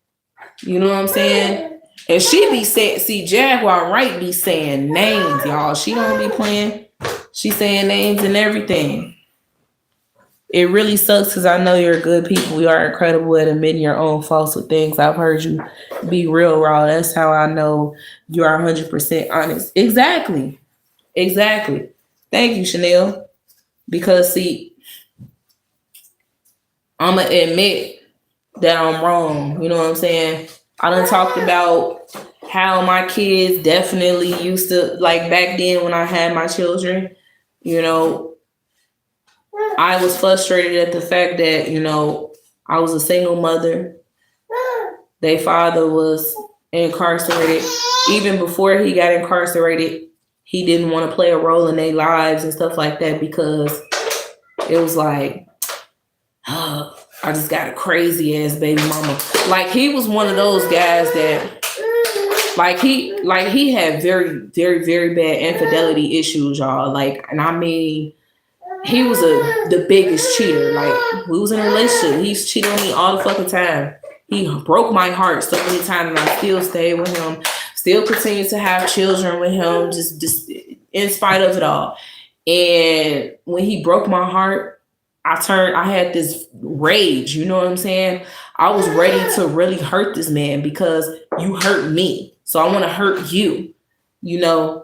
You know what I'm saying? And she be saying, see, Jaguar Wright be saying names, y'all. She don't be playing. She saying names and everything. It really sucks because I know you're good people. You are incredible at admitting your own faults with things. I've heard you be real raw. That's how I know you are 100% honest. Exactly. Thank you, Chanel. Because, see, I'm going to admit that I'm wrong. You know what I'm saying? I done talked about how my kids definitely used to, like, back then when I had my children, you know, I was frustrated at the fact that, you know, I was a single mother. Their father was incarcerated. Even before he got incarcerated, he didn't want to play a role in their lives and stuff like that because it was like, oh, I just got a crazy ass baby mama. Like, he was one of those guys that, like he had very, very, very bad infidelity issues, y'all. Like, and I mean, he was the biggest cheater. Like, we was in a relationship. He's cheating on me all the fucking time. He broke my heart so many times, and I still stayed with him. Still continue to have children with him, just in spite of it all. And when he broke my heart, I had this rage. You know what I'm saying? I was ready to really hurt this man because you hurt me. So I want to hurt you, you know?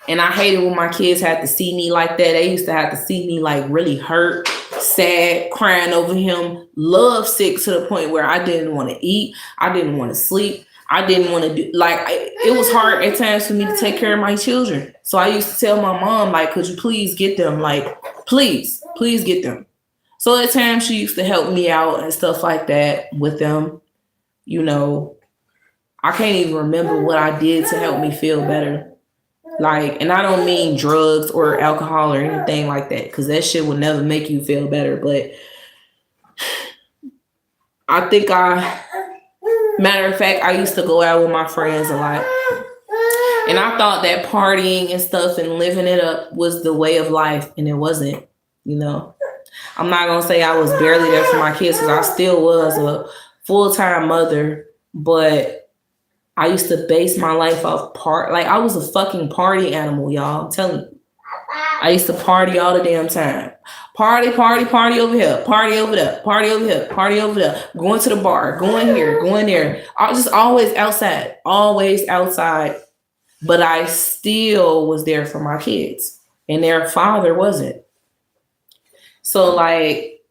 And I hated when my kids had to see me like that. They used to have to see me like really hurt, sad, crying over him, love sick to the point where I didn't want to eat. I didn't want to sleep. I didn't want to do, like, it was hard at times for me to take care of my children. So I used to tell my mom, like, could you please get them? Like, please get them. So at times she used to help me out and stuff like that with them. You know, I can't even remember what I did to help me feel better. Like, and I don't mean drugs or alcohol or anything like that, because that shit will never make you feel better. But I think matter of fact, I used to go out with my friends a lot. And I thought that partying and stuff and living it up was the way of life, and it wasn't, you know. I'm not gonna say I was barely there for my kids because I still was a full-time mother, but I used to base my life off like I was a fucking party animal, y'all. I'm telling you. I used to party all the damn time. Party over here, party over there, party over here, party over there, going to the bar, going here, going there. I was just always outside. But I still was there for my kids, and their father wasn't. So like,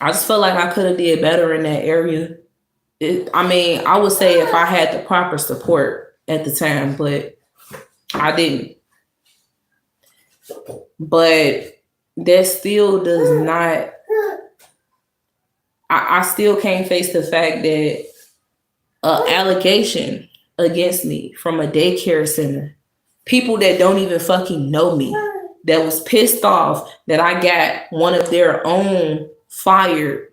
I just felt like I could have did better in that area. I would say if I had the proper support at the time, but I didn't. But that still does not. I still can't face the fact that allegation against me from a daycare center, people that don't even fucking know me, that was pissed off that I got one of their own fired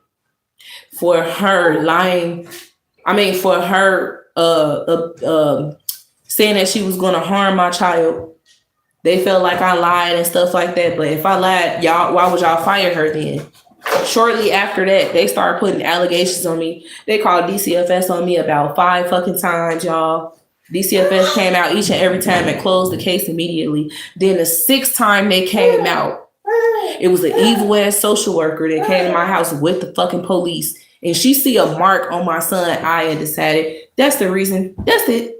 for her lying. For her saying that she was going to harm my child. They felt like I lied and stuff like that. But if I lied, y'all, why would y'all fire her then? Shortly after that, they started putting allegations on me. They called DCFS on me about 5 fucking times, y'all. DCFS came out each and every time and closed the case immediately. Then the 6th time they came out, it was an evil ass social worker that came to my house with the fucking police. And she see a mark on my son's eye and decided, that's the reason. That's it.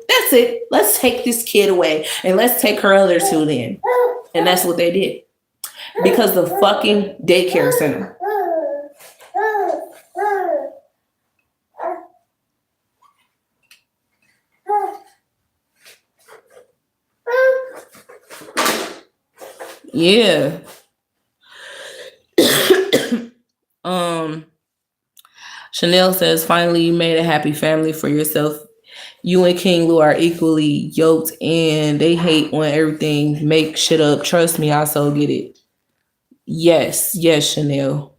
Let's take this kid away and let's take her other 2 then. And that's what they did. Because the fucking daycare center. Yeah. Chanel says, finally you made a happy family for yourself. You and King Lou are equally yoked and they hate when everything make shit up. Trust me, I so get it. Yes, Chanel.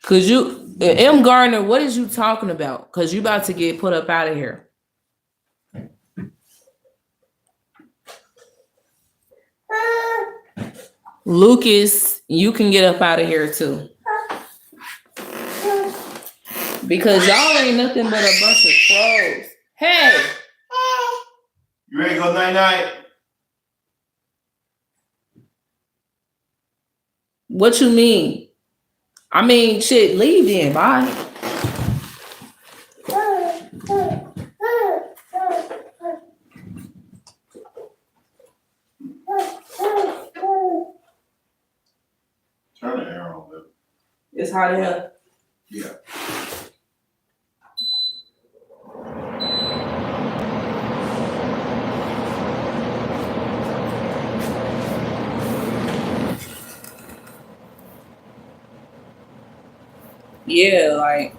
Could you, M. Gardner, what is you talking about? Because you about to get put up out of here. Lucas, you can get up out of here too. Because y'all ain't nothing but a bunch of trolls. Hey! You ready to go night-night? What you mean? Shit, leave then. Bye. Turn the air on, baby. It's hot as hell. Yeah. Yeah, like,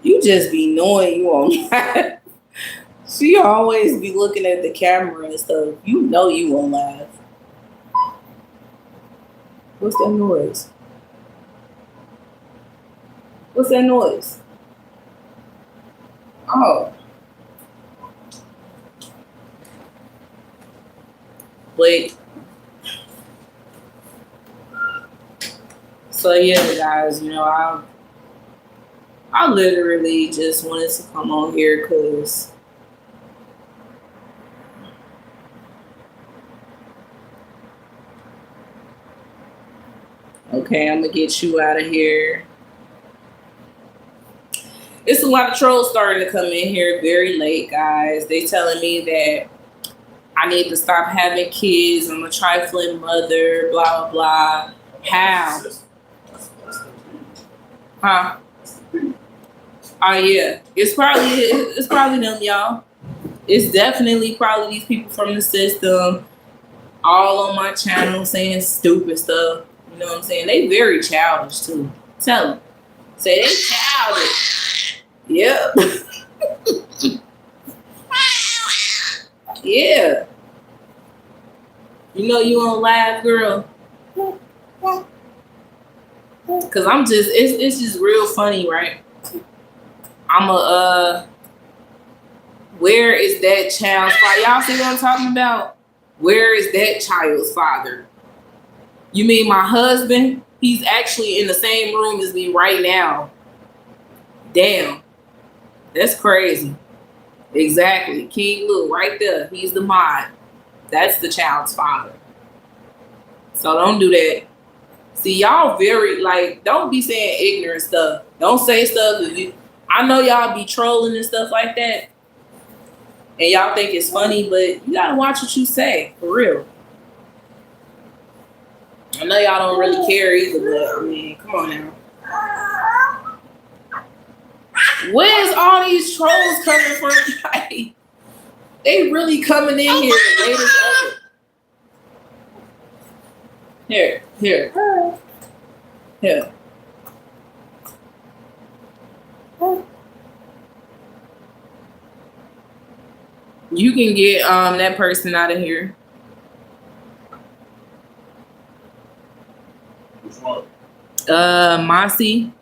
you just be knowing you won't laugh. She always be looking at the camera and stuff. You know you won't laugh. What's that noise? What's that noise? Oh. Wait. So yeah, guys, I literally just wanted to come on here because okay, I'm gonna get you out of here. It's a lot of trolls starting to come in here very late, guys. They telling me that I need to stop having kids. I'm a trifling mother, blah, blah, blah. How? Huh? Oh yeah, it's probably them, y'all. It's definitely probably these people from the system, all on my channel saying stupid stuff. You know what I'm saying? They very childish too. Tell them, say they childish. Yep. Yeah. You know you won't laugh, girl. Cause I'm just it's just real funny, right? I'm a where is that child's father? Y'all see what I'm talking about? Where is that child's father? You mean my husband? He's actually in the same room as me right now. Damn. That's crazy. Exactly. King Lou, right there. He's the mod. That's the child's father. So don't do that. See, y'all very, like, don't be saying ignorant stuff. Don't say stuff. I know y'all be trolling and stuff like that. And y'all think it's funny, but you gotta watch what you say. For real. I know y'all don't really care either, but I mean, come on now. Where's all these trolls coming from? Like, they really coming in here late as ever. Here. You can get that person out of here. Which one? Mossy.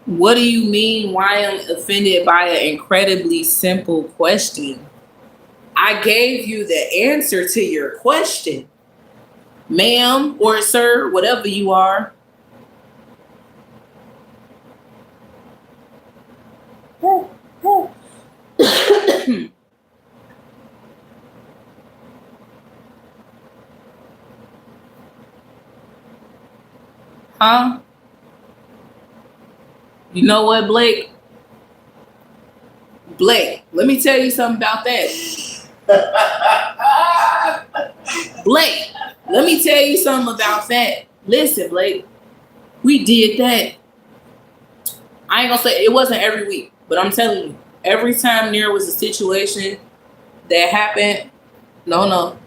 What do you mean? Why I'm offended by an incredibly simple question? I gave you the answer to your question, ma'am or sir, whatever you are. Huh? You know what, Blake? Blake, let me tell you something about that. Blake, let me tell you something about that. Listen, Blake, we did that. I ain't gonna say it wasn't every week, but I'm telling you, every time there was a situation that happened, no.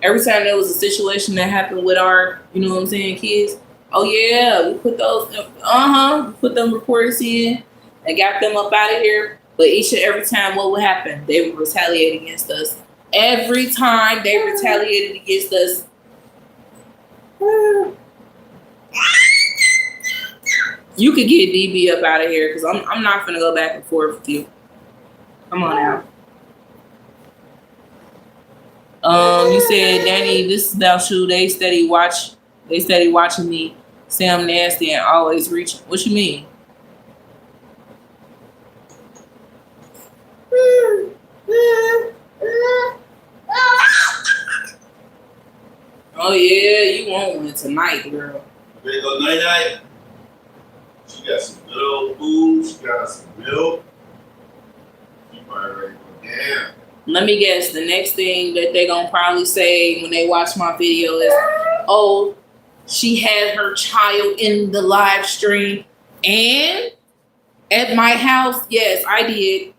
Every time there was a situation that happened with our, you know what I'm saying, kids, oh yeah, we put those, we put them reports in and got them up out of here. But each and every time, what would happen? They would retaliate against us. Every time they retaliated against us, you could get DB up out of here because I'm not gonna go back and forth with you. Come on now. You said, Danny, this is about you. They steady watching me say I'm nasty and always reaching. What you mean? Oh yeah, you want one tonight, girl. Ready to go night-night? She got some good old food. She got some milk. She probably ready to go down. Let me guess, the next thing that they gonna probably say when they watch my video is, oh, she had her child in the live stream and at my house. Yes, I did.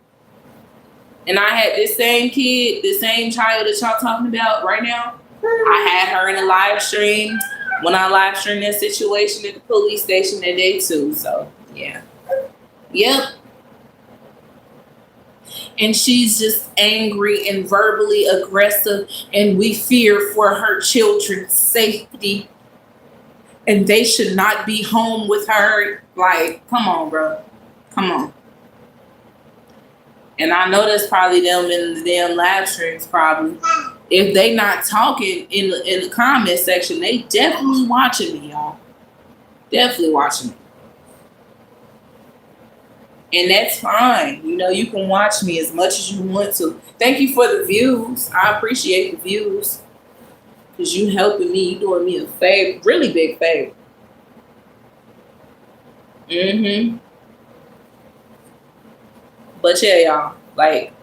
And I had this same kid, the same child that y'all talking about right now. I had her in a live stream when I live streamed that situation at the police station that day too. So yeah. Yep. And she's just angry and verbally aggressive, and we fear for her children's safety. And they should not be home with her. Like, come on, bro. Come on. And I know that's probably them in the damn live streams, probably. If they not talking in the comment section, they definitely watching me, y'all. Definitely watching me. And that's fine. You know, you can watch me as much as you want to. Thank you for the views. I appreciate the views. Because you helping me. You doing me a favor. Really big favor. But yeah, y'all. Like,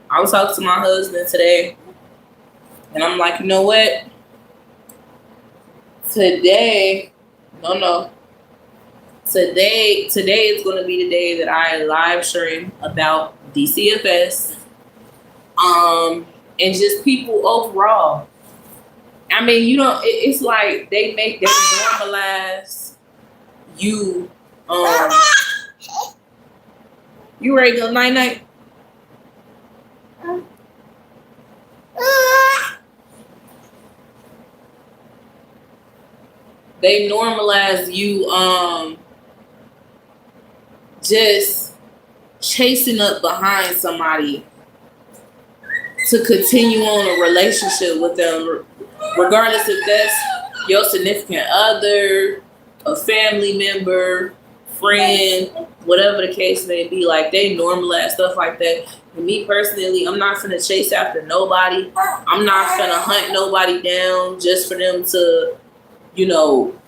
I was talking to my husband today. And I'm like, you know what? Today is going to be the day that I live stream about DCFS, and just people overall. I mean, you know, it's like they normalize you. You ready to go night-night? They normalize you just chasing up behind somebody to continue on a relationship with them, regardless if that's your significant other, a family member, friend, whatever the case may be. Like, they normalize stuff like that. And me personally, I'm not finna chase after nobody. I'm not finna hunt nobody down just for them to, you know,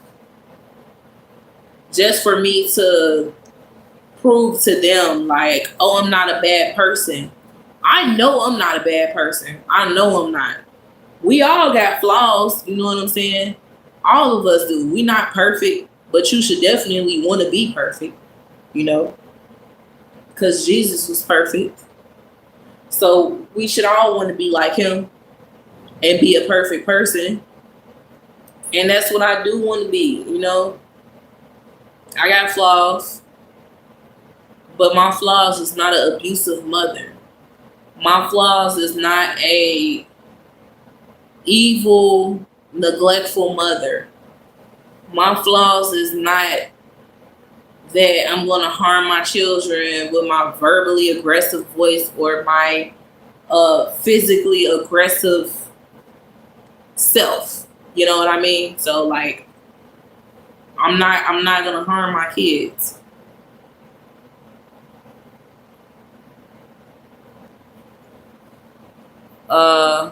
just for me to prove to them like, oh, I'm not a bad person. I know I'm not a bad person. I know I'm not. We all got flaws, you know what I'm saying? All of us do. We not perfect, but you should definitely want to be perfect, you know? Because Jesus was perfect. So we should all want to be like him and be a perfect person. And that's what I do want to be, you know? I got flaws, but my flaws is not an abusive mother. My flaws is not a evil, neglectful mother. My flaws is not that I'm going to harm my children with my verbally aggressive voice or my physically aggressive self. You know what I mean? So like, I'm not going to harm my kids. Oh,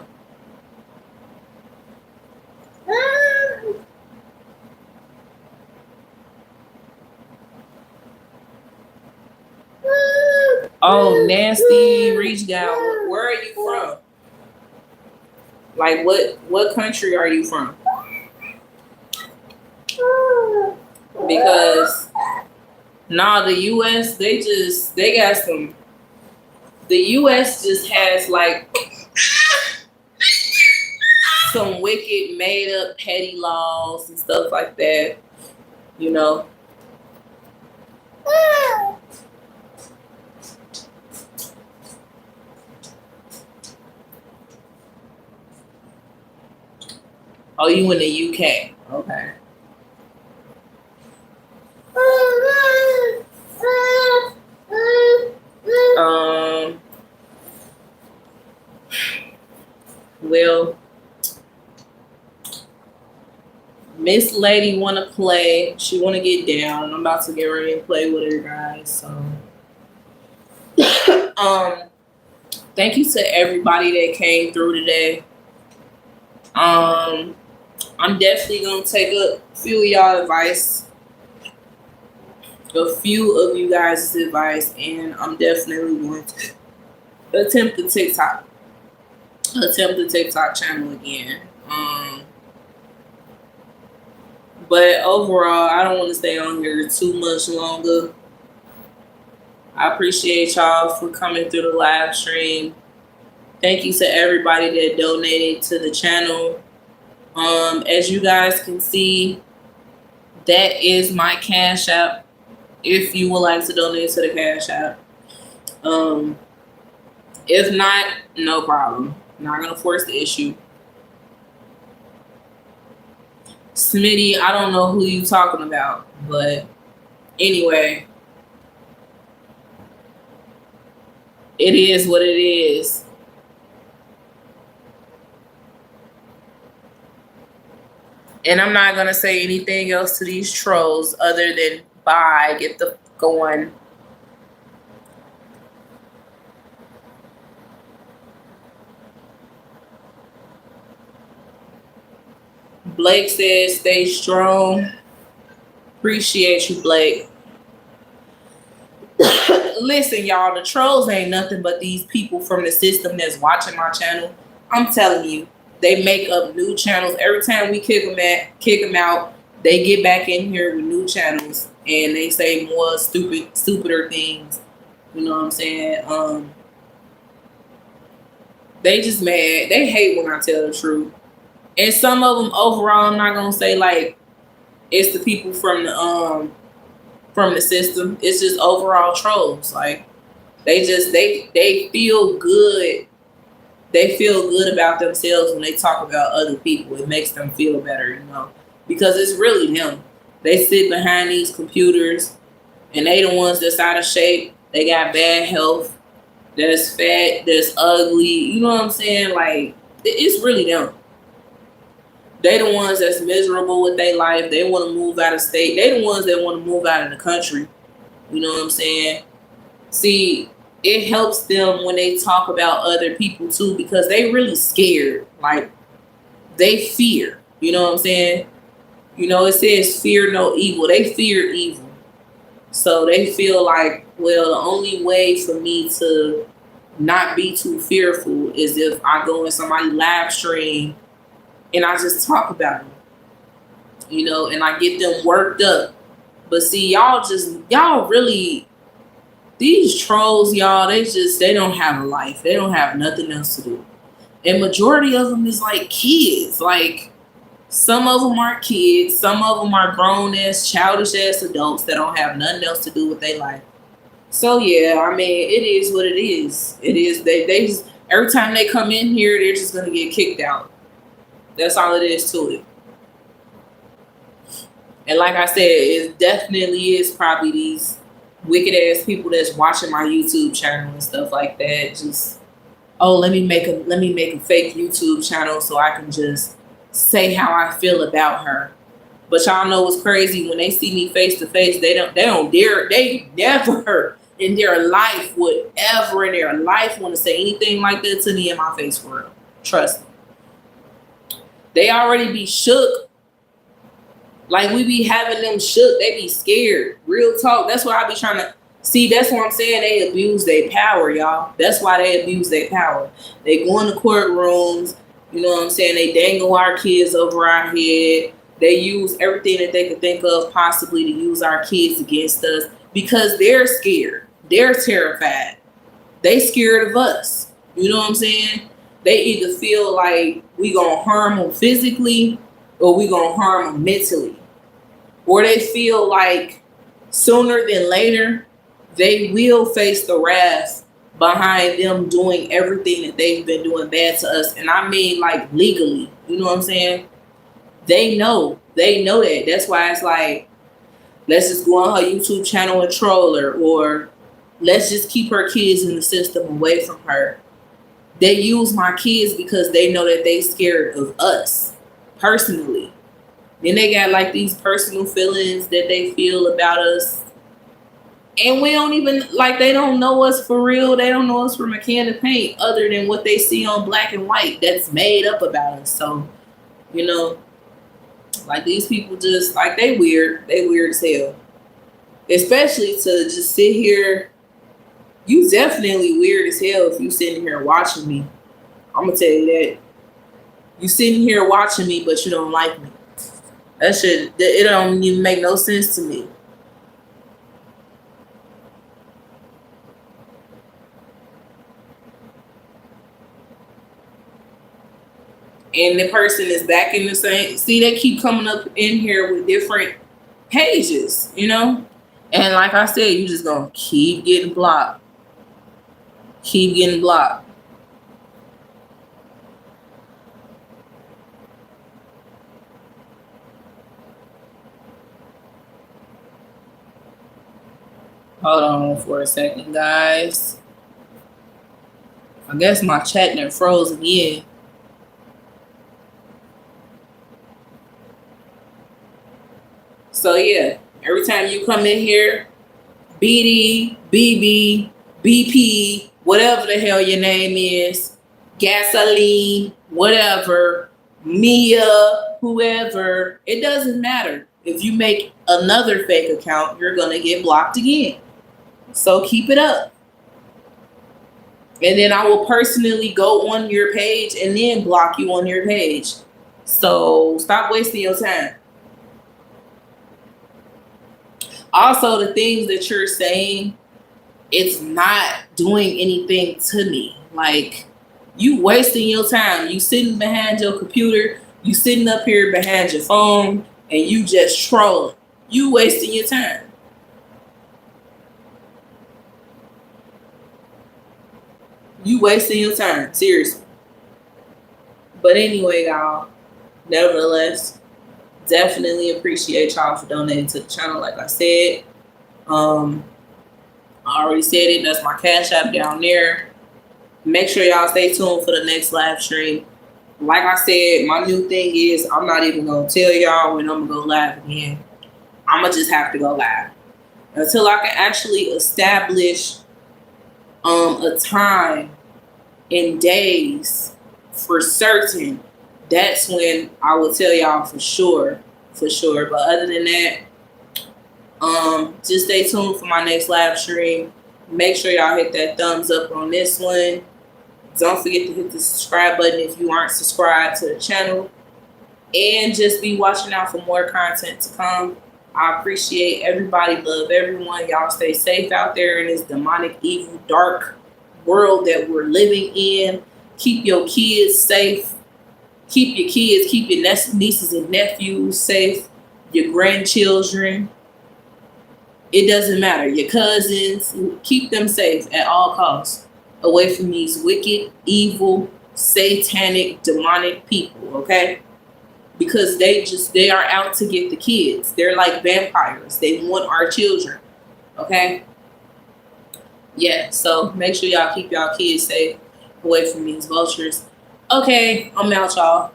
Nasty Reach Gal, where are you from? Like, what country are you from? Because the US, they got some. The US just has like some wicked, made up, petty laws and stuff like that. You know. Oh, you in the UK? Okay. Well, Miss Lady wanna play. She wanna get down. I'm about to get ready and play with her, guys. So, thank you to everybody that came through today. I'm definitely gonna take a few of y'all advice, a few of you guys' advice, and I'm definitely going to attempt the TikTok channel again. But overall, I don't want to stay on here too much longer. I appreciate y'all for coming through the live stream. Thank you to everybody that donated to the channel. As you guys can see, that is my Cash App. If you would like to donate to the Cash App. If not, no problem. I'm not gonna force the issue. Smitty, I don't know who you talking about, but anyway, it is what it is. And I'm not gonna say anything else to these trolls other than bye, get the going. Blake says, stay strong. Appreciate you, Blake. Listen, y'all, the trolls ain't nothing but these people from the system that's watching my channel. I'm telling you, they make up new channels. Every time we kick them out, they get back in here with new channels and they say more stupider things. You know what I'm saying? They just mad. They hate when I tell the truth. And some of them overall, I'm not gonna say like it's the people from the system. It's just overall trolls. Like they feel good. They feel good about themselves when they talk about other people. It makes them feel better, you know. because it's really them. They sit behind these computers and they the ones that's out of shape. They got bad health. That's fat. That's ugly. You know what I'm saying? Like it's really them. They the ones that's miserable with their life. They want to move out of state. They the ones that want to move out of the country. You know what I'm saying? See, it helps them when they talk about other people too because they really scared. Like they fear. You know what I'm saying? You know, it says fear no evil. They fear evil. So they feel like, well, the only way for me to not be too fearful is if I go in somebody's live stream and I just talk about them, you know, and I get them worked up. But see, y'all really, these trolls, y'all, they don't have a life. They don't have nothing else to do. And majority of them is like kids. Like some of them are kids. Some of them are grown ass, childish ass adults that don't have nothing else to do with their life. So yeah, I mean, it is what it is. It is, they just, every time they come in here, they're just going to get kicked out. That's all it is to it. And like I said, it definitely is probably these wicked ass people that's watching my YouTube channel and stuff like that. Just, oh, let me make a fake YouTube channel so I can just say how I feel about her. But y'all know what's crazy? When they see me face to face, they never in their life would ever in their life want to say anything like that to me in my face for real. Trust me. They already be shook. Like we be having them shook. They be scared. Real talk. That's why I be trying to see. That's what I'm saying. They abuse their power, y'all. That's why they abuse their power. They go in the courtrooms. You know what I'm saying? They dangle our kids over our head. They use everything that they could think of possibly to use our kids against us because they're scared. They're terrified. They scared of us. You know what I'm saying? They either feel like we gonna harm them physically or we gonna harm them mentally. Or they feel like sooner than later, they will face the wrath behind them doing everything that they've been doing bad to us. And I mean like legally. You know what I'm saying? They know that. That's why it's like, let's just go on her YouTube channel and troll her, or let's just keep her kids in the system away from her. They use my kids because they know that they scared of us personally. Then they got like these personal feelings that they feel about us. And we don't even, like, they don't know us for real. They don't know us from a can of paint other than what they see on black and white that's made up about us. So, you know, like these people just, like, they weird. They weird as hell. Especially to just sit here. You definitely weird as hell if you sitting here watching me. I'm going to tell you that. You sitting here watching me, but you don't like me. That shit, it don't even make no sense to me. And the person is back in the same. See, they keep coming up in here with different pages, you know? And like I said, you just gonna keep getting blocked. Keep getting blocked. Hold on for a second, guys. I guess my chat done froze again. So yeah, every time you come in here, BD, BB, BP, whatever the hell your name is, gasoline, whatever, Mia, whoever, it doesn't matter. If you make another fake account, you're gonna get blocked again. So keep it up. And then I will personally go on your page and then block you on your page. So stop wasting your time. Also, the things that you're saying, it's not doing anything to me. Like, you wasting your time. You sitting behind your computer, you sitting up here behind your phone, and you just trolling. You wasting your time. You wasting your time, seriously. But anyway, y'all, nevertheless, Definitely appreciate y'all for donating to the channel. Like I said, I already said it. That's my Cash App down there. Make sure y'all stay tuned for the next live stream. Like I said, my new thing is I'm not even gonna tell y'all when I'm gonna go live again. I'm gonna just have to go live until I can actually establish a time and days for certain. That's when I will tell y'all for sure. But other than that, just stay tuned for my next live stream. Make sure y'all hit that thumbs up on this one. Don't forget to hit the subscribe button if you aren't subscribed to the channel. And just be watching out for more content to come. I appreciate everybody. Love everyone. Y'all stay safe out there in this demonic, evil, dark world that we're living in. Keep your kids safe. Keep your kids, keep your nieces and nephews safe. Your grandchildren. It doesn't matter. Your cousins. Keep them safe at all costs. Away from these wicked, evil, satanic, demonic people, okay? Because they are out to get the kids. They're like vampires. They want our children, okay? Yeah, so make sure y'all keep y'all kids safe away from these vultures. Okay, I'm out, y'all.